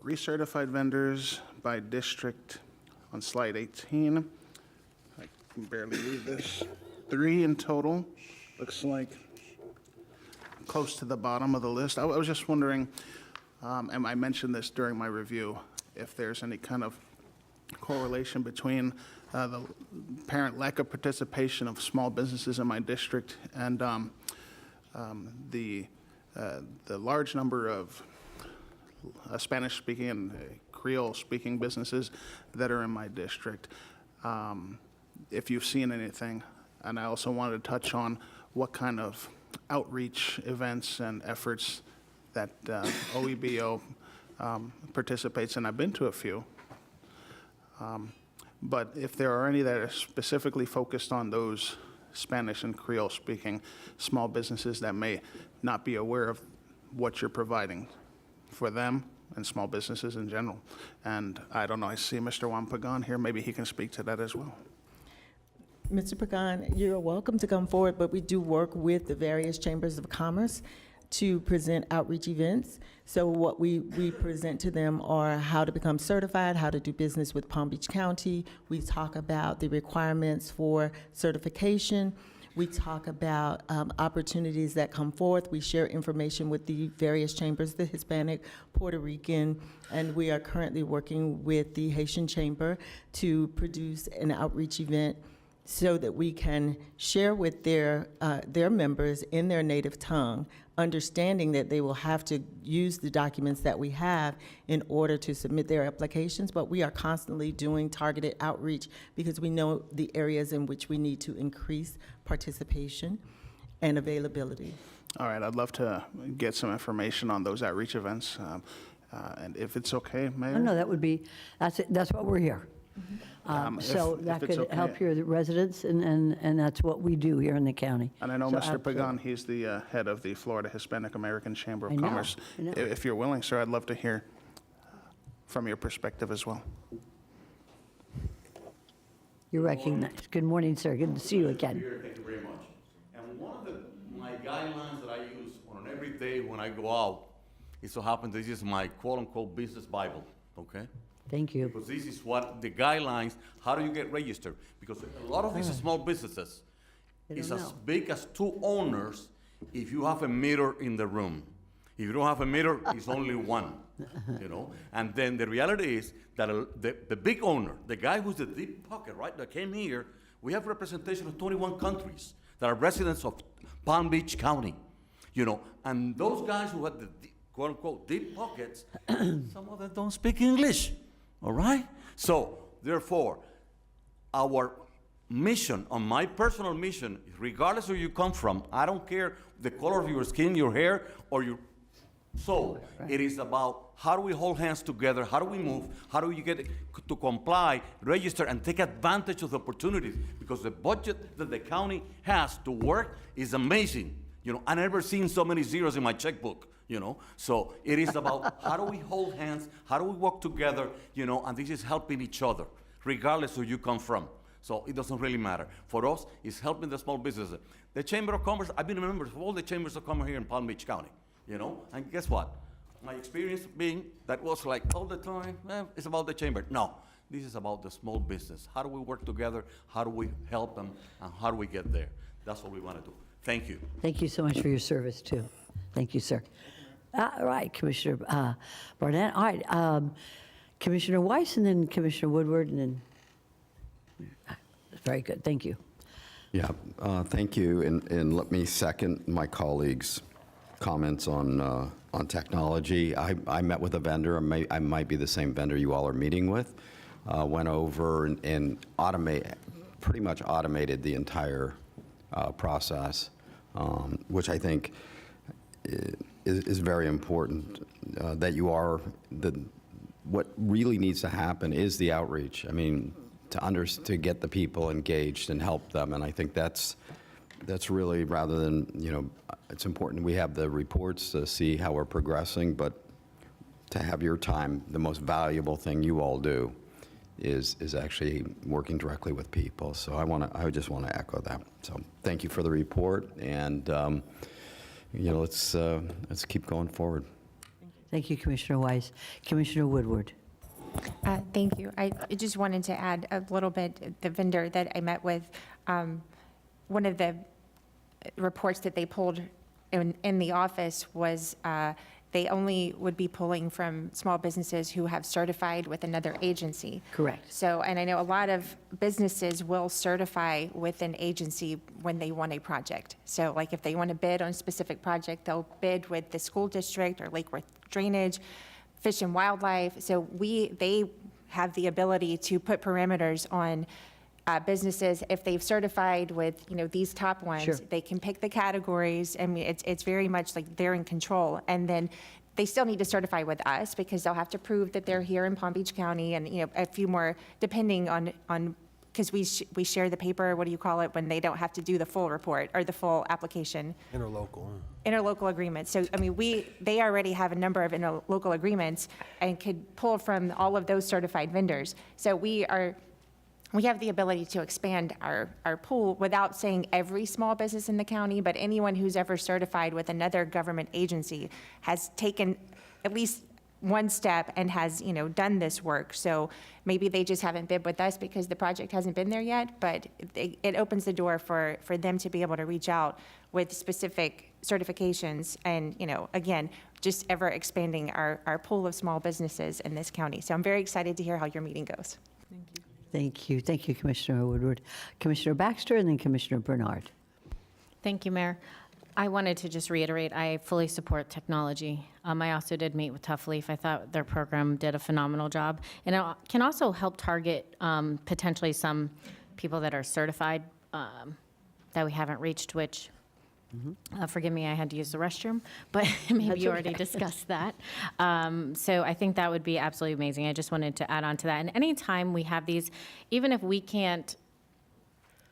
Recertified vendors by district on slide 18. I can barely read this. 3 in total, looks like close to the bottom of the list. I was just wondering, and I mentioned this during my review, if there's any kind of correlation between the apparent lack of participation of small businesses in my district and the large number of Spanish-speaking and Creole-speaking businesses that are in my district. If you've seen anything. And I also wanted to touch on what kind of outreach events and efforts that OEBO participates in. I've been to a few. But if there are any that are specifically focused on those Spanish and Creole-speaking small businesses that may not be aware of what you're providing for them and small businesses in general. And I don't know, I see Mr. Juan Pagan here. Maybe he can speak to that as well. Mr. Pagan, you're welcome to come forward, but we do work with the various chambers of commerce to present outreach events. So what we present to them are how to become certified, how to do business with Palm Beach County. We talk about the requirements for certification. We talk about opportunities that come forth. We share information with the various chambers, the Hispanic, Puerto Rican, and we are currently working with the Haitian Chamber to produce an outreach event so that we can share with their members in their native tongue, understanding that they will have to use the documents that we have in order to submit their applications, but we are constantly doing targeted outreach because we know the areas in which we need to increase participation and availability. All right, I'd love to get some information on those outreach events, and if it's okay, Mayor? No, that would be, that's what we're here. So if that it's could okay. help your residents, and that's what we do here in the county. And I know So Mr. absolutely. Pagan, he's the head of the Florida Hispanic American Chamber of I know, Commerce. I know. If you're willing, sir, I'd love to hear from your perspective as well. You're recognized. Good morning, sir. Good to see you again. Thank you very much. And one of my guidelines that I use on every day when I go out, it so happens this is my quote-unquote business Bible, okay? Thank you. Because this is what the guidelines, how do you get registered? Because a lot of these small businesses is as big as 2 owners if you have a meter in the room. If you don't have a meter, it's only 1, you know? And then the reality is that the big owner, the guy who's the deep pocket, right, that came here, we have representation of 21 countries that are residents of Palm Beach County, you know? And those guys who have the quote-unquote deep pockets, some of them don't speak English, all right? So, therefore, our mission, on my personal mission, regardless of where you come from, I don't care the color of your skin, your hair, or your soul. It is about how do we hold hands together, how do we move, how do you get to comply, register, and take advantage of the opportunities, because the budget that the county has to work is amazing. You know, I've never seen so many zeros in my checkbook, you know? So it is about how do we hold hands, how do we work together, you know, and this is helping each other, regardless of where you come from. So it doesn't really matter. For us, it's helping the small businesses. The Chamber of Commerce, I've been a member of all the Chambers of Commerce here in Palm Beach County, you know? And guess what? My experience being that was like all the time, it's about the chamber. No, this is about the small business. How do we work together? How do we help them? And how do we get there? That's what we want to do. Thank you. Thank you so much for your service, too. Thank you, sir. All right, Commissioner Barnett. All right, Commissioner Weiss, and then Commissioner Woodward, and then, very good, thank you. Yeah, thank you, and let me second my colleagues' comments on technology. I met with a vendor, I might be the same vendor you all are meeting with, went over and pretty much automated the entire process, which I think is very important, that you are, what really needs to happen is the outreach. I mean, to get the people engaged and help them, and I think that's really, rather than, you know, it's important we have the reports to see how we're progressing, but to have your time, the most valuable thing you all do is actually working directly with people. So I just want to echo that. So thank you for the report, and you know, let's keep going forward. Thank you, Commissioner Weiss. Commissioner Woodward. Thank you. I just wanted to add a little bit, the vendor that I met with, one of the reports that they pulled in the office was they only would be pulling from small businesses who have certified with another agency. Correct. So, and I know a lot of businesses will certify with an agency when they want a project. So like if they want to bid on a specific project, they'll bid with the school district or Lake Worth Drainage, Fish and Wildlife. So they have the ability to put parameters on businesses. If they've certified with, you know, these top ones, Sure. They can pick the categories. I mean, it's very much like they're in control. And then they still need to certify with us because they'll have to prove that they're here in Palm Beach County and, you know, a few more depending on because we share the paper, what do you call it, when they don't have to do the full report or the full application. Interlocal agreements. So, I mean, they already have a number of interlocal agreements and could pull from all of those certified vendors. So we have the ability to expand our pool without saying every small business in the county, but anyone who's ever certified with another government agency has taken at least one step and has, you know, done this work. So maybe they just haven't bid with us because the project hasn't been there yet, but it opens the door for them to be able to reach out with specific certifications and, you know, again, just ever expanding our pool of small businesses in this county. So I'm very excited to hear how your meeting goes. Thank you. Thank you, Commissioner Woodward. Commissioner Baxter, and then Commissioner Bernard. Thank you, Mayor. I wanted to just reiterate, I fully support technology. I also did meet with Tough Leaf. I thought their program did a phenomenal job. And it can also help target potentially some people that are certified that we haven't reached, which, forgive me, I had to use the restroom, but maybe That's you already okay. discussed that. So I think that would be absolutely amazing. I just wanted to add on to that. And anytime we have these, even if we can't,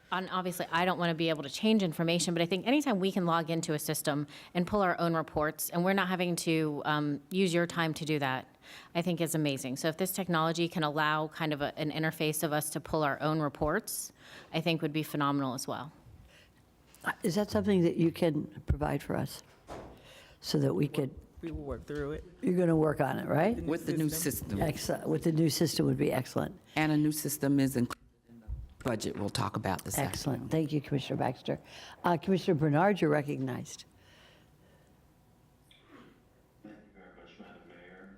and obviously, I don't want to be able to change information, but I think anytime we can log into a system and pull our own reports, and we're not having to use your time to do that, I think is amazing. So if this technology can allow kind of an interface of us to pull our own reports, I think would be phenomenal as well. Is that something that you can provide for us? so that we could, We will work through it. you're going to work on it, right? With the new system. Excellent. With the new system would be excellent. And a new system is included in the budget we'll talk about this afternoon. Excellent. Thank you, Commissioner Baxter. Commissioner Bernard, you're recognized. Thank you very much, Madam Mayor.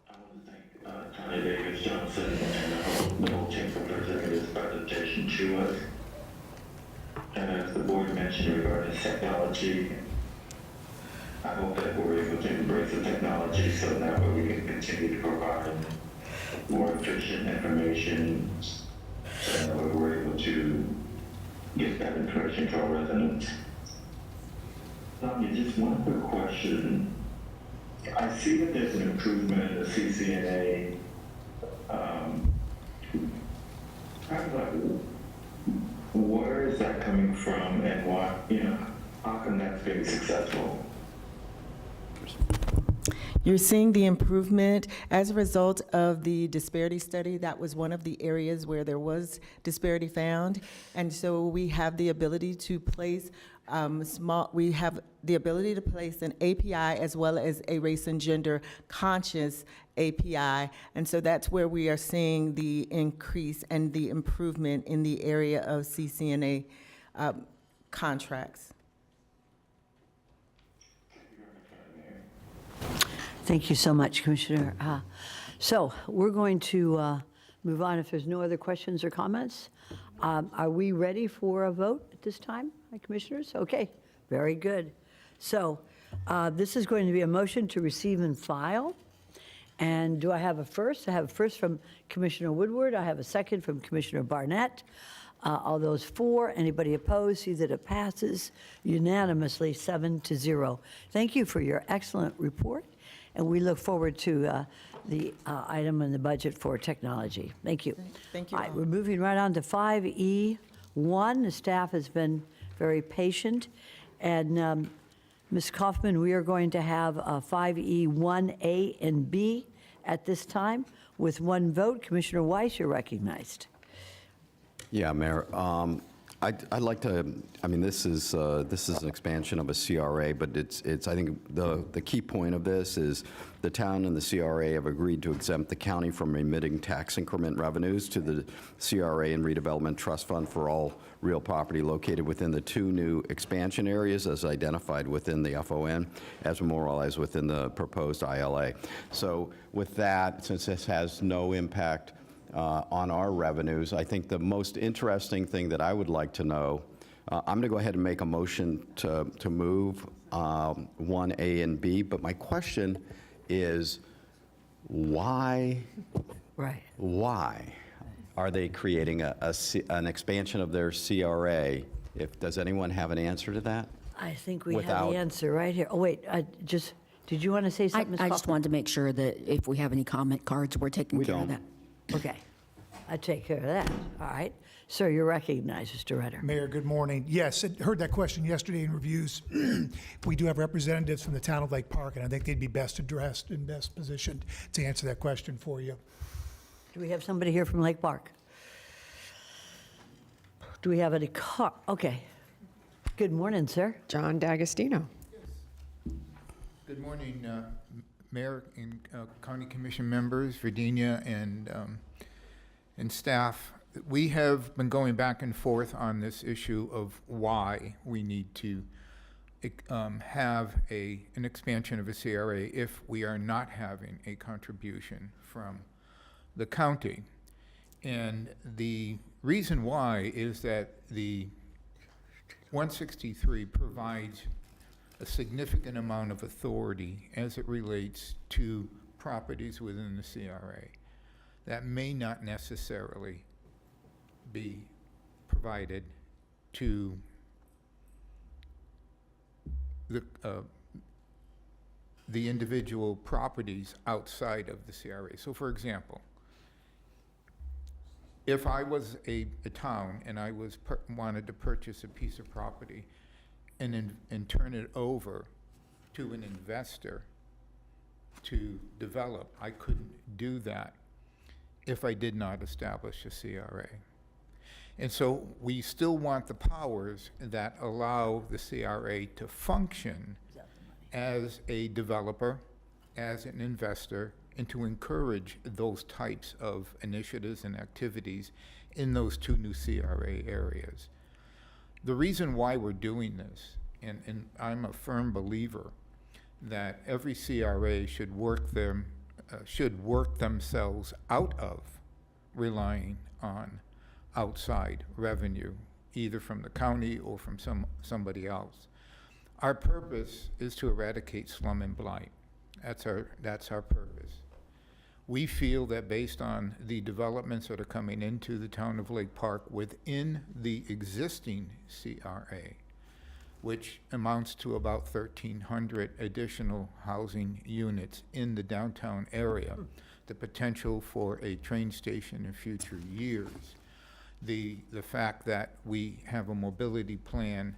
I want to thank Connie Davis Johnson and the whole team for presenting this presentation to us. And as the board mentioned regarding technology, I hope that we're able to embrace the technology so that way we can continue to provide more efficient information, so that way we're able to get that information to our residents. Just one quick question. I see that there's an improvement in the CCNA. Where is that coming from, and why, how come that's being successful? You're seeing the improvement as a result of the disparity study. That was one of the areas where there was disparity found. And so we have the ability to place we have the ability to place an API as well as a race and gender conscious API. And so that's where we are seeing the increase and the improvement in the area of CCNA contracts. Thank you so much, Commissioner. So we're going to move on if there's no other questions or comments. Are we ready for a vote at this time, Commissioners? Okay, very good. So this is going to be a motion to receive and file. And do I have a first? I have a first from Commissioner Woodward. I have a second from Commissioner Barnett. All those for, anybody opposed, see that it passes unanimously 7-0. Thank you for your excellent report. And we look forward to the item in the budget for technology. Thank you. Thank you. All right, we're moving right on to 5E1. The staff has been very patient. And Ms. Kaufman, we are going to have 5E1A and B at this time with one vote. Commissioner Weiss, you're recognized. Yeah, Mayor. I'd like to. I mean, this is an expansion of a CRA, but it's. I think the key point of this is the town and the CRA have agreed to exempt the county from remitting tax increment revenues to the CRA and Redevelopment Trust Fund for all real property located within the two new expansion areas as identified within the FON, as memorialized within the proposed ILA. So with that, since this has no impact on our revenues, I think the most interesting thing that I would like to know, I'm going to go ahead and make a motion to move 1A and B, but my question is why? Right. Why are they creating an expansion of their CRA? Does anyone have an answer to that? I think we have the answer right here. Oh, wait, did you want to say something, Ms. I just Kaufman? wanted to make sure that if we have any comment cards, we're taking care of that. Okay, I take care of that. All right. Sir, you're recognized, Mr. Rutter. Mayor, good morning. Yes, I heard that question yesterday in reviews. We do have representatives from the town of Lake Park, and I think they'd be best addressed and best positioned to answer that question for you. Do we have somebody here from Lake Park? Do we have any okay. Good morning, sir. John D'Agostino. Good morning, Mayor and County Commission members, Virginia, and staff. We have been going back and forth on this issue of why we need to have an expansion of a CRA if we are not having a contribution from the county. And the reason why is that the 163 provides a significant amount of authority as it relates to properties within the CRA that may not necessarily be provided to the individual properties outside of the CRA. So for example, if I was a town and I wanted to purchase a piece of property and turn it over to an investor to develop, I couldn't do that if I did not establish a CRA. And so we still want the powers that allow the CRA to function as a developer, as an investor, and to encourage those types of initiatives and activities in those two new CRA areas. The reason why we're doing this, and I'm a firm believer that every CRA should work themselves out of relying on outside revenue, either from the county or from somebody else. Our purpose is to eradicate slum and blight. That's our purpose. We feel that based on the developments that are coming into the town of Lake Park within the existing CRA, which amounts to about 1,300 additional housing units in the downtown area, the potential for a train station in future years, the fact that we have a mobility plan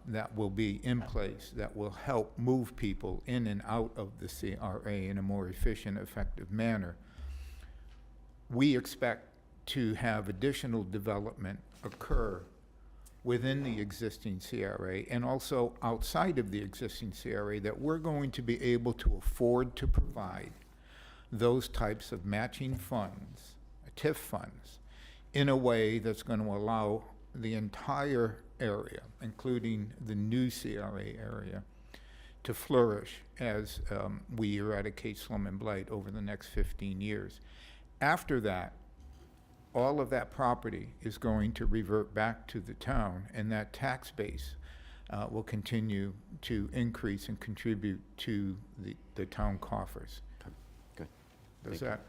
that will be in place that will help move people in and out of the CRA in a more efficient, effective manner. We expect to have additional development occur within the existing CRA and also outside of the existing CRA that we're going to be able to afford to provide those types of matching funds, TIF funds, in a way that's going to allow the entire area, including the new CRA area, to flourish as we eradicate slum and blight over the next 15 years. After that, all of that property is going to revert back to the town, and that tax base will continue to increase and contribute to the town coffers. Good. Does that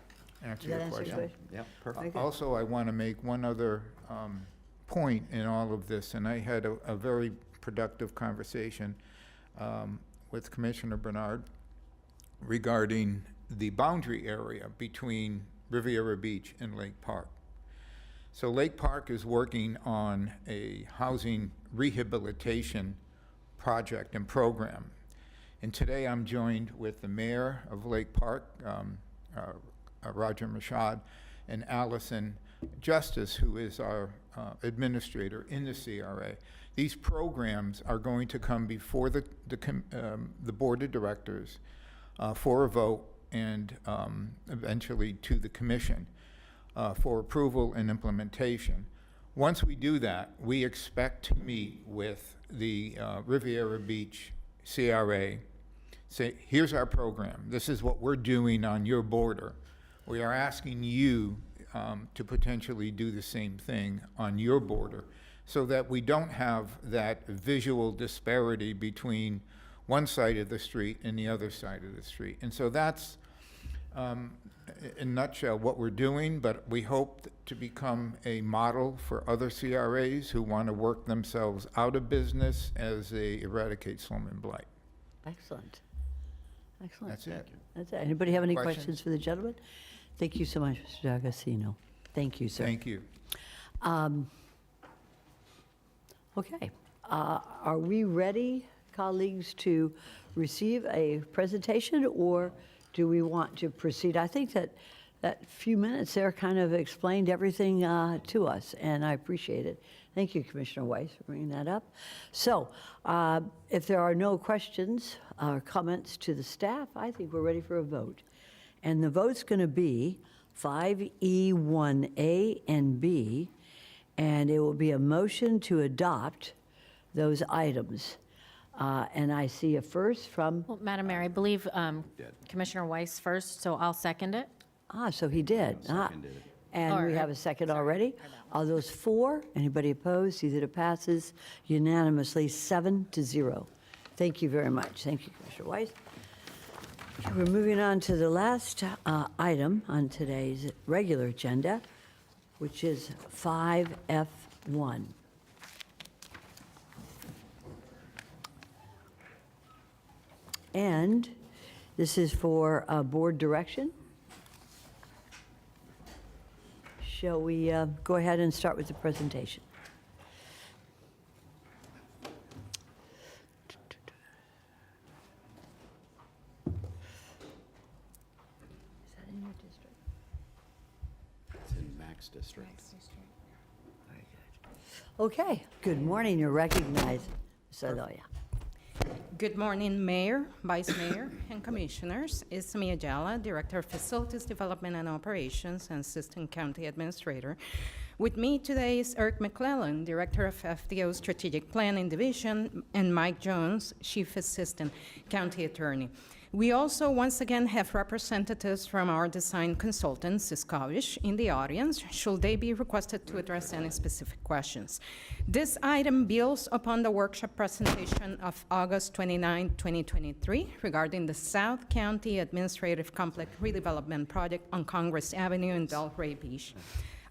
answer Does that your answer your question? Yeah, perfect. Also, I want to make one other point in all of this, and I had a very productive conversation with Commissioner Bernard regarding the boundary area between Riviera Beach and Lake Park. So Lake Park is working on a housing rehabilitation project and program. And today I'm joined with the mayor of Lake Park, Roger Mashad, and Allison Justice, who is our administrator in the CRA. These programs are going to come before the board of directors for a vote and eventually to the commission for approval and implementation. Once we do that, we expect to meet with the Riviera Beach CRA, say, here's our program. This is what we're doing on your border. We are asking you to potentially do the same thing on your border so that we don't have that visual disparity between one side of the street and the other side of the street. And so that's, in a nutshell, what we're doing, but we hope to become a model for other CRAs who want to work themselves out of business as they eradicate slum and blight. Excellent. Excellent. That's it. That's it. Anybody have any Questions? questions for the gentleman? Thank you so much, Mr. D'Agostino. Thank you, sir. Thank you. Okay. Are we ready, colleagues, to receive a presentation, or do we want to proceed? I think that few minutes there kind of explained everything to us, and I appreciate it. Thank you, Commissioner Weiss, for bringing that up. So if there are no questions or comments to the staff, I think we're ready for a vote. And the vote's going to be 5E1A and B, and it will be a motion to adopt those items. And I see a first from, Well, Madam Mayor, I believe Commissioner Weiss first, so I'll second it. so he did. Seconded it. And we have a second already. All those for, anybody opposed? See that it passes unanimously, 7-0. Thank you very much. Thank you, Commissioner Weiss. Okay, we're moving on to the last item on today's regular agenda, which is 5F1. And this is for board direction. Shall we go ahead and start with the presentation? Is that in your district? It's in Mac's district. Okay, good morning, you're recognized, Ms. Aloya. Good morning, Mayor, Vice Mayor, and Commissioners. It's me, Ayala, Director of Facilities Development and Operations and Assistant County Administrator. With me today is Eric McClellan, Director of FDO Strategic Planning Division, and Mike Jones, Chief Assistant County Attorney. We also, once again, have representatives from our design consultant, Siskovic, in the audience, should they be requested to address any specific questions. This item builds upon the workshop presentation of August 29, 2023, regarding the South County Administrative Complex Redevelopment Project on Congress Avenue in Delray Beach.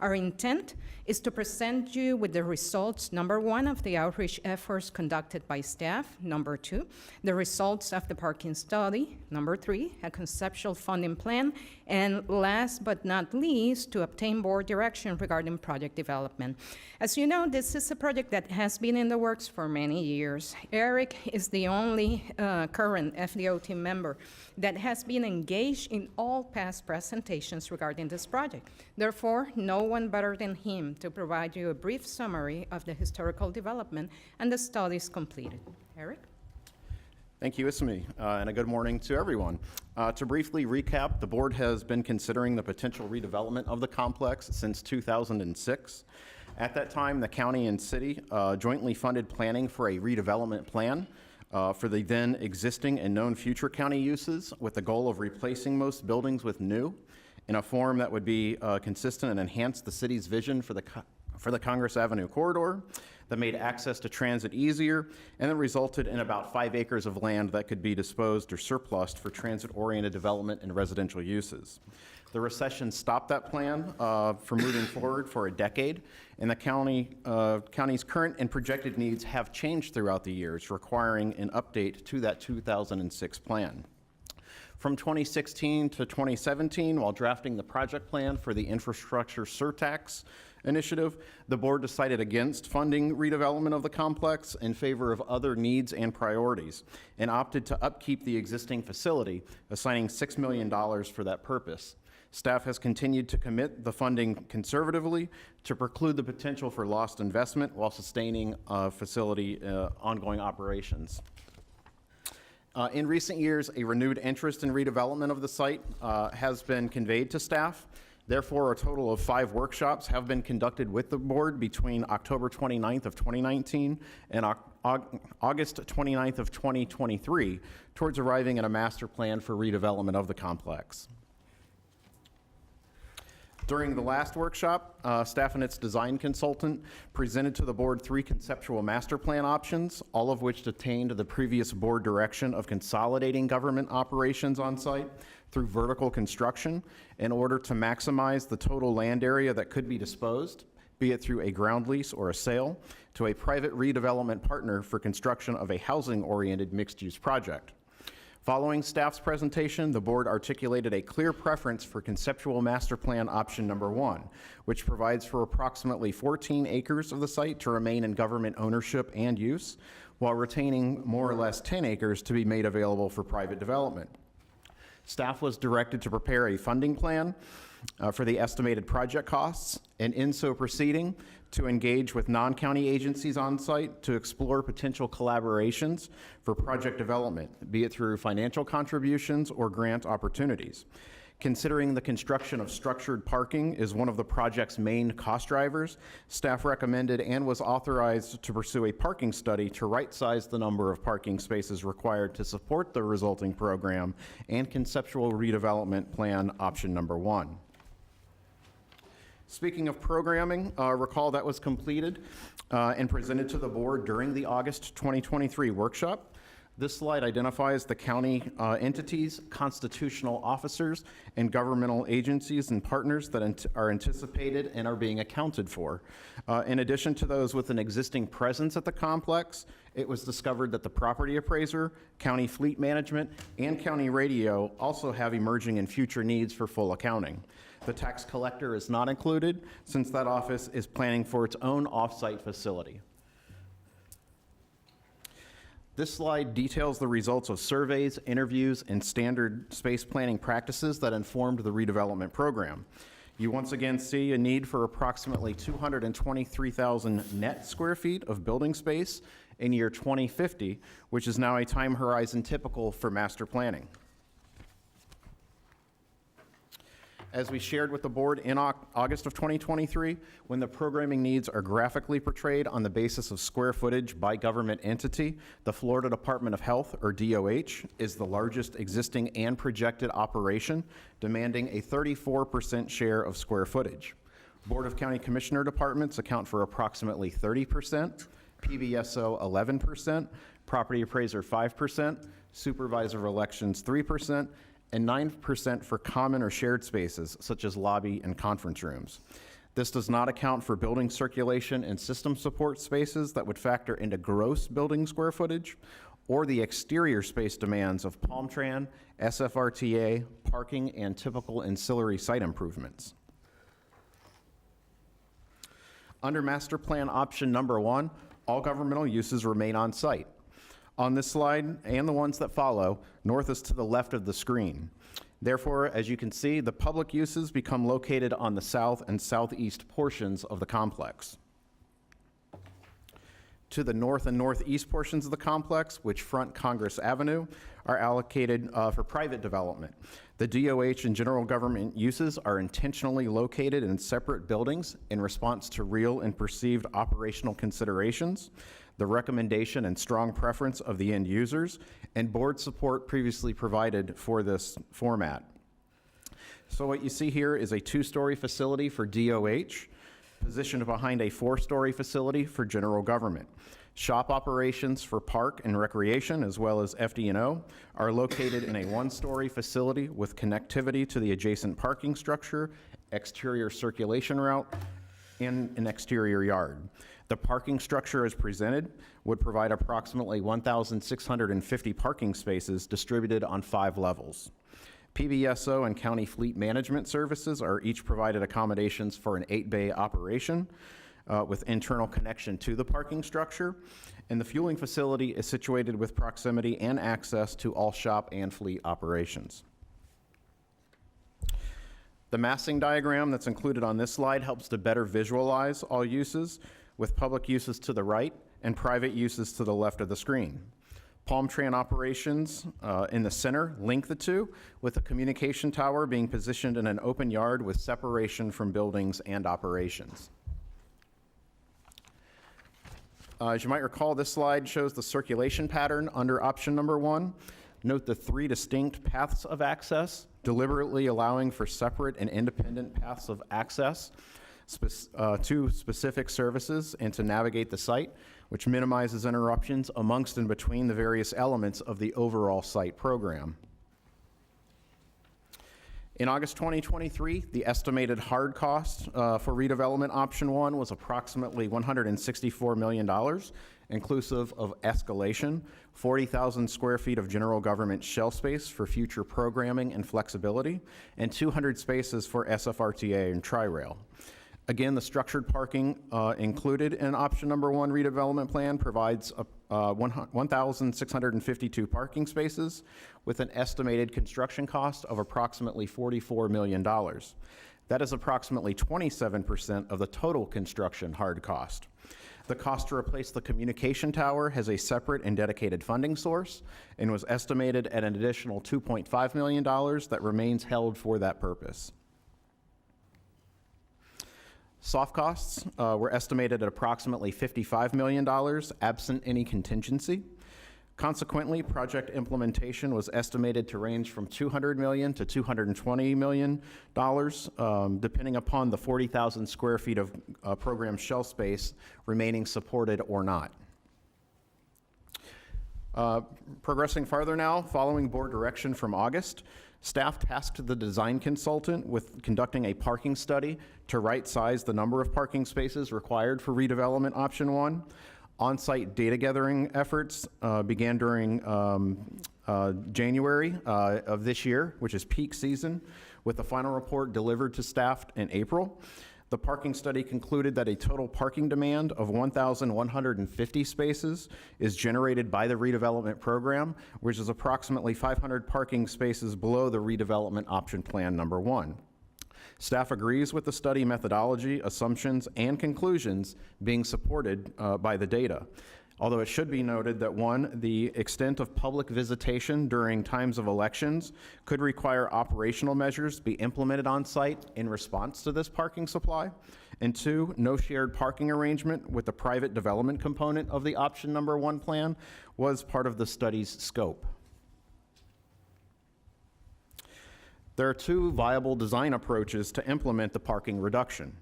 Our intent is to present you with the results, number one, of the outreach efforts conducted by staff, number two, the results of the parking study, number three, a conceptual funding plan, and last but not least, to obtain board direction regarding project development. As you know, this is a project that has been in the works for many years. Eric is the only current FDO team member that has been engaged in all past presentations regarding this project. Therefore, no one better than him to provide you a brief summary of the historical development and the studies completed. Eric? Thank you, Ismi, and a good morning to everyone. To briefly recap, the board has been considering the potential redevelopment of the complex since 2006. At that time, the county and city jointly funded planning for a redevelopment plan for the then existing and known future county uses, with the goal of replacing most buildings with new in a form that would be consistent and enhance the city's vision for the Congress Avenue corridor, that made access to transit easier, and that resulted in about 5 acres of land that could be disposed or surplused for transit-oriented development and residential uses. The recession stopped that plan from moving forward for a decade, and the county's current and projected needs have changed throughout the years, requiring an update to that 2006 plan. From 2016 to 2017, while drafting the project plan for the infrastructure surtax initiative, the board decided against funding redevelopment of the complex in favor of other needs and priorities, and opted to upkeep the existing facility, assigning $6 million for that purpose. Staff has continued to commit the funding conservatively to preclude the potential for lost investment while sustaining facility ongoing operations. In recent years, a renewed interest in redevelopment of the site has been conveyed to staff. Therefore, a total of 5 workshops have been conducted with the board between October 29th of 2019 and August 29th of 2023 towards arriving at a master plan for redevelopment of the complex. During the last workshop, staff and its design consultant presented to the board 3 conceptual master plan options, all of which attained the previous board direction of consolidating government operations on site through vertical construction in order to maximize the total land area that could be disposed, be it through a ground lease or a sale, to a private redevelopment partner for construction of a housing-oriented mixed-use project. Following staff's presentation, the board articulated a clear preference for conceptual master plan option number 1, which provides for approximately 14 acres of the site to remain in government ownership and use, while retaining more or less 10 acres to be made available for private development. Staff was directed to prepare a funding plan for the estimated project costs, and in so proceeding, to engage with non-county agencies on site to explore potential collaborations for project development, be it through financial contributions or grant opportunities. Considering the construction of structured parking is one of the project's main cost drivers, staff recommended and was authorized to pursue a parking study to right-size the number of parking spaces required to support the resulting program and conceptual redevelopment plan option number 1. Speaking of programming, recall that was completed and presented to the board during the August 2023 workshop. This slide identifies the county entities, constitutional officers, and governmental agencies and partners that are anticipated and are being accounted for. In addition to those with an existing presence at the complex, it was discovered that the property appraiser, county fleet management, and county radio also have emerging and future needs for full accounting. The tax collector is not included, since that office is planning for its own off-site facility. This slide details the results of surveys, interviews, and standard space planning practices that informed the redevelopment program. You once again see a need for approximately 223,000 net square feet of building space in year 2050, which is now a time horizon typical for master planning. As we shared with the board in August of 2023, when the programming needs are graphically portrayed on the basis of square footage by government entity, the Florida Department of Health, or DOH, is the largest existing and projected operation, demanding a 34% share of square footage. Board of County Commissioner departments account for approximately 30%, PBSO 11%, property appraiser 5%, supervisor of elections 3%, and 9% for common or shared spaces, such as lobby and conference rooms. This does not account for building circulation and system support spaces that would factor into gross building square footage, or the exterior space demands of PalmTran, SFRTA, parking, and typical ancillary site improvements. Under Master Plan Option Number 1, all governmental uses remain on site. On this slide, and the ones that follow, north is to the left of the screen. Therefore, as you can see, the public uses become located on the south and southeast portions of the complex. To the north and northeast portions of the complex, which front Congress Avenue, are allocated for private development. The DOH and general government uses are intentionally located in separate buildings in response to real and perceived operational considerations, the recommendation and strong preference of the end users, and board support previously provided for this format. So what you see here is a 2-story facility for DOH, positioned behind a 4-story facility for general government. Shop operations for park and recreation, as well as FD&O, are located in a 1-story facility with connectivity to the adjacent parking structure, exterior circulation route, and an exterior yard. The parking structure as presented would provide approximately 1,650 parking spaces distributed on 5 levels. PBSO and County Fleet Management Services are each provided accommodations for an 8-bay operation with internal connection to the parking structure, and the fueling facility is situated with proximity and access to all shop and fleet operations. The massing diagram that's included on this slide helps to better visualize all uses, with public uses to the right and private uses to the left of the screen. PalmTran operations in the center link the two, with the communication tower being positioned in an open yard with separation from buildings and operations. As you might recall, this slide shows the circulation pattern under option number 1. Note the 3 distinct paths of access, deliberately allowing for separate and independent paths of access to specific services and to navigate the site, which minimizes interruptions amongst and between the various elements of the overall site program. In August 2023, the estimated hard cost for redevelopment option 1 was approximately $164 million, inclusive of escalation, 40,000 square feet of general government shell space for future programming and flexibility, and 200 spaces for SFRTA and Tri-Rail. Again, the structured parking included in option number 1 redevelopment plan provides 1,652 parking spaces with an estimated construction cost of approximately $44 million. That is approximately 27% of the total construction hard cost. The cost to replace the communication tower has a separate and dedicated funding source and was estimated at an additional $2.5 million that remains held for that purpose. Soft costs were estimated at approximately $55 million, absent any contingency. Consequently, project implementation was estimated to range from $200 million to $220 million, depending upon the 40,000 square feet of program shell space remaining supported or not. Progressing farther now, following board direction from August, staff tasked the design consultant with conducting a parking study to right-size the number of parking spaces required for redevelopment option 1. On-site data gathering efforts began during January of this year, which is peak season, with the final report delivered to staff in April. The parking study concluded that a total parking demand of 1,150 spaces is generated by the redevelopment program, which is approximately 500 parking spaces below the redevelopment option plan number 1. Staff agrees with the study methodology, assumptions, and conclusions being supported by the data. Although it should be noted that one, the extent of public visitation during times of elections could require operational measures be implemented on site in response to this parking supply. And two, no shared parking arrangement with the private development component of the option number 1 plan was part of the study's scope. There are two viable design approaches to implement the parking reduction.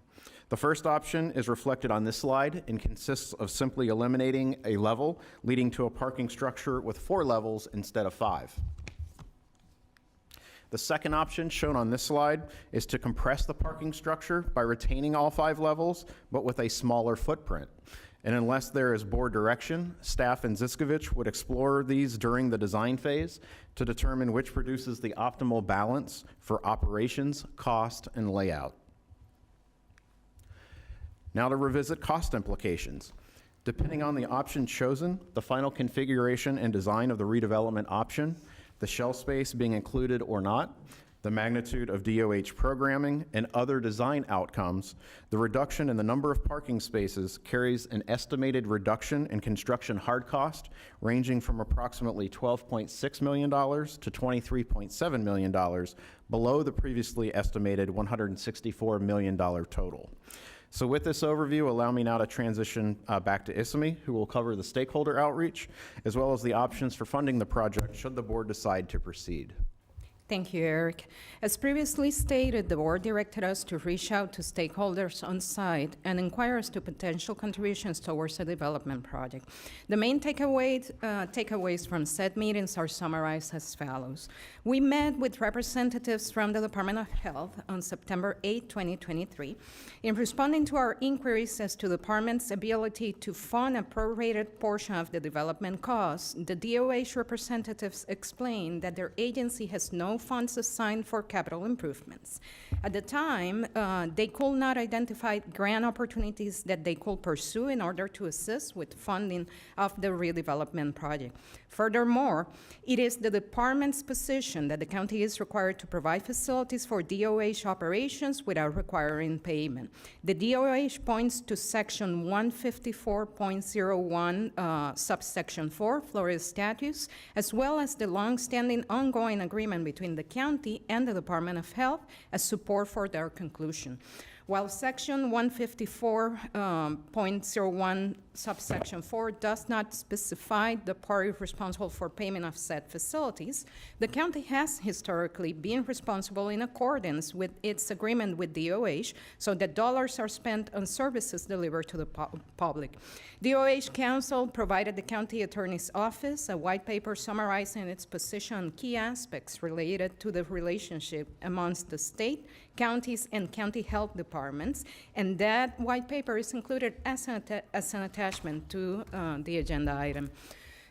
The first option is reflected on this slide and consists of simply eliminating a level, leading to a parking structure with 4 levels instead of 5. The second option, shown on this slide, is to compress the parking structure by retaining all 5 levels, but with a smaller footprint. And unless there is board direction, staff and Ziskovich would explore these during the design phase to determine which produces the optimal balance for operations, cost, and layout. Now to revisit cost implications. Depending on the option chosen, the final configuration and design of the redevelopment option, the shell space being included or not, the magnitude of DOH programming, and other design outcomes, the reduction in the number of parking spaces carries an estimated reduction in construction hard cost ranging from approximately $12.6 million to $23.7 million, below the previously estimated $164 million total. So with this overview, allow me now to transition back to Isami, who will cover the stakeholder outreach, as well as the options for funding the project should the board decide to proceed. Thank you, Eric. As previously stated, the board directed us to reach out to stakeholders on site and inquire as to potential contributions towards the development project. The main takeaways from said meetings are summarized as follows. We met with representatives from the Department of Health on September 8, 2023. In responding to our inquiries as to the department's ability to fund a prorated portion of the development costs, the DOH representatives explained that their agency has no funds assigned for capital improvements. At the time, they could not identify grant opportunities that they could pursue in order to assist with funding of the redevelopment project. Furthermore, it is the department's position that the county is required to provide facilities for DOH operations without requiring payment. The DOH points to section 154.01, subsection 4, Florida statutes, as well as the longstanding ongoing agreement between the county and the Department of Health as support for their conclusion. While section 154.01 subsection 4 does not specify the party responsible for payment of said facilities, the county has historically been responsible in accordance with its agreement with DOH so that dollars are spent on services delivered to the public. DOH counsel provided the county attorney's office a white paper summarizing its position on key aspects related to the relationship amongst the state, counties, and county health departments, and that white paper is included as an attachment to the agenda item.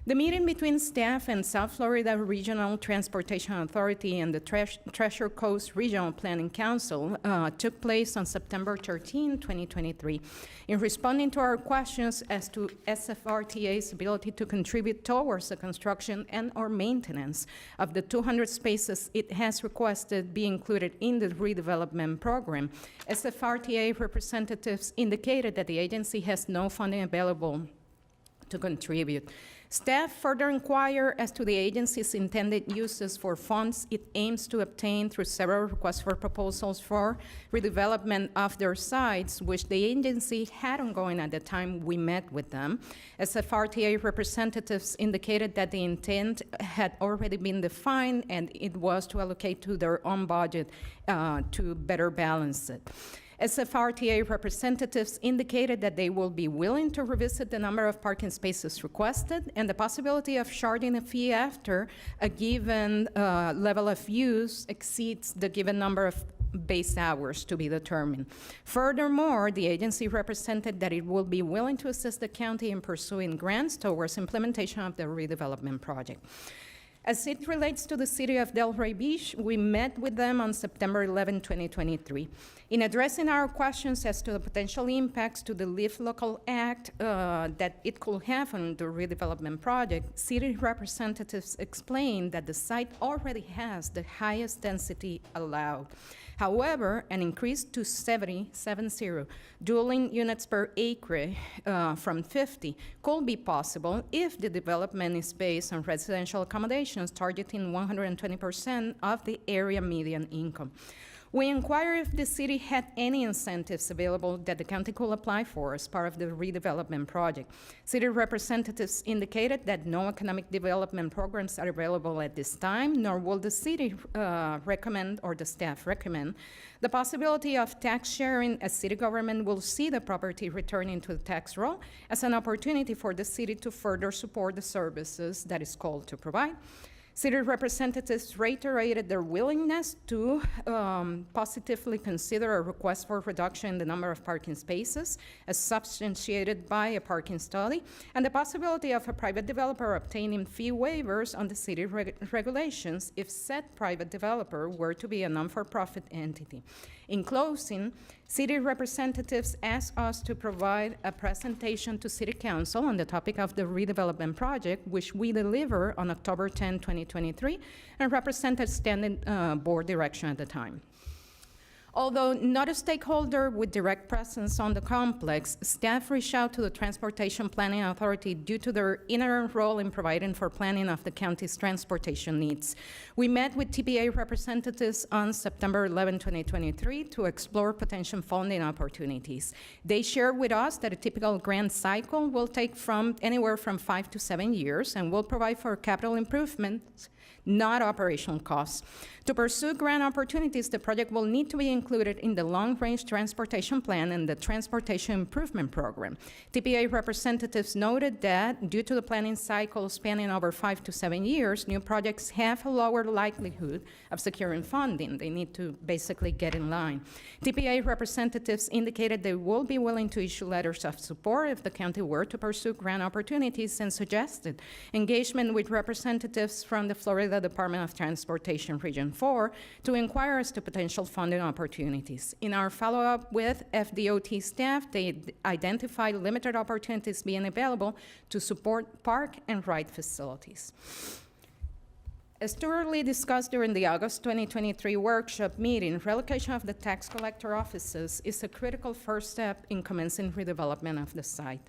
The meeting between staff and South Florida Regional Transportation Authority and the Treasure Coast Regional Planning Council took place on September 13, 2023. In responding to our questions as to SFRTA's ability to contribute towards the construction and or maintenance of the 200 spaces it has requested be included in the redevelopment program, SFRTA representatives indicated that the agency has no funding available to contribute. Staff further inquire as to the agency's intended uses for funds it aims to obtain through several requests for proposals for redevelopment of their sites, which the agency had ongoing at the time we met with them. SFRTA representatives indicated that the intent had already been defined and it was to allocate to their own budget to better balance it. SFRTA representatives indicated that they will be willing to revisit the number of parking spaces requested and the possibility of charging a fee after a given level of use exceeds the given number of base hours to be determined. Furthermore, the agency represented that it will be willing to assist the county in pursuing grants towards implementation of the redevelopment project. As it relates to the city of Delray Beach, we met with them on September 11, 2023. In addressing our questions as to the potential impacts to the Live Local Act that it could have on the redevelopment project, city representatives explained that the site already has the highest density allowed. However, an increase to 70 dwelling units per acre from 50 could be possible if the development is based on residential accommodations targeting 120% of the area median income. We inquired if the city had any incentives available that the county could apply for as part of the redevelopment project. City representatives indicated that no economic development programs are available at this time, nor will the city recommend, or the staff recommend, the possibility of tax sharing, as city government will see the property returning to the tax roll as an opportunity for the city to further support the services that is called to provide. City representatives reiterated their willingness to positively consider a request for reduction in the number of parking spaces as substantiated by a parking study, and the possibility of a private developer obtaining fee waivers on the city regulations if said private developer were to be a non-for-profit entity. In closing, city representatives asked us to provide a presentation to City Council on the topic of the redevelopment project, which we delivered on October 10, 2023, and represented standing board direction at the time. Although not a stakeholder with direct presence on the complex, staff reached out to the Transportation Planning Authority due to their inherent role in providing for planning of the county's transportation needs. We met with TPA representatives on September 11, 2023 to explore potential funding opportunities. They shared with us that a typical grant cycle will take anywhere from 5 to 7 years and will provide for capital improvements, not operational costs. To pursue grant opportunities, the project will need to be included in the long-range transportation plan and the transportation improvement program. TPA representatives noted that due to the planning cycle spanning over 5 to 7 years, new projects have a lower likelihood of securing funding. They need to basically get in line. TPA representatives indicated they will be willing to issue letters of support if the county were to pursue grant opportunities, and suggested engagement with representatives from the Florida Department of Transportation Region 4 to inquire as to potential funding opportunities. In our follow-up with FDOT staff, they identified limited opportunities being available to support park and ride facilities. As thoroughly discussed during the August 2023 workshop meeting, relocation of the tax collector offices is a critical first step in commencing redevelopment of the site.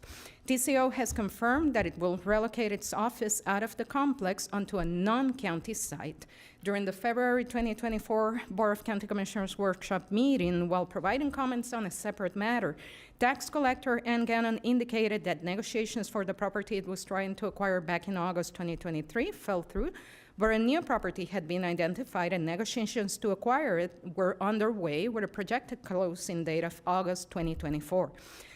TCO has confirmed that it will relocate its office out of the complex onto a non-county site. During the February 2024 Board of County Commissioners workshop meeting, while providing comments on a separate matter, tax collector Ann Gannon indicated that negotiations for the property it was trying to acquire back in August 2023 fell through, where a new property had been identified and negotiations to acquire it were underway with a projected closing date of August 2024.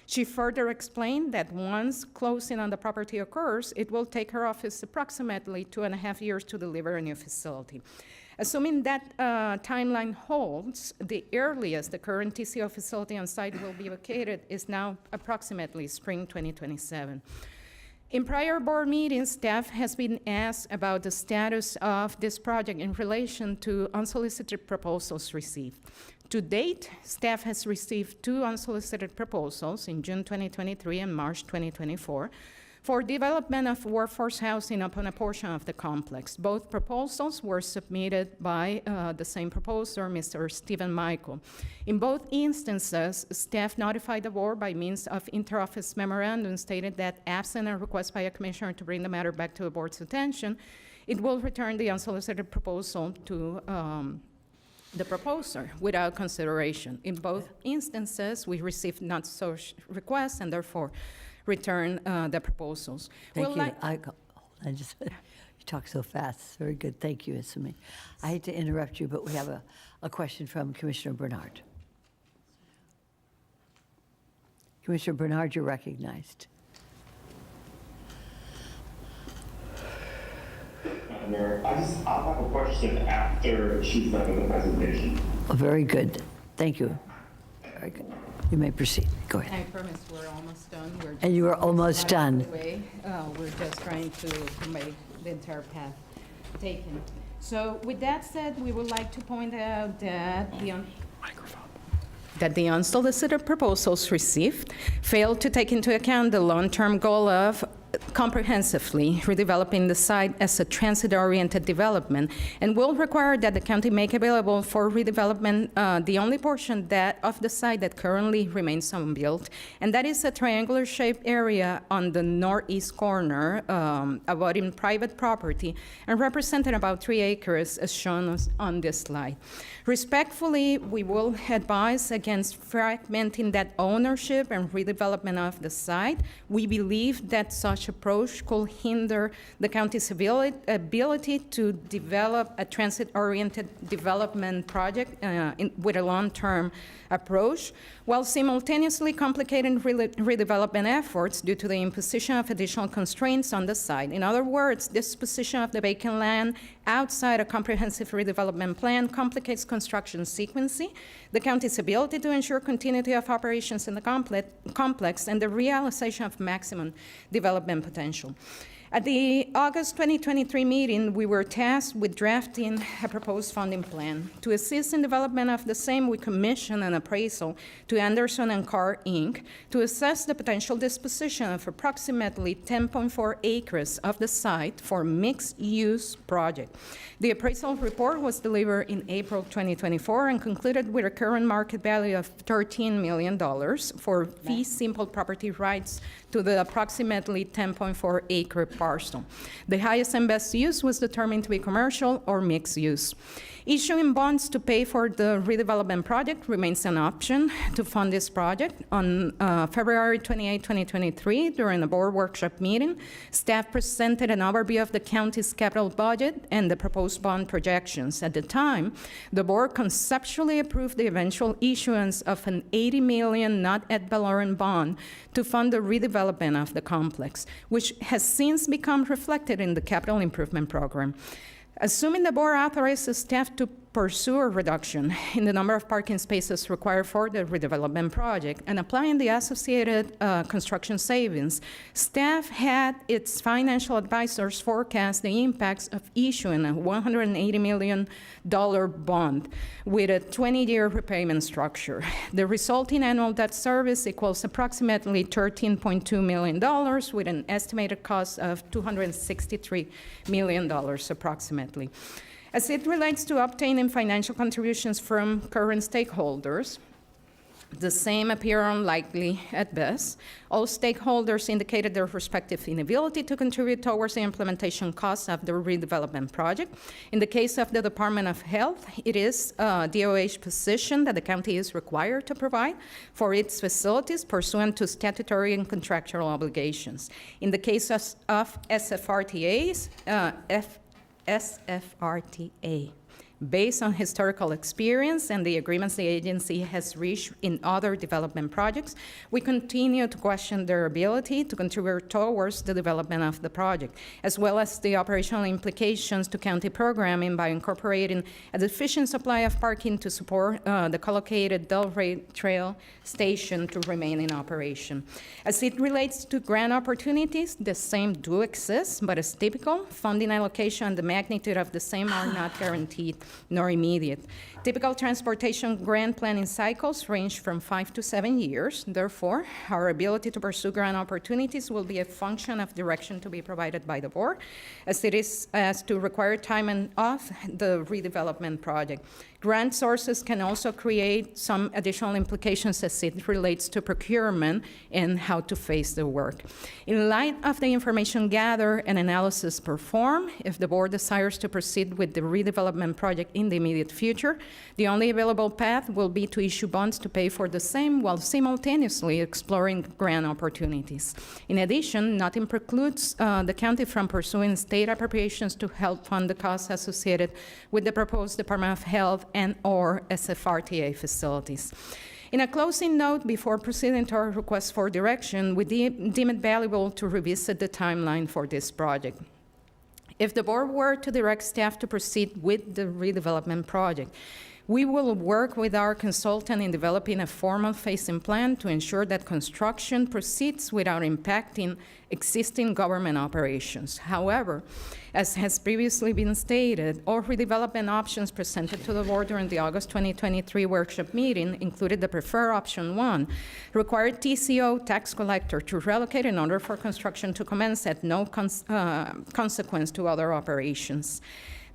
She further explained that once closing on the property occurs, it will take her office approximately 2.5 years to deliver a new facility. Assuming that timeline holds, the earliest the current TCO facility on site will be located is now approximately spring 2027. In prior board meetings, staff has been asked about the status of this project in relation to unsolicited proposals received. To date, staff has received 2 unsolicited proposals in June 2023 and March 2024 for development of workforce housing upon a portion of the complex. Both proposals were submitted by the same proposer, Mr. Stephen Michael. In both instances, staff notified the board by means of interoffice memorandum stated that absent a request by a commissioner to bring the matter back to the board's attention, it will return the unsolicited proposal to the proposer without consideration. In both instances, we received not such requests and therefore return the proposals. Thank you. You talk so fast. Very good. Thank you, Isami. I hate to interrupt you, but we have a question from Commissioner Bernard. Commissioner Bernard, you're recognized. Mayor, I have a question after she's done with the presentation. Oh, very good. Thank you. Very good. You may proceed. Go ahead. I promise we're almost done. And you are almost done. We're just trying to make the entire path taken. So with that said, we would like to point out that the unsolicited proposals received failed to take into account the long-term goal of comprehensively redeveloping the site as a transit-oriented development, and will require that the county make available for redevelopment the only portion of the site that currently remains unbuilt, and that is a triangular-shaped area on the northeast corner, abutting private property, and representing about 3 acres as shown on this slide. Respectfully, we will advise against fragmenting that ownership and redevelopment of the site. We believe that such approach could hinder the county's ability to develop a transit-oriented development project with a long-term approach, while simultaneously complicating redevelopment efforts due to the imposition of additional constraints on the site. In other words, disposition of the vacant land outside a comprehensive redevelopment plan complicates construction sequencing, the county's ability to ensure continuity of operations in the complex, and the realization of maximum development potential. At the August 2023 meeting, we were tasked with drafting a proposed funding plan. To assist in development of the same, we commissioned an appraisal to Anderson and Carr, Inc. to assess the potential disposition of approximately 10.4 acres of the site for mixed-use project. The appraisal report was delivered in April 2024 and concluded with a current market value of $13 million for fee simple property rights to the approximately 10.4 acre parcel. The highest and best use was determined to be commercial or mixed use. Issuing bonds to pay for the redevelopment project remains an option to fund this project. On February 28, 2023, during a board workshop meeting, staff presented an overview of the county's capital budget and the proposed bond projections. At the time, the board conceptually approved the eventual issuance of an $80 million not ad valorem bond to fund the redevelopment of the complex, which has since become reflected in the capital improvement program. Assuming the board authorizes staff to pursue a reduction in the number of parking spaces required for the redevelopment project and applying the associated construction savings, staff had its financial advisors forecast the impacts of issuing a $180 million bond with a 20-year repayment structure. The resulting annual debt service equals approximately $13.2 million with an estimated cost of $263 million approximately. As it relates to obtaining financial contributions from current stakeholders, the same appear unlikely at best. All stakeholders indicated their respective inability to contribute towards the implementation costs of the redevelopment project. In the case of the Department of Health, it is DOH position that the county is required to provide for its facilities pursuant to statutory and contractual obligations. In the case of SFRTAs, SFRTA. Based on historical experience and the agreements the agency has reached in other development projects, we continue to question their ability to contribute towards the development of the project, as well as the operational implications to county programming by incorporating a deficient supply of parking to support the collocated Delray Trail station to remain in operation. As it relates to grant opportunities, the same do exist, but as typical, funding allocation and the magnitude of the same are not guaranteed nor immediate. Typical transportation grant planning cycles range from 5 to 7 years. Therefore, our ability to pursue grant opportunities will be a function of direction to be provided by the board, as it is as to require time and off the redevelopment project. Grant sources can also create some additional implications as it relates to procurement and how to phase the work. In light of the information gathered and analysis performed, if the board desires to proceed with the redevelopment project in the immediate future, the only available path will be to issue bonds to pay for the same while simultaneously exploring grant opportunities. In addition, nothing precludes the county from pursuing state appropriations to help fund the costs associated with the proposed Department of Health and/or SFRTA facilities. In a closing note, before proceeding to our request for direction, we deem it valuable to revisit the timeline for this project. If the board were to direct staff to proceed with the redevelopment project, We will work with our consultant in developing a formal phasing plan to ensure that construction proceeds without impacting existing government operations. However, as has previously been stated, all redevelopment options presented to the board during the August 2023 workshop meeting included the preferred option 1, required TCO tax collector to relocate in order for construction to commence at no consequence to other operations.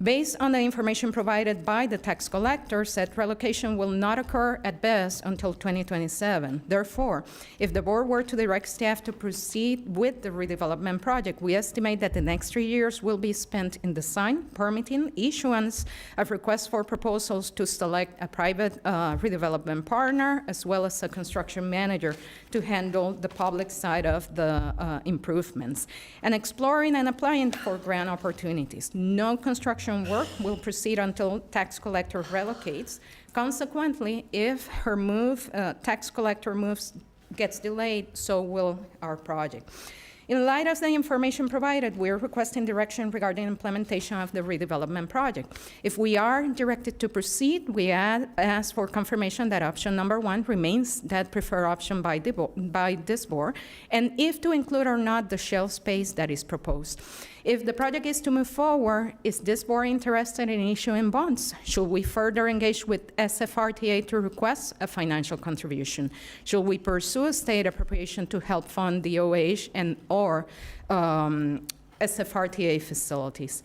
Based on the information provided by the tax collector, said relocation will not occur at best until 2027. Therefore, if the board were to direct staff to proceed with the redevelopment project, we estimate that the next 3 years will be spent in design, permitting, issuance of requests for proposals to select a private redevelopment partner, as well as a construction manager to handle the public side of the improvements, and exploring and applying for grant opportunities. No construction work will proceed until tax collector relocates. Consequently, if her tax collector gets delayed, so will our project. In light of the information provided, we are requesting direction regarding implementation of the redevelopment project. If we are directed to proceed, we ask for confirmation that option number 1 remains that preferred option by this board, and if to include or not the shell space that is proposed. If the project is to move forward, is this board interested in issuing bonds? Should we further engage with SFRTA to request a financial contribution? Should we pursue a state appropriation to help fund the OH and or SFRTA facilities?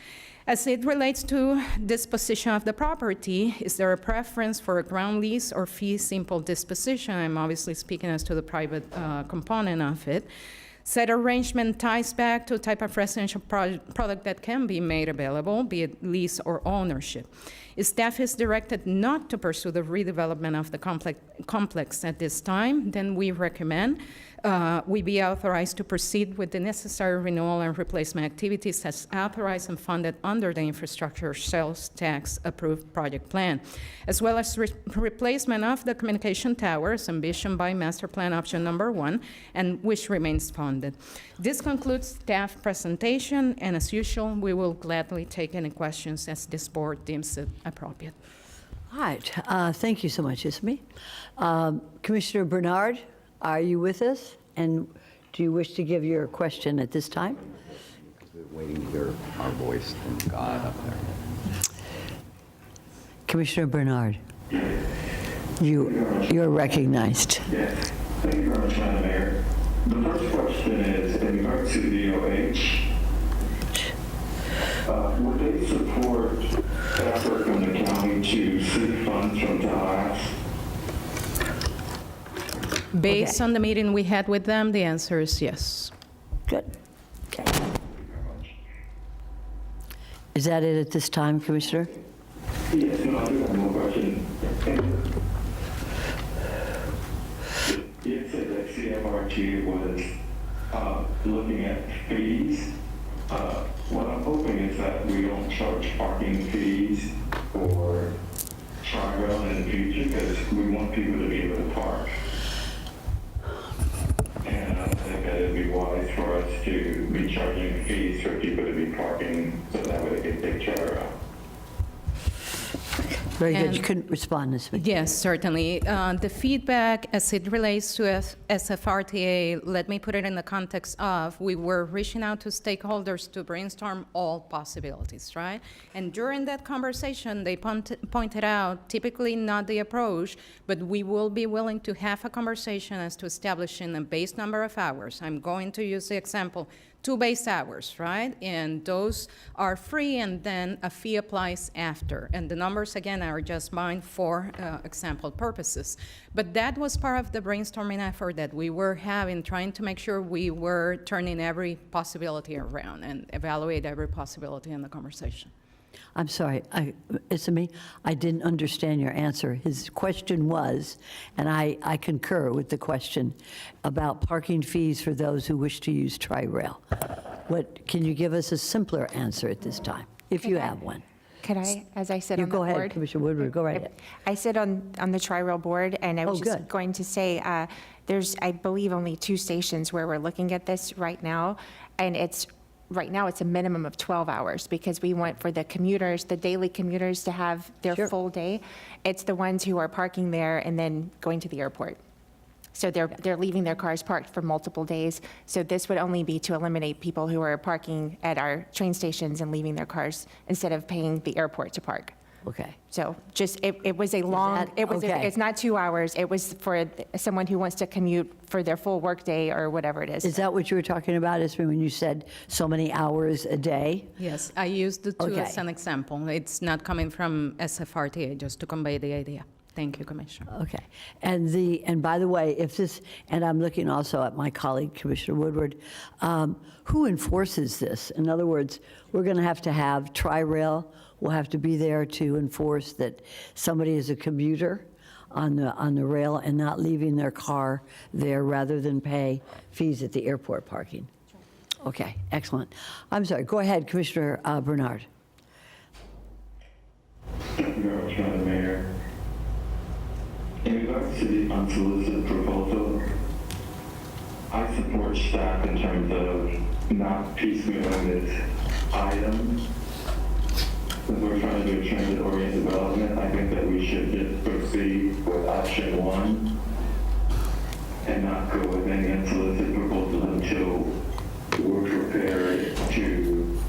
As it relates to disposition of the property, is there a preference for a ground lease or fee simple disposition? I'm obviously speaking as to the private component of it. Said arrangement ties back to a type of residential product that can be made available, be it lease or ownership. If staff is directed not to pursue the redevelopment of the complex at this time, then we recommend we be authorized to proceed with the necessary renewal and replacement activities as authorized and funded under the infrastructure sales tax approved project plan, as well as replacement of the communication towers envisioned by master plan option number 1, and which remains funded. This concludes staff presentation, and as usual, we will gladly take any questions as this board deems it appropriate. All right, thank you so much, Isme. Commissioner Bernard, are you with us? And do you wish to give your question at this time? We're waiting to hear our voice from God up there. Commissioner Bernard, you're recognized. Yes, thank you very much, Madam Mayor. The first question is in regard to the OH. Would they support effort from the county to seek funds from Tallahassee? Based on the meeting we had with them, the answer is yes. Good. Okay. Is that it at this time, Commissioner? Yes, no, I do have one question. It said that CMRG was looking at fees. What I'm hoping is that we don't charge parking fees for Tri-Rail in the future, because we want people to be able to park. And I think that it'd be wise for us to be charging fees for people to be parking, so that way they can take Tri-Rail. Very good. And- You couldn't respond this week. Yes, certainly. The feedback as it relates to SFRTA, let me put it in the context of, we were reaching out to stakeholders to brainstorm all possibilities, right? And during that conversation, they pointed out, typically not the approach, but we will be willing to have a conversation as to establishing a base number of hours. I'm going to use the example, 2 base hours, right? And those are free, and then a fee applies after. And the numbers, again, are just mine for example purposes. But that was part of the brainstorming effort that we were having, trying to make sure we were turning every possibility around and evaluate every possibility in the conversation. I'm sorry, Isme, I didn't understand your answer. His question was, and I concur with the question, about parking fees for those who wish to use Tri-Rail. Can you give us a simpler answer at this time, if you have one? Could I, as I sit You on the go board? ahead, Commissioner Woodward, go right ahead. I sit on the Tri-Rail board, and I was Oh, just good. going to say, there's, I believe, only 2 stations where we're looking at this right now, and it's right now, it's a minimum of 12 hours because we want for the commuters, the daily commuters to have their full day. It's the ones who are parking there and then going to the airport. So they're leaving their cars parked for multiple days. So this would only be to eliminate people who are parking at our train stations and leaving their cars instead of paying the airport to park. Okay. So just, it was a long, okay. it's not 2 hours. It was for someone who wants to commute for their full workday or whatever it is. Is that what you were talking about, Ismail, when you said so many hours a day? Yes, I used the two Okay. as an example. It's not coming from SFRTA, just to convey the idea. Thank you, Commissioner. Okay. And by the way, if this, and I'm looking also at my colleague, Commissioner Woodward, who enforces this? In other words, we're going to have Tri-Rail will have to be there to enforce that somebody is a commuter on the rail and not leaving their car there rather than pay fees at the airport parking. Okay, excellent. I'm sorry, go ahead, Commissioner Bernard. Thank you very much, Madam Mayor. In regards to the unsolicited proposal, I support staff in terms of not piecemealing this item. Since we're trying to do a transit-oriented development, I think that we should just proceed with option one and not go with any unsolicited proposals until we're prepared to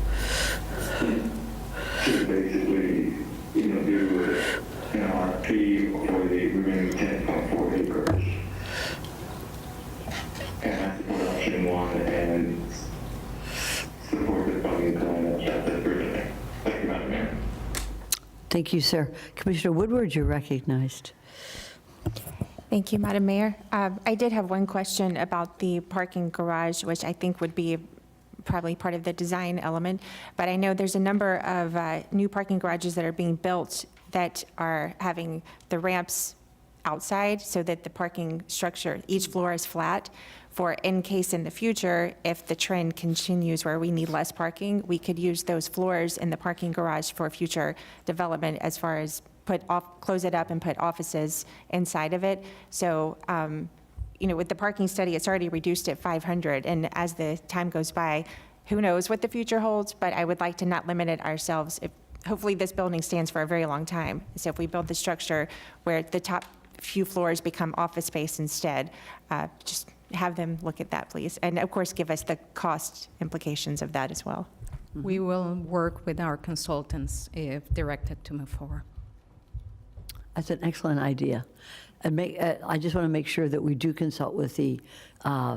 basically, do an RFP for the remaining 10.4 acres. And I support option one and support the funding plan that's originally. Thank you, Madam Mayor. Thank you, sir. Commissioner Woodward, you're recognized. Thank you, Madam Mayor. I did have one question about the parking garage, which I think would be probably part of the design element. But I know there's a number of new parking garages that are being built that are having the ramps outside so that the parking structure, each floor is flat. For in case in the future, if the trend continues where we need less parking, we could use those floors in the parking garage for future development as far as close it up and put offices inside of it. So, with the parking study, it's already reduced at 500. And as the time goes by, who knows what the future holds, but I would like to not limit it ourselves. Hopefully this building stands for a very long time. So if we build the structure where the top few floors become office space instead, just have them look at that, please. And of course, give us the cost implications of that as well. We will work with our consultants if directed to move forward. That's an excellent idea. And I just want to make sure that we do consult with the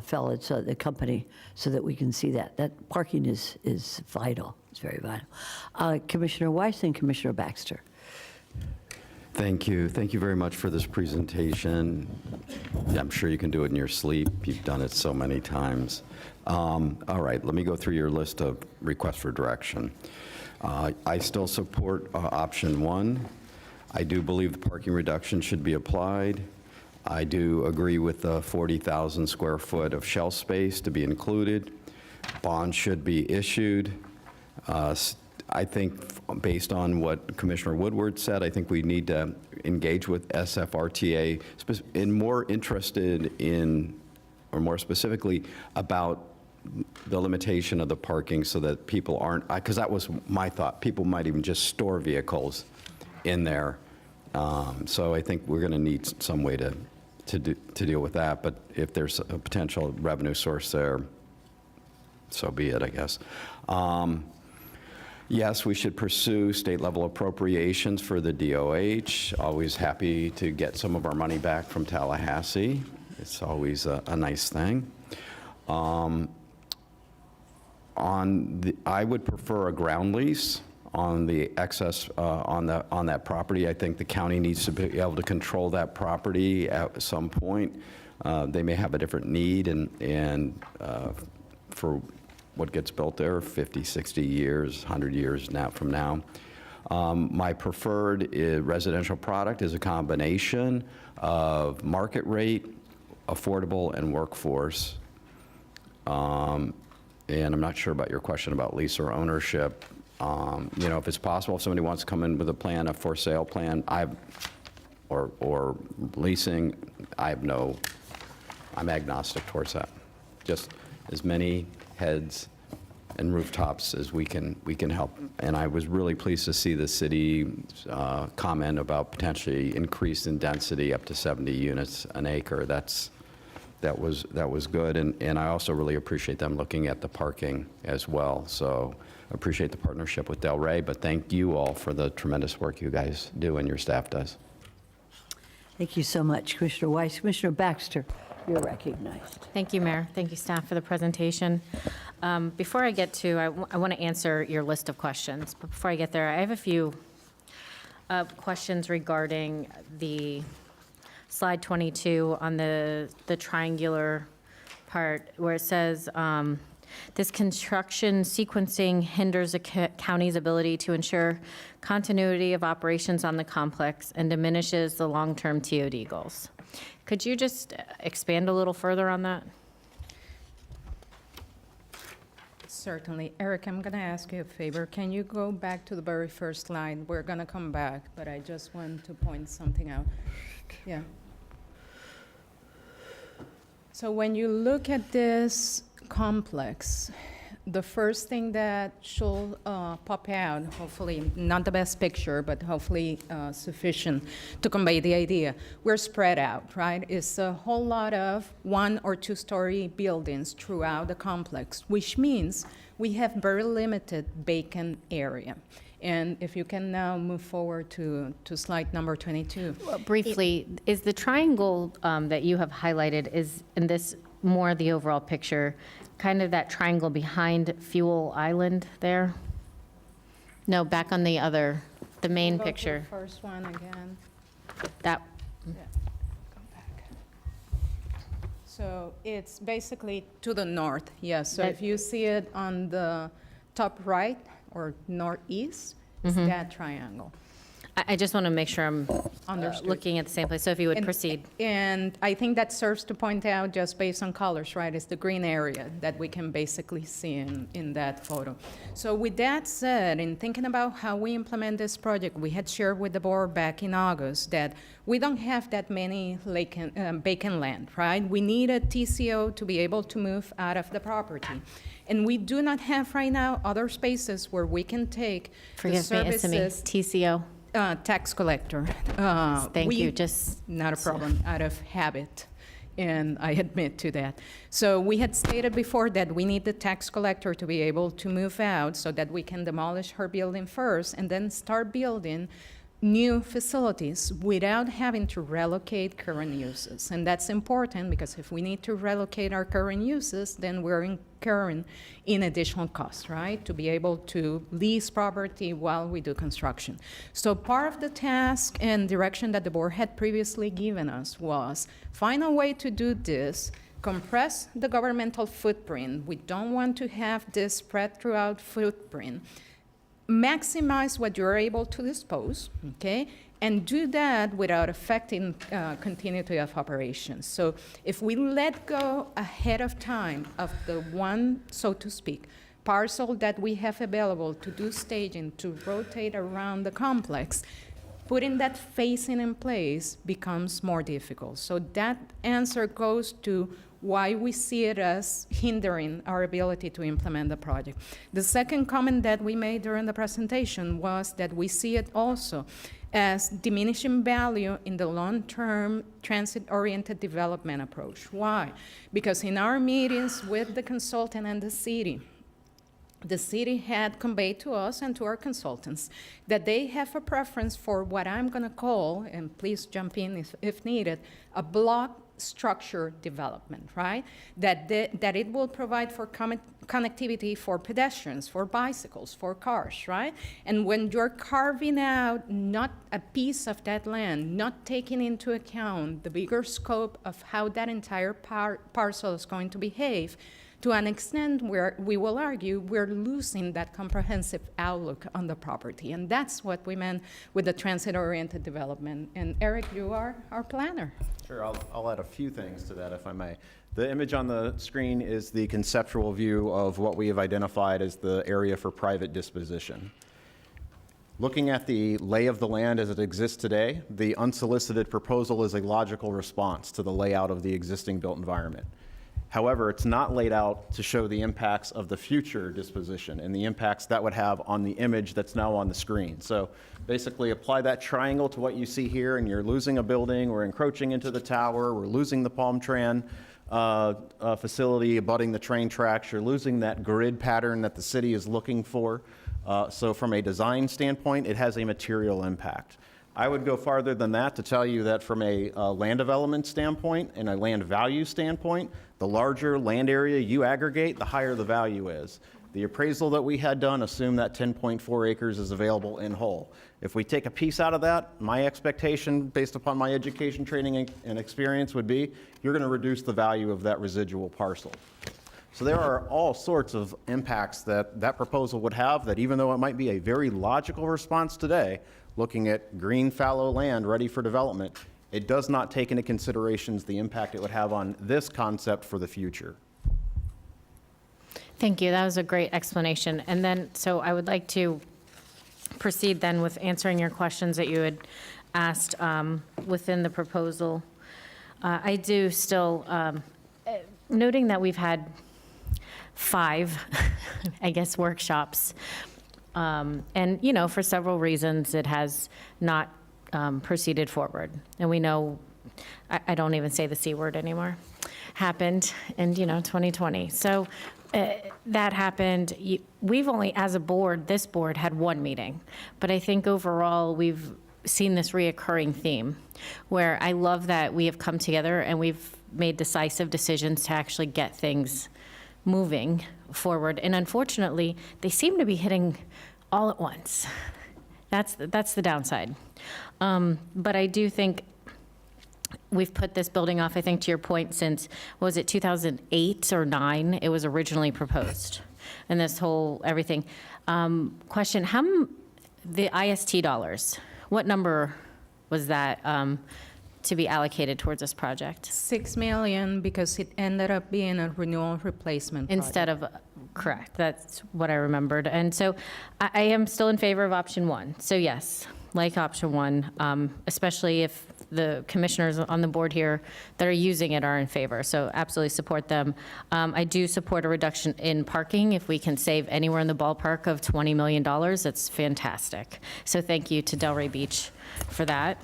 fellows, the company, so that we can see that. That parking is vital. It's very vital. Commissioner Weiss and Commissioner Baxter. Thank you. Thank you very much for this presentation. I'm sure you can do it in your sleep. You've done it so many times. All right, let me go through your list of requests for direction. I still support option one. I do believe the parking reduction should be applied. I do agree with the 40,000 square foot of shelf space to be included. Bonds should be issued. I think based on what Commissioner Woodward said, I think we need to engage with SFRTA and more interested in, or more specifically, about the limitation of the parking so that people aren't, because that was my thought, people might even just store vehicles in there. So I think we're going to need some way to deal with that, but if there's a potential revenue source there, so be it, I guess. Yes, we should pursue state-level appropriations for the DOH. Always happy to get some of our money back from Tallahassee. It's always a nice thing. I would prefer a ground lease on the excess on that property. I think the county needs to be able to control that property at some point. They may have a different need and for what gets built there 50, 60 years, 100 years now from now. My preferred residential product is a combination of market rate, affordable, and workforce. And I'm not sure about your question about lease or ownership. If it's possible, if somebody wants to come in with a plan, a for sale plan, or leasing, I'm agnostic towards that. Just as many heads and rooftops as we can help. And I was really pleased to see the city comment about potentially increase in density up to 70 units an acre. That was good, and I also really appreciate them looking at the parking as well. So appreciate the partnership with Del Rey, but thank you all for the tremendous work you guys do and your staff does. Thank you so much, Commissioner Weiss. Commissioner Baxter, you're recognized. Thank you, Mayor. Thank you, staff, for the presentation. Before I get to, I want to answer your list of questions, but before I get there, I have a few questions regarding the slide 22 on the triangular part where it says, this construction sequencing hinders a county's ability to ensure continuity of operations on the complex and diminishes the long-term TOD goals. Could you just expand a little further on that? Certainly. Eric, I'm going to ask you a favor. Can you go back to the very first slide? We're going to come back, but I just want to point something out. Yeah. So when you look at this complex, the first thing that should pop out, hopefully not the best picture, but hopefully sufficient to convey the idea. We're spread out, right? It's a whole lot of 1- or 2-story buildings throughout the complex, which means we have very limited vacant area. And if you can now move forward to slide number 22. Briefly, is the triangle that you have highlighted, is in this more the overall picture, kind of that triangle behind Fuel Island there? No, back on the main Go to picture. the first one again. That, Yeah, go back. So it's basically to the north, yes. So if you see it on the top right or northeast, it's that triangle. I just want to make sure I'm Understood. looking at the same place, so if you would And- proceed. And I think that serves to point out, just based on colors, right, it's the green area that we can basically see in that photo. So with that said, in thinking about how we implement this project, we had shared with the board back in August that we don't have that many vacant land, right? We need a TCO to be able to move out of the property. And we do not have right now other spaces where we can take the Forgive me, services. TCO. Tax collector. Thank you, We- just. Not a problem, out of habit, and I admit to that. So we had stated before that we need the tax collector to be able to move out so that we can demolish her building first and then start building new facilities without having to relocate current uses. And that's important because if we need to relocate our current uses, then we're incurring in additional costs, right? To be able to lease property while we do construction. So part of the task and direction that the board had previously given us was find a way to do this, compress the governmental footprint. We don't want to have this spread throughout footprint. Maximize what you're able to dispose, okay? And do that without affecting continuity of operations. So if we let go ahead of time of the one, so to speak, parcel that we have available to do staging, to rotate around the complex, putting that phasing in place becomes more difficult. So that answer goes to why we see it as hindering our ability to implement the project. The second comment that we made during the presentation was that we see it also as diminishing value in the long-term transit-oriented development approach. Why? Because in our meetings with the consultant and the city had conveyed to us and to our consultants that they have a preference for what I'm going to call, and please jump in if needed, a block structure development, right? That it will provide for connectivity for pedestrians, for bicycles, for cars, right? And when you're carving out not a piece of that land, not taking into account the bigger scope of how that entire parcel is going to behave, to an extent where we will argue we're losing that comprehensive outlook on the property. And that's what we meant with the transit-oriented development. And Eric, you are our planner. Sure, I'll add a few things to that if I may. The image on the screen is the conceptual view of what we have identified as the area for private disposition. Looking at the lay of the land as it exists today, the unsolicited proposal is a logical response to the layout of the existing built environment. However, it's not laid out to show the impacts of the future disposition and the impacts that would have on the image that's now on the screen. So basically apply that triangle to what you see here, and you're losing a building, we're encroaching into the tower, we're losing the Palm Tran facility abutting the train tracks, you're losing that grid pattern that the city is looking for. So from a design standpoint, it has a material impact. I would go farther than that to tell you that from a land development standpoint and a land value standpoint, the larger land area you aggregate, the higher the value is. The appraisal that we had done assumed that 10.4 acres is available in whole. If we take a piece out of that, my expectation, based upon my education, training, and experience, would be you're going to reduce the value of that residual parcel. So there are all sorts of impacts that that proposal would have that, even though it might be a very logical response today, looking at green fallow land ready for development, it does not take into considerations the impact it would have on this concept for the future. Thank you. That was a great explanation. And then, so I would like to proceed then with answering your questions that you had asked within the proposal. I do still, noting that we've had 5, I guess, workshops. And, you know, for several reasons, it has not proceeded forward. And we know, I don't even say the C word anymore, happened in, 2020. So that happened. We've only, as a board, this board had 1 meeting. But I think overall, we've seen this reoccurring theme where I love that we have come together and we've made decisive decisions to actually get things moving forward. And unfortunately, they seem to be hitting all at once. That's the downside. But I do think we've put this building off, I think to your point, since, was it 2008 or 9? It was originally proposed. And this whole everything. Question, the IST dollars, what number was that to be allocated towards this project? $6 million, because it ended up being a renewal replacement project. Instead of, correct, that's what I remembered. And so I am still in favor of option 1. So yes, like option 1, especially if the commissioners on the board here that are using it are in favor. So absolutely support them. I do support a reduction in parking. If we can save anywhere in the ballpark of $20 million, that's fantastic. So thank you to Delray Beach for that.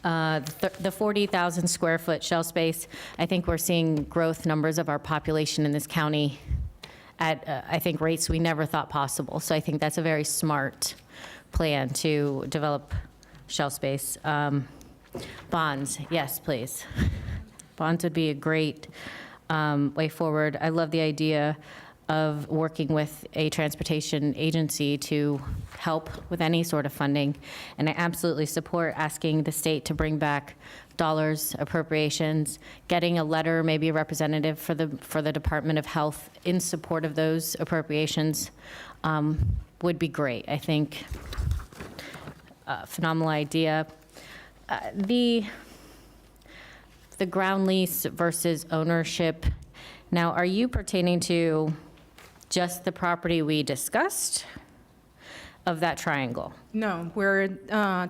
The 40,000 square foot shell space, I think we're seeing growth numbers of our population in this county at, I think, rates we never thought possible. So I think that's a very smart plan to develop shell space. Bonds, yes, please. Bonds would be a great way forward. I love the idea of working with a transportation agency to help with any sort of funding. And I absolutely support asking the state to bring back dollars, appropriations, getting a letter, maybe a representative for the Department of Health in support of those appropriations would be great. I think phenomenal idea. The ground lease versus ownership. Now, are you pertaining to just the property we discussed of that triangle? No, we're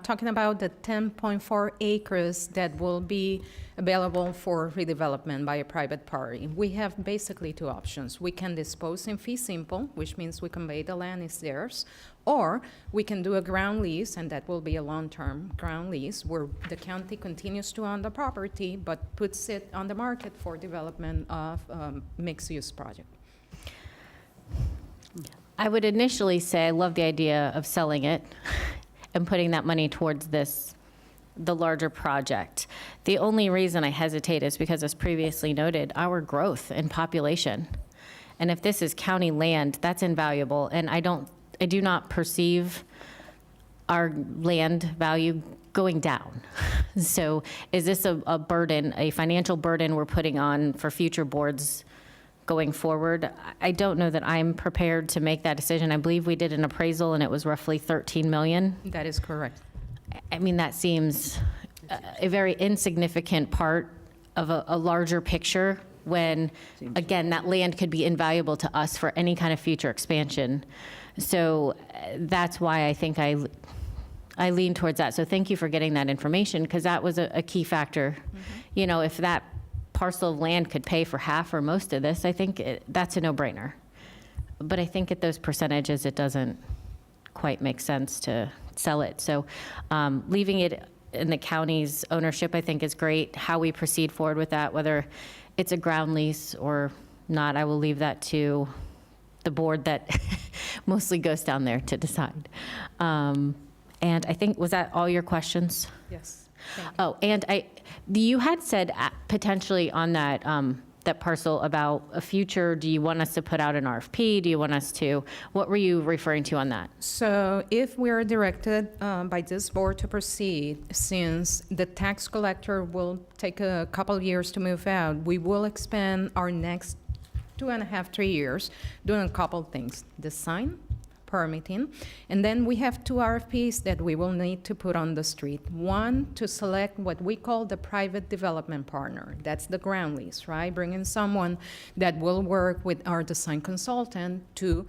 talking about the 10.4 acres that will be available for redevelopment by a private party. We have basically 2 options. We can dispose in fee simple, which means we convey the land, it's theirs, or we can do a ground lease, and that will be a long-term ground lease where the county continues to own the property but puts it on the market for development of mixed-use project. I would initially say I love the idea of selling it and putting that money towards the larger project. The only reason I hesitate is because, as previously noted, our growth in population. And if this is county land, that's invaluable. And I do not perceive our land value going down. So is this a burden, a financial burden we're putting on for future boards going forward? I don't know that I'm prepared to make that decision. I believe we did an appraisal and it was roughly 13 million. That is correct. I mean, that seems a very insignificant part of a larger picture when, again, that land could be invaluable to us for any kind of future expansion. So that's why I think I lean towards that. So thank you for getting that information, because that was a key factor. Mm-hmm. You know, if that parcel of land could pay for half or most of this, I think that's a no-brainer. But I think at those percentages, it doesn't quite make sense to sell it. So leaving it in the county's ownership, I think, is great. How we proceed forward with that, whether it's a ground lease or not, I will leave that to the board that mostly goes down there to decide. And I think, was that all your questions? Yes. Oh, and you had said potentially on that, that parcel about a future, do you want us to put out an RFP? Do you want us to, what were you referring to on that? So if we are directed by this board to proceed, since the tax collector will take a couple of years to move out, we will expend our next 2.5, 3 years doing a couple of things: design, permitting, and then we have 2 RFPs that we will need to put on the street. One, to select what we call the private development partner. That's the ground lease, right? Bringing someone that will work with our design consultant to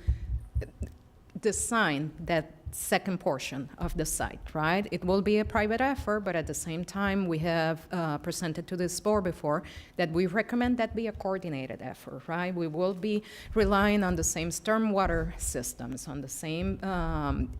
design that second portion of the site, right? It will be a private effort, but at the same time, we have presented to this board before that we recommend that be a coordinated effort, right? We will be relying on the same stormwater systems, on the same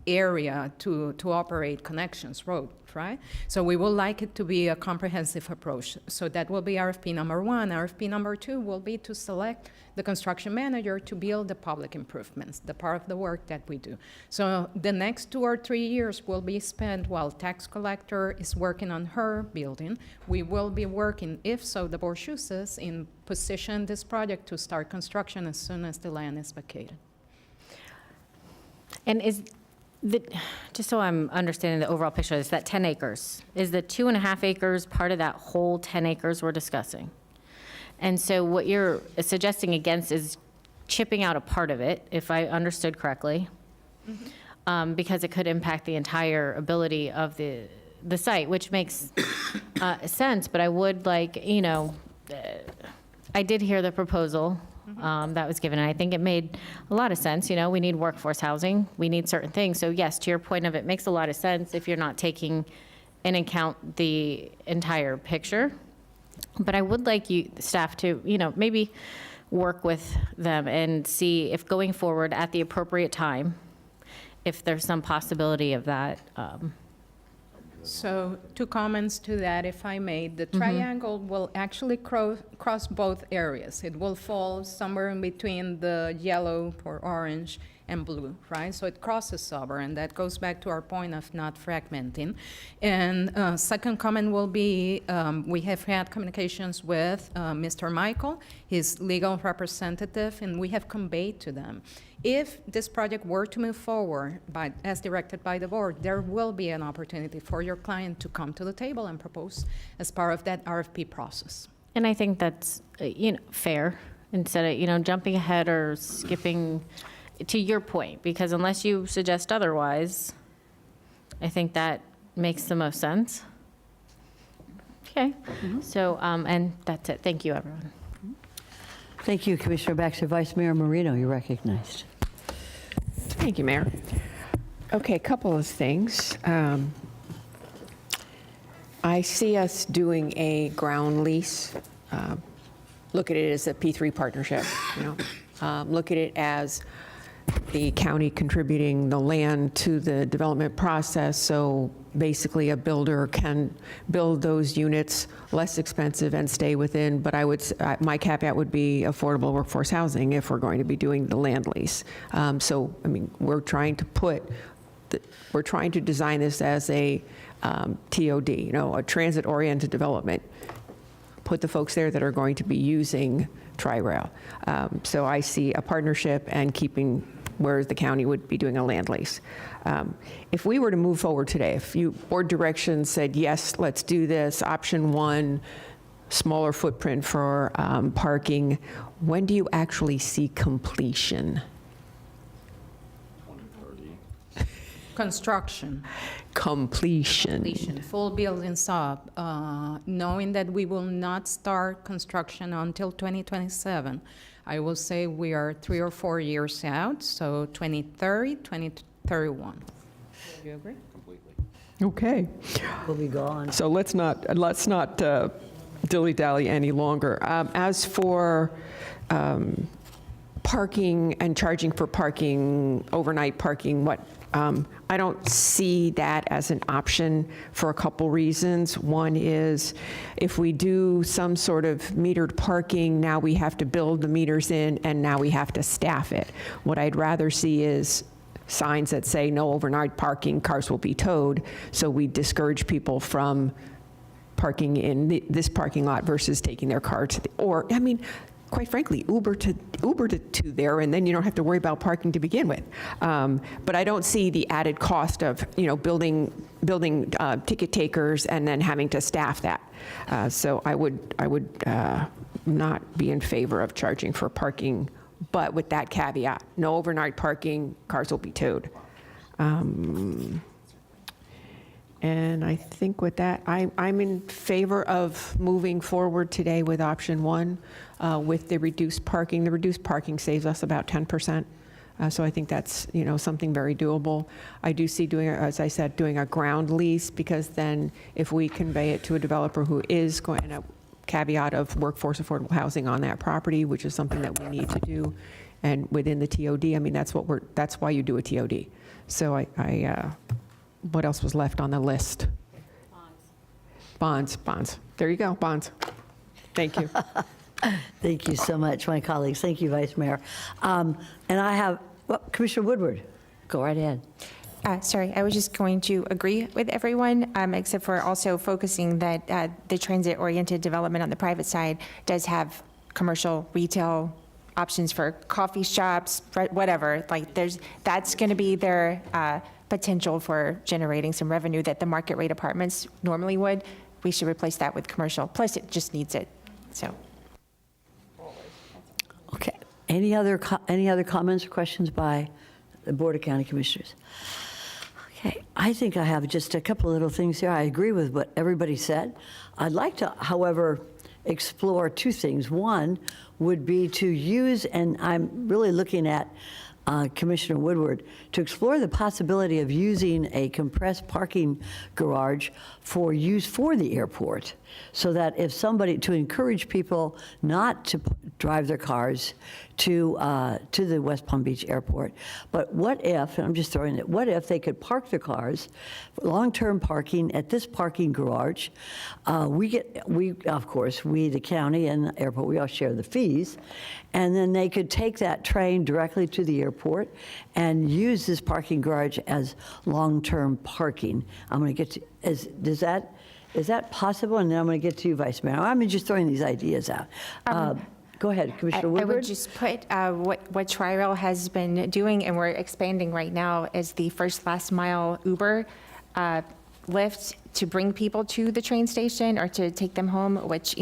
area to operate connections, road, right? So we would like it to be a comprehensive approach. So that will be RFP number 1. RFP number 2 will be to select the construction manager to build the public improvements, the part of the work that we do. So the next 2 or 3 years will be spent while tax collector is working on her building. We will be working, if so the board chooses, in position this project to start construction as soon as the land is vacated. And just so I'm understanding the overall picture, is that 10 acres? Is the 2.5 acres part of that whole 10 acres we're discussing? And so what you're suggesting against is chipping out a part of it, if I understood correctly, because it could impact the entire ability of the site, which makes sense. But I would like, I did hear the proposal that was given, and I think it made a lot of sense. We need workforce housing, we need certain things. So yes, to your point of it makes a lot of sense if you're not taking in account the entire picture. But I would like you, staff, to, maybe work with them and see if going forward at the appropriate time, if there's some possibility of that. So 2 comments to that, if I may. The triangle will actually cross both areas. It will fall somewhere in between the yellow or orange and blue, right? So it crosses over, and that goes back to our point of not fragmenting. And second comment will be, we have had communications with Mr. Michael, his legal representative, and we have conveyed to them, if this project were to move forward as directed by the board, there will be an opportunity for your client to come to the table and propose as part of that RFP process. And I think that's, fair, instead of, jumping ahead or skipping, to your point, because unless you suggest otherwise, I think that makes the most sense. Okay, so, and that's it. Thank you, everyone. Thank you, Commissioner Baxter. Vice Mayor Marino, you're recognized. Thank you, Mayor. Okay, a couple of things. I see us doing a ground lease. Look at it as a P3 partnership, look at it as the county contributing the land to the development process, so basically a builder can build those units less expensive and stay within, but my caveat would be affordable workforce housing if we're going to be doing the land lease. So, we're trying to design this as a TOD, a transit-oriented development. Put the folks there that are going to be using Tri-Rail. So I see a partnership and keeping where the county would be doing a land lease. If we were to move forward today, if board direction said, yes, let's do this, option 1, smaller footprint for parking, when do you actually see completion? Construction. Completion. Full buildings up, knowing that we will not start construction until 2027. I will say we are 3 or 4 years out, so 2030, 2031. Do you agree? Okay. We'll be gone. So let's not dilly-dally any longer. As for parking and charging for parking, overnight parking, I don't see that as an option for a couple reasons. One is if we do some sort of metered parking, now we have to build the meters in and now we have to staff it. What I'd rather see is signs that say no overnight parking, cars will be towed, so we discourage people from parking in this parking lot versus taking their car to quite frankly, Uber to there, and then you don't have to worry about parking to begin with. But I don't see the added cost of building ticket takers and then having to staff that. So I would not be in favor of charging for parking, but with that caveat: no overnight parking, cars will be towed. And I think with that, I'm in favor of moving forward today with option one with the reduced parking. The reduced parking saves us about 10%. So I think that's something very doable. I do see as I said, doing a ground lease, because then if we convey it to a developer who is going to caveat of workforce affordable housing on that property, which is something that we need to do, and within the TOD, that's why you do a TOD. So what else was left on the list? Bonds. There you go, bonds. Thank you. Thank you so much, my colleagues. Thank you, Vice Mayor. And I have, Commissioner Woodward, go right ahead. Sorry, I was just going to agree with everyone, except for also focusing that the transit-oriented development on the private side does have commercial retail options for coffee shops, whatever. That's going to be their potential for generating some revenue that the market rate apartments normally would. We should replace that with commercial. Plus, it just needs it. So. Okay. Any other comments or questions by the Board of County Commissioners? Okay. I think I have just a couple of little things here. I agree with what everybody said. I'd like to, however, explore two things. One would be to use, and I'm really looking at Commissioner Woodward, to explore the possibility of using a compressed parking garage for use for the airport, so that if somebody, to encourage people not to drive their cars to the West Palm Beach Airport. But what if, and I'm just throwing it, what if they could park their cars, long-term parking at this parking garage? Of course, we, the county and the airport, we all share the fees. And then they could take that train directly to the airport and use this parking garage as long-term parking. I'm going to get to, is that possible? And then I'm going to get to you, Vice Mayor. I'm just throwing these ideas out. Go ahead, Commissioner Woodward. I would just put what Tri-Rail has been doing, and we're expanding right now, is the first last mile Uber Lyft to bring people to the train station or to take them home, which,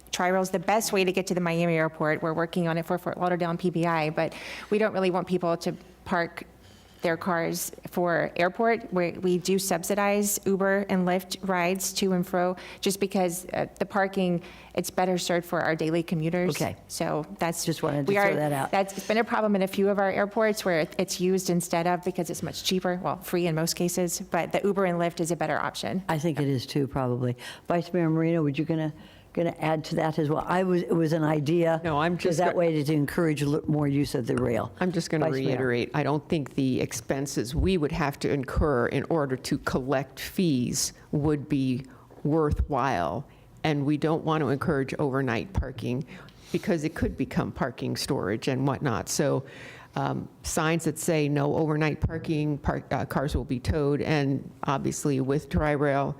Tri-Rail is the best way to get to the Miami airport. We're working on it for Fort Lauderdale and PBI, but we don't really want people to park their cars for airport. We do subsidize Uber and Lyft rides to and fro, just because the parking, it's better served for our daily commuters. Okay. So that's just wanted to throw that out. That's been a problem in a few of our airports where it's used instead of, because it's much cheaper, well, free in most cases, but the Uber and Lyft is a better option. I think it is too, probably. Vice Mayor Marino, would you going to add to that as well? It was an idea. No, I'm just that way to encourage more use of the rail. I'm just going to reiterate, I don't think the expenses we would have to incur in order to collect fees would be worthwhile. And we don't want to encourage overnight parking because it could become parking storage and whatnot. So signs that say no overnight parking, cars will be towed, and obviously with Tri-Rail,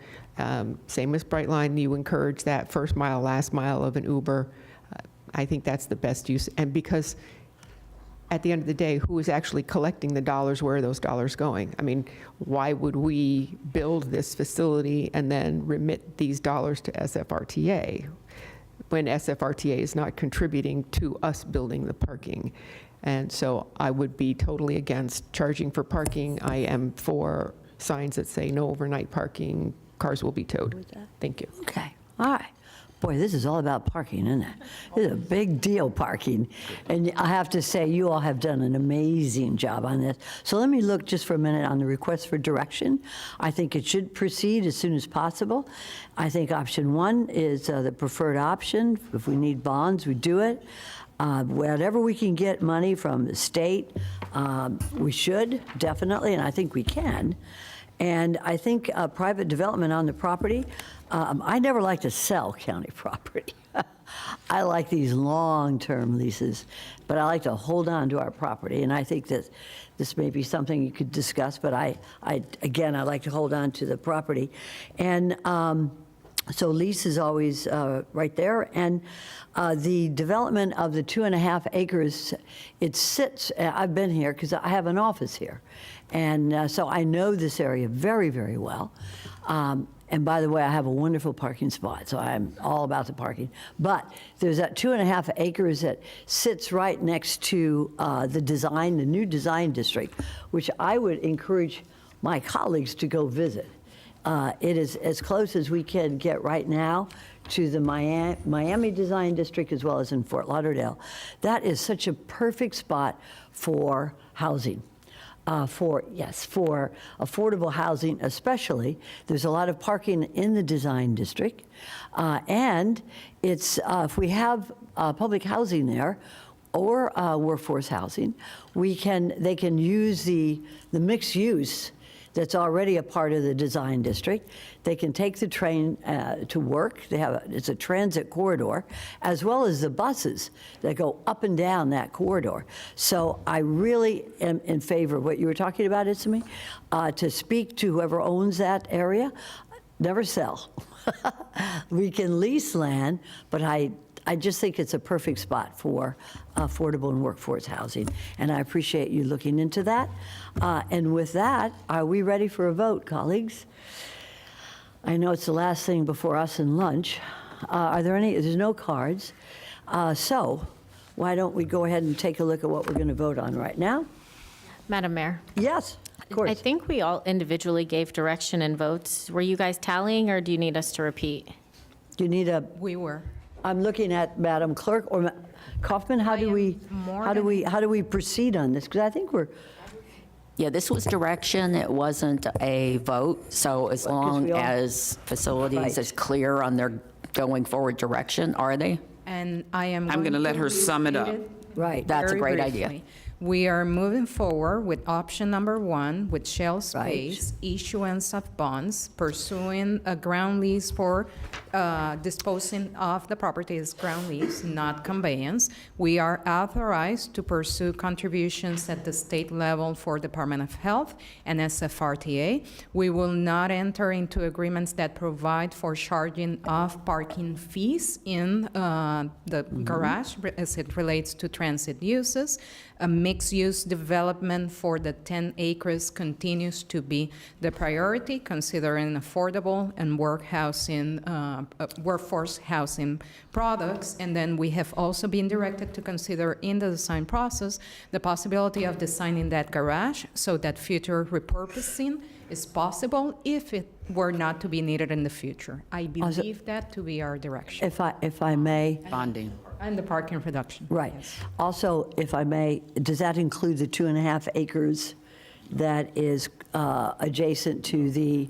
same as Brightline, you encourage that first mile, last mile of an Uber. I think that's the best use. And because at the end of the day, who is actually collecting the dollars? Where are those dollars going? I mean, why would we build this facility and then remit these dollars to SFRTA when SFRTA is not contributing to us building the parking? And so I would be totally against charging for parking. I am for signs that say no overnight parking, cars will be towed. Thank you. Okay, all right. Boy, this is all about parking, isn't it? This is a big deal, parking. And I have to say, you all have done an amazing job on this. So let me look just for a minute on the request for direction. I think it should proceed as soon as possible. I think option one is the preferred option. If we need bonds, we do it. Whatever we can get money from the state, we should, definitely, and I think we can. And I think private development on the property, I never like to sell county property. I like these long-term leases, but I like to hold on to our property, and I think that this may be something you could discuss, but I like to hold on to the property. And so lease is always right there, and the development of the 2.5 acres, it sits, I've been here because I have an office here, and so I know this area very, very well. And by the way, I have a wonderful parking spot, so I'm all about the parking. But there's that 2.5 acres that sits right next to the new design district, which I would encourage my colleagues to go visit. It is as close as we can get right now to the Miami Design District as well as in Fort Lauderdale. That is such a perfect spot for housing. For affordable housing especially. There's a lot of parking in the design district. And it's, if we have public housing there or workforce housing, they can use the mixed use that's already a part of the design district. They can take the train to work. It's a transit corridor, as well as the buses that go up and down that corridor. So I really am in favor of what you were talking about, Isami, to speak to whoever owns that area. Never sell. We can lease land, but I just think it's a perfect spot for affordable and workforce housing, and I appreciate you looking into that. And with that, are we ready for a vote, colleagues? I know it's the last thing before us and lunch. Are there any? There's no cards. So why don't we go ahead and take a look at what we're going to vote on right now? Madam Mayor? Yes, of course. I think we all individually gave direction and votes. Were you guys tallying, or do you need us to repeat? Do you need a? We were. I'm looking at Madam Clerk or Kaufman. How do we proceed on this? Because I think we're. Yeah, this was direction. It wasn't a vote. So as long as facilities is clear on their going forward direction, are they? And I'm going to let her sum it up. Right. That's a very great briefly. idea. We are moving forward with option number 1 with shell space, issuance of bonds, pursuing a ground lease for disposing of the property as ground lease, not conveyance. We are authorized to pursue contributions at the state level for Department of Health and SFRTA. We will not enter into agreements that provide for charging of parking fees in the garage as it relates to transit uses. A mixed-use development for the 10 acres continues to be the priority, considering affordable and workforce housing products. And then we have also been directed to consider in the design process the possibility of designing that garage so that future repurposing is possible if it were not to be needed in the future. I believe that to be our direction. If I may. Bonding. And the parking reduction. Right. Yes. Also, if I may, does that include the 2.5 acres that is adjacent to the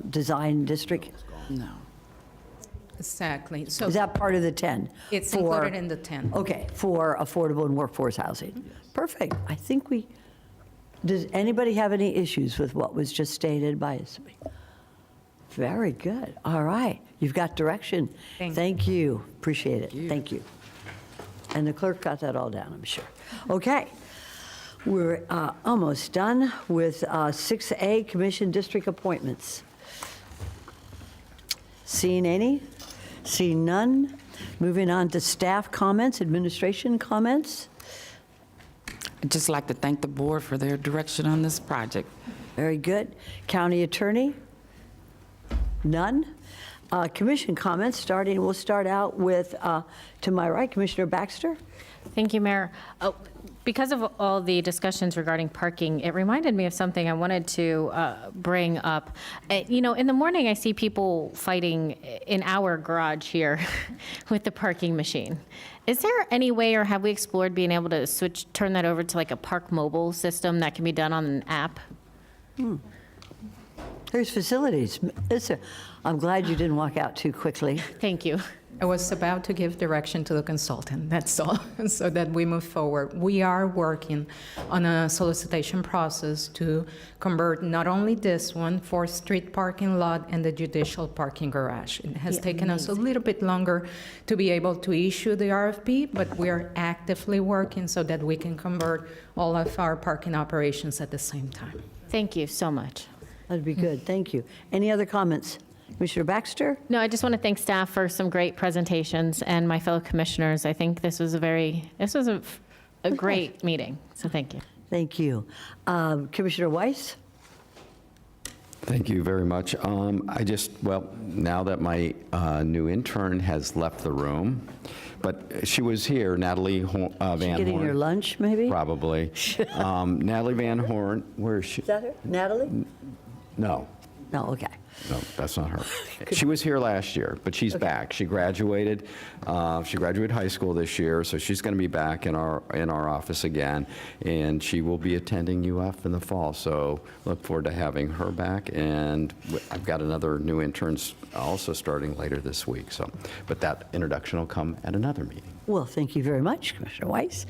design district? No. Exactly. So Is that part of the 10? it's for- included in the 10. Okay, for affordable and workforce housing. Perfect. I think does anybody have any issues with what was just stated by Isami? Very good. All right. You've got direction. Thank you. Appreciate it. Thank you. And the clerk got that all down, I'm sure. Okay. We're almost done with 6A, Commission District Appointments. Seeing any? Seeing none? Moving on to staff comments, administration comments. I'd just like to thank the board for their direction on this project. Very good. County Attorney? None. Commission comments, we'll start out with, to my right, Commissioner Baxter. Thank you, Mayor. because of all the discussions regarding parking, it reminded me of something I wanted to bring up. In the morning, I see people fighting in our garage here with the parking machine. Is there any way, or have we explored being able to turn that over to like a Park Mobile system that can be done on an app? There's facilities. I'm glad you didn't walk out too quickly. Thank you. I was about to give direction to the consultant, that's all, so that we move forward. We are working on a solicitation process to convert not only this one, 4th Street parking lot and the judicial parking garage. It has taken us a little bit longer to be able to issue the RFP, but we are actively working so that we can convert all of our parking operations at the same time. Thank you so much. That'd be good, thank you. Any other comments? Commissioner Baxter? No, I just want to thank staff for some great presentations and my fellow commissioners. I think this was a great meeting, so thank you. Thank you. Commissioner Weiss? Thank you very much. Now that my new intern has left the room, but she was here, Natalie Van Horn. Getting your lunch, maybe? Probably. Natalie Van Horn, where is she? Is that her? Natalie? No. No, okay. No, that's not her. She was here last year, but she's back. She graduated. She graduated high school this year, so she's going to be back in our office again, and she will be attending UF in the fall. So look forward to having her back. And I've got another new interns also starting later this week. So, but that introduction will come at another meeting. Well, thank you very much, Commissioner Weiss.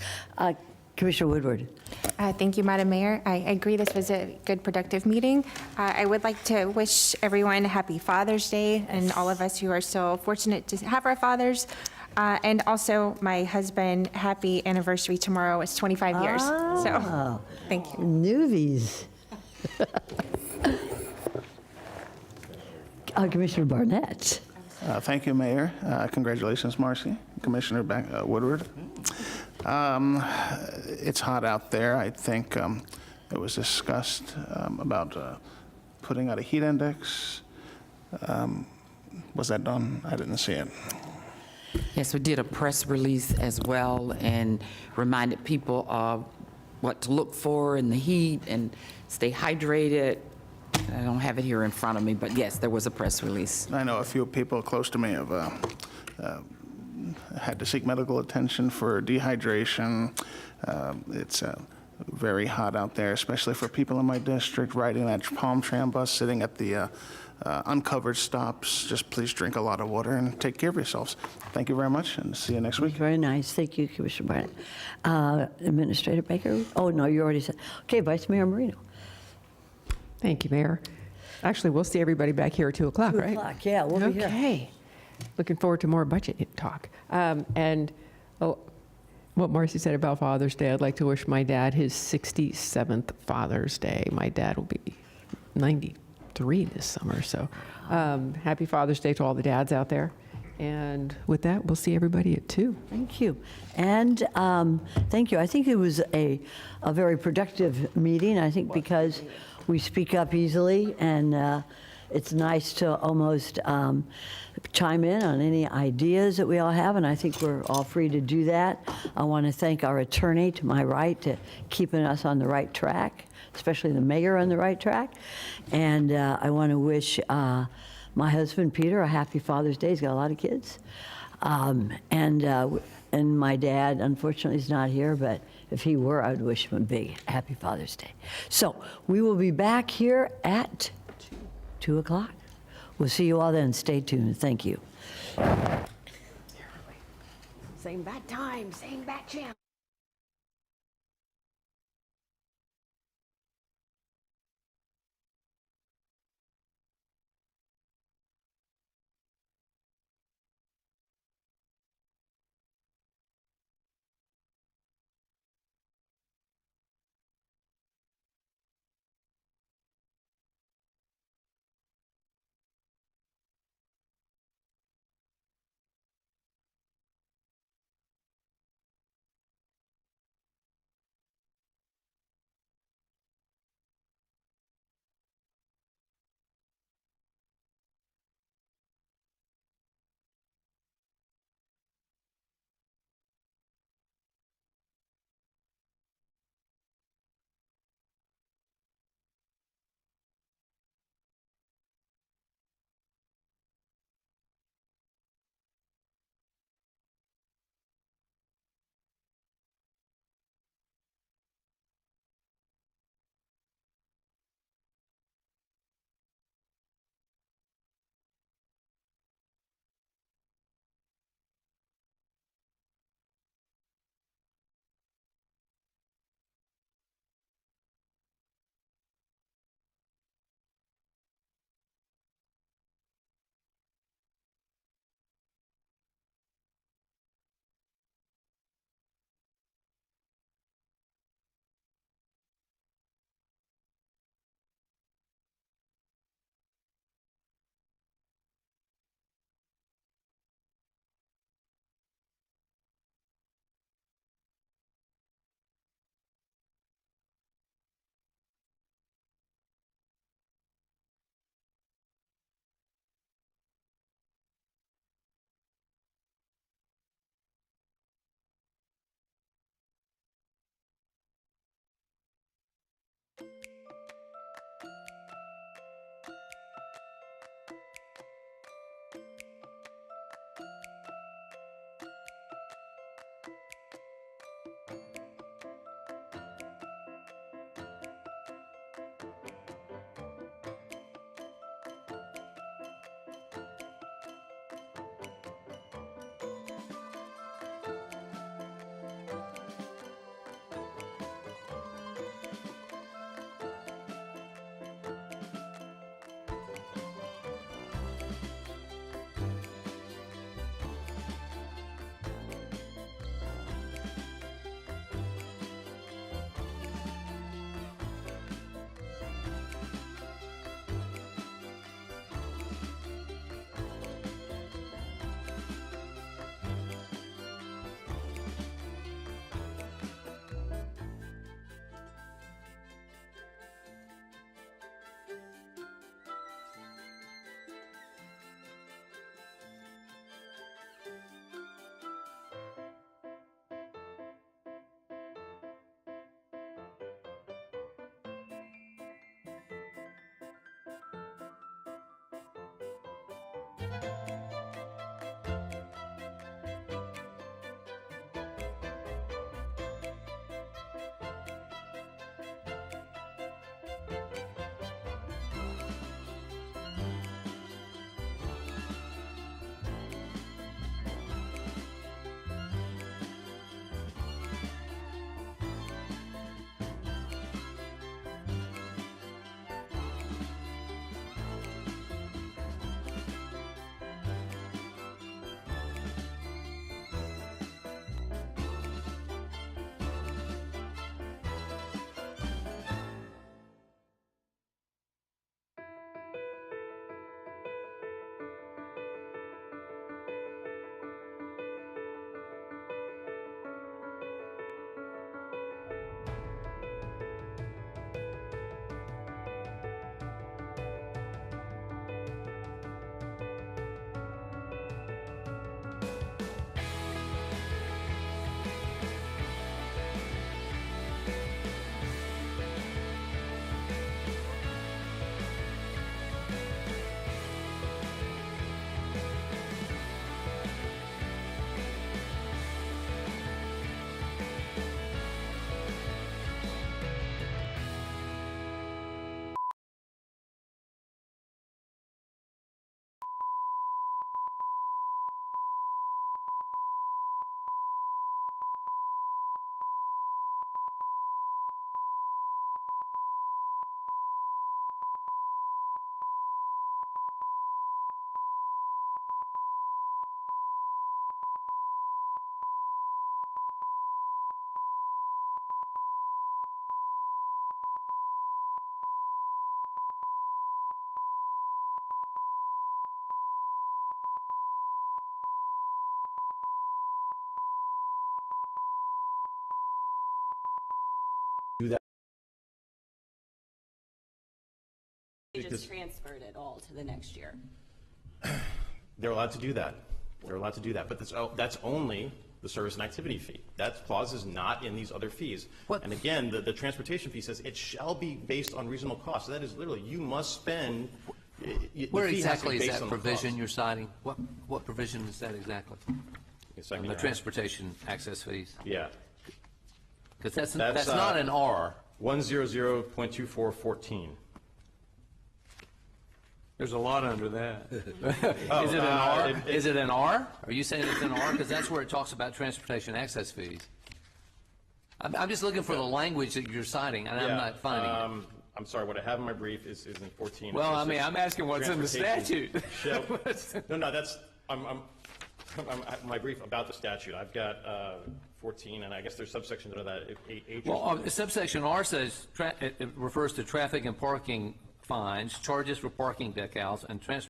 Commissioner Woodward. Thank you, Madam Mayor. I agree this was a good, productive meeting. I would like to wish everyone a happy Father's Day and all of us who are so fortunate to have our fathers. And also my husband, happy anniversary tomorrow. It's 25 years. So thank you. Newbies. Commissioner Barnett. Thank you, Mayor. Congratulations, Marcy. Commissioner Woodward. It's hot out there. I think it was discussed about putting out a heat index. Was that done? I didn't see it. Yes, we did a press release as well and reminded people of what to look for in the heat and stay hydrated. I don't have it here in front of me, but yes, there was a press release. I know a few people close to me have had to seek medical attention for dehydration. It's very hot out there, especially for people in my district riding that Palm Tram bus, sitting at the uncovered stops. Just please drink a lot of water and take care of yourselves. Thank you very much, and see you next week. Very nice. Thank you, Commissioner Barnett. Administrator Baker? Oh, no, you already said. Okay, Vice Mayor Marino. Thank you, Mayor. Actually, we'll see everybody back here at 2 o'clock, 2 right? o'clock, yeah, we'll be here. Okay. Looking forward to more budget talk. What Marcy said about Father's Day, I'd like to wish my dad his 67th Father's Day. My dad will be 93 this summer, so happy Father's Day to all the dads out there. And with that, we'll see everybody at 2. Thank you. And thank you. I think it was a very productive meeting, I think, because we speak up easily, and it's nice to almost chime in on any ideas that we all have, and I think we're all free to do that. I want to thank our attorney to my right to keeping us on the right track, especially the mayor on the right track. And I want to wish my husband, Peter, a happy Father's Day. He's got a lot of kids. And my dad, unfortunately, is not here, but if he were, I would wish him a big happy Father's Day. So we will be back here at 2 o'clock. We'll see you all then. Stay tuned. Thank you. Same bat time, same bat channel. They just transferred it all to the next year. They're allowed to do that. They're allowed to do that, but that's only the service and activity fee. That clause is not in these other fees. And again, the transportation fee says it shall be based on reasonable cost. So that is literally, you must spend. Where exactly is that provision you're citing? What provision is that exactly? On the transportation access fees? Yeah. Because that's not an R. 100.2414. There's a lot under that. Is it an R? Is it an R? Are you saying it's an R? Because that's where it talks about transportation access fees. I'm just looking for the language that you're citing, and I'm not finding it. I'm sorry, what I have in my brief is in 14. Well, I mean, I'm asking what's in the statute. No, that's, my brief about the statute. I've got 14, and I guess there's subsections under that. Well, subsection R says, it refers to traffic and parking fines, charges for parking decals, and transportation